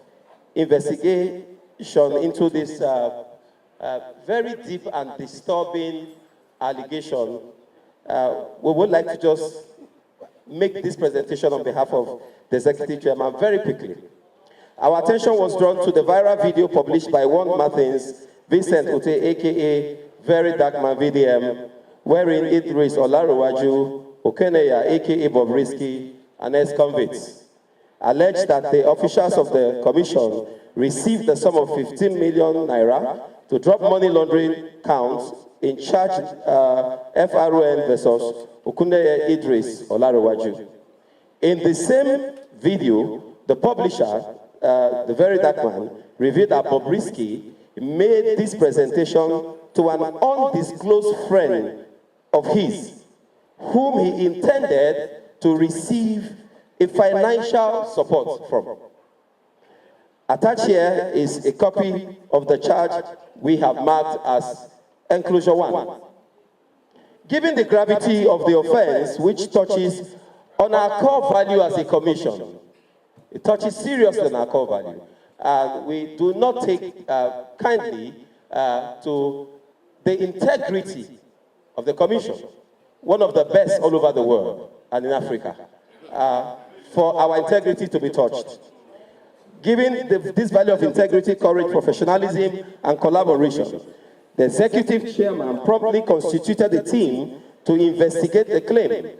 investigation into this very deep and disturbing allegation, we would like to just make this presentation on behalf of the Executive Chairman very quickly. Our attention was drawn to the viral video published by one Martins, Vincent Ute, aka Very Darkman VDM, wherein Idris Olarowaju, Okeneya, aka Bobrisky, and ex-convicts alleged that the officials of the commission received the sum of 15 million naira to drop money laundering counts in charge FRON versus Okuneye Idris Olarowaju. In the same video, the publisher, the Very Darkman, revealed that Bobrisky made this presentation to an undisclosed friend of his, whom he intended to receive a financial support from. Attached here is a copy of the charge we have marked as Enclosure 1. Given the gravity of the offense, which touches on our core value as a commission, it touches seriously on our core value, and we do not take kindly to the integrity of the commission, one of the best all over the world and in Africa, for our integrity to be touched. Given this value of integrity, courage, professionalism, and collaboration, the Executive Chairman promptly constituted a team to investigate the claim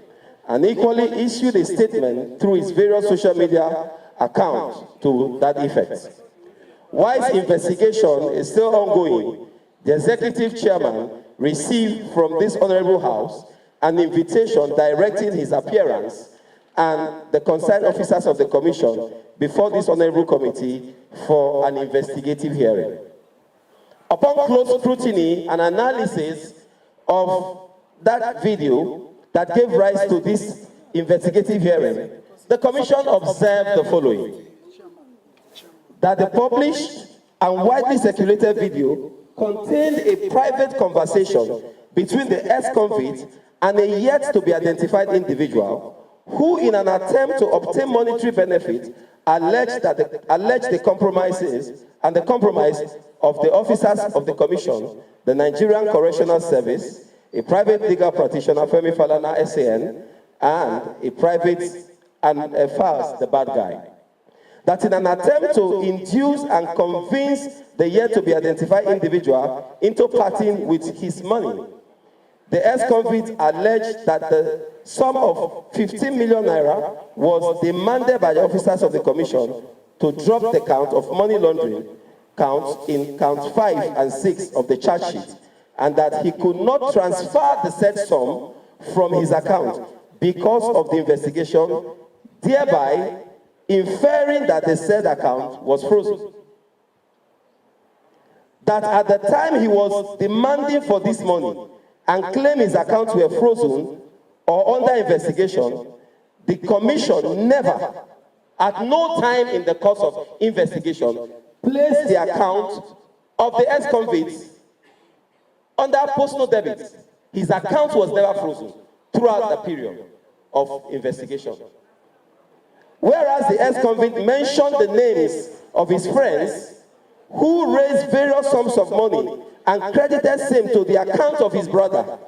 and equally issued a statement through his various social media accounts to that effect. Whilst investigation is still ongoing, the executive chairman received from this honorable house an invitation directing his appearance and the concerned officers of the commission before this honorable committee for an investigative hearing. Upon close scrutiny and analysis of that video that gave rise to this investigative hearing, the commission observed the following: that the published and widely circulated video contained a private conversation between the ex-convict and a yet-to-be-identified individual who, in an attempt to obtain monetary benefit, alleged the compromises and the compromise of the officers of the commission, the Nigerian Correctional Service, a private legal practitioner, Femi Falana, SAN, and a private and Fals, the bad guy. That in an attempt to induce and convince the yet-to-be-identified individual into parting with his money, the ex-convict alleged that the sum of 15 million naira was demanded by the officers of the commission to drop the count of money laundering counts in count 5 and 6 of the charge sheet, and that he could not transfer the said sum from his account because of the investigation, thereby inferring that the said account was frozen. That at the time he was demanding for this money and claimed his accounts were frozen or under investigation, the commission never, at no time in the course of investigation, placed the account of the ex-convict under post-no debit. His account was never frozen throughout the period of investigation. Whereas the ex-convict mentioned the names of his friends who raised various sums of money and credited same to the account of his brother,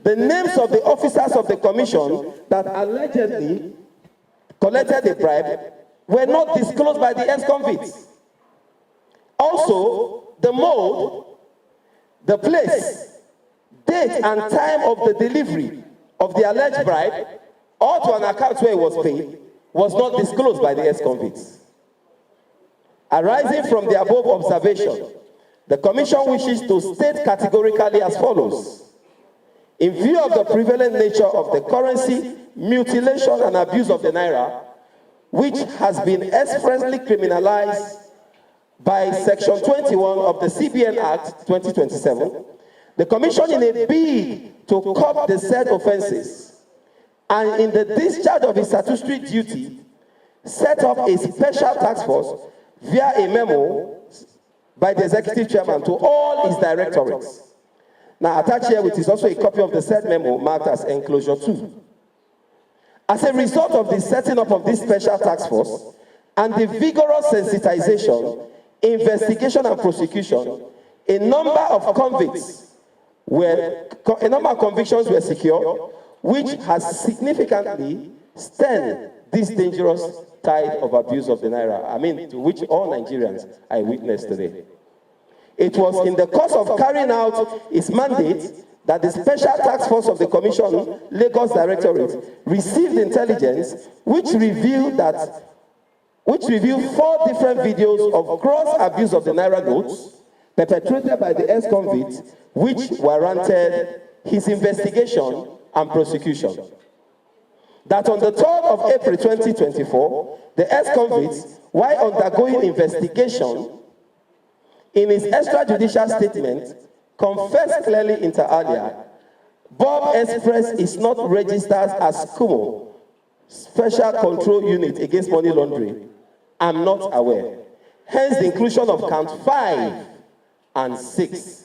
the names of the officers of the commission that allegedly collected the bribe were not disclosed by the ex-convicts. Also, the mode, the place, date and time of the delivery of the alleged bribe or to an account where it was paid was not disclosed by the ex-convicts. Arising from the above observation, the commission wishes to state categorically as follows: in view of the prevalent nature of the currency mutilation and abuse of the naira, which has been expressly criminalized by Section 21 of the CBN Act 2027, the commission, in a bid to curb the said offenses and in the discharge of its statutory duty, set up a special task force via a memo by the executive chairman to all his directorates. Now, attached here with is also a copy of the said memo marked as enclosure 2. As a result of the setting up of this special task force and the vigorous sensitization, investigation and prosecution, a number of convictions convictions were secured, which has significantly stemmed this dangerous tide of abuse of the naira, to which all Nigerians are witness today. It was in the course of carrying out its mandate that the Special Task Force of the Commission, Lagos Directorate, received intelligence which revealed 4 different videos of gross abuse of the naira notes perpetrated by the ex-convicts, which warranted his investigation and prosecution. That on the 3rd of April 2024, the ex-convicts, while undergoing investigation, in his extrajudicial statement, confessed clearly inter alia, Bob Express is not registered as SCUMO, Special Control Unit Against Money Laundering. I'm not aware. Hence the inclusion of count 5 and 6,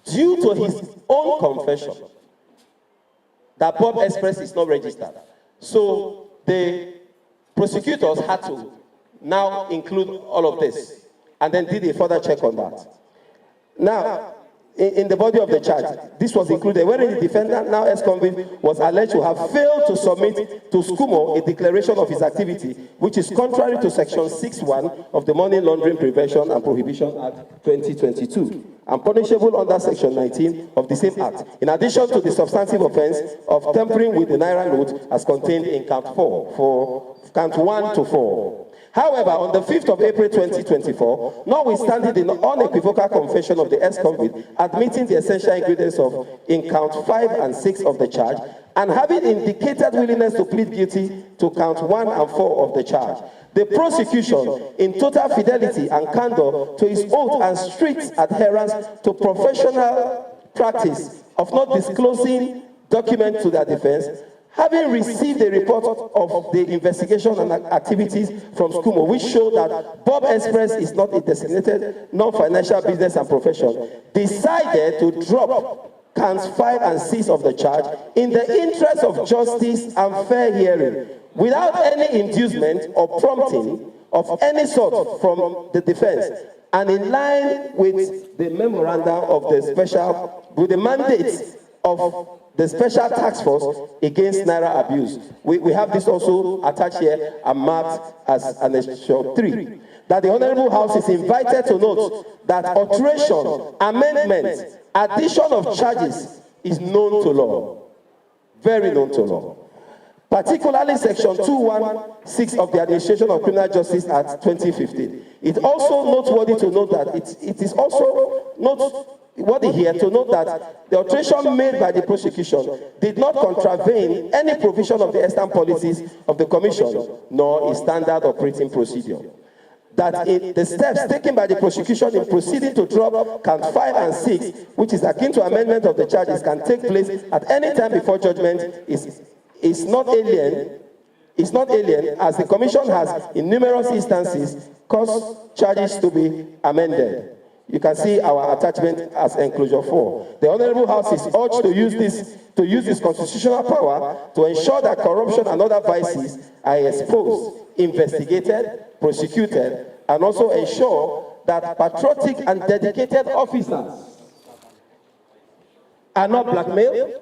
due to his own confession that Bob Express is not registered. So the prosecutors had to now include all of this and then did a further check on that. Now, in the body of the charge, this was included, wherein the defendant, now ex-convict, was alleged to have failed to submit to SCUMO a declaration of his activity, which is contrary to Section 6.1 of the Money Laundering Prevention and Prohibition Act 2022, and punishable under Section 19 of the same Act, in addition to the substantive offense of tampering with the naira note as contained in count 1 to 4. However, on the 5th of April 2024, notwithstanding the unequivocal confession of the ex-convict, admitting the essential ingredients of in count 5 and 6 of the charge, and having indicated willingness to plead guilty to count 1 and 4 of the charge, the prosecution, in total fidelity and candor to his oath and strict adherence to professional practice of not disclosing documents to their defense, having received a report of the investigation and activities from SCUMO, which show that Bob Express is not a designated non-financial business and profession, decided to drop counts 5 and 6 of the charge in the interest of justice and fair hearing, without any inducement or prompting of any sort from the defense, and in line with the memorandum of the special, with the mandate of the Special Task Force Against Naira Abuse. We have this also attached here and marked as an Annexure 3. That the Honorable House is invited to note that alteration, amendment, addition of charges is known to law, very known to law. Particularly Section 216 of the Administration of Criminal Justice Act 2015. It's also noteworthy to note that it is also noteworthy here to note that the alteration made by the prosecution did not contravene any provision of the extant policies of the Commission, nor a standard operating procedure. That the steps taken by the prosecution in proceeding to drop count 5 and 6, which is akin to amendment of the charges, can take place at any time before judgment is not alien, as the Commission has in numerous instances caused charges to be amended. You can see our attachment as enclosure 4. The Honorable House is urged to use this constitutional power to ensure that corruption and other vices are exposed, investigated, prosecuted, and also ensure that patriotic and dedicated officers are not blackmailed,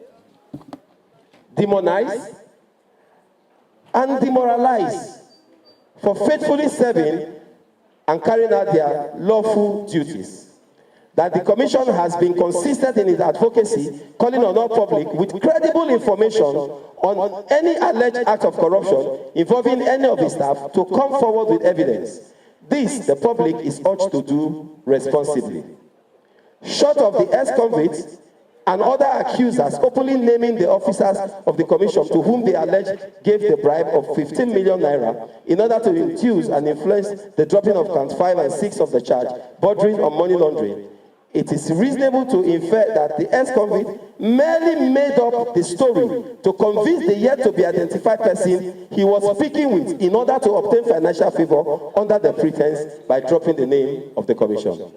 demonized, and demoralized for faithfully serving and carrying out their lawful duties. That the Commission has been consistent in its advocacy, calling on all public with credible information on any alleged act of corruption involving any of its staff to come forward with evidence. This, the public is urged to do responsibly. Short of the ex-convicts and other accusers openly naming the officers of the Commission to whom they allege gave the bribe of 15 million naira in order to induce and influence the dropping of count 5 and 6 of the charge, bordering on money laundering, it is reasonable to infer that the ex-convict merely made up the story to convince the yet-to-be-identified person he was speaking with in order to obtain financial favor under the pretense by dropping the name of the Commission.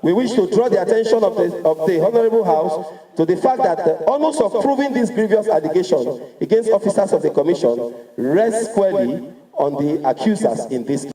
We wish to draw the attention of the Honorable House to the fact that the onus of proving this grievous allegation against officers of the Commission rests squarely on the accusers in this case.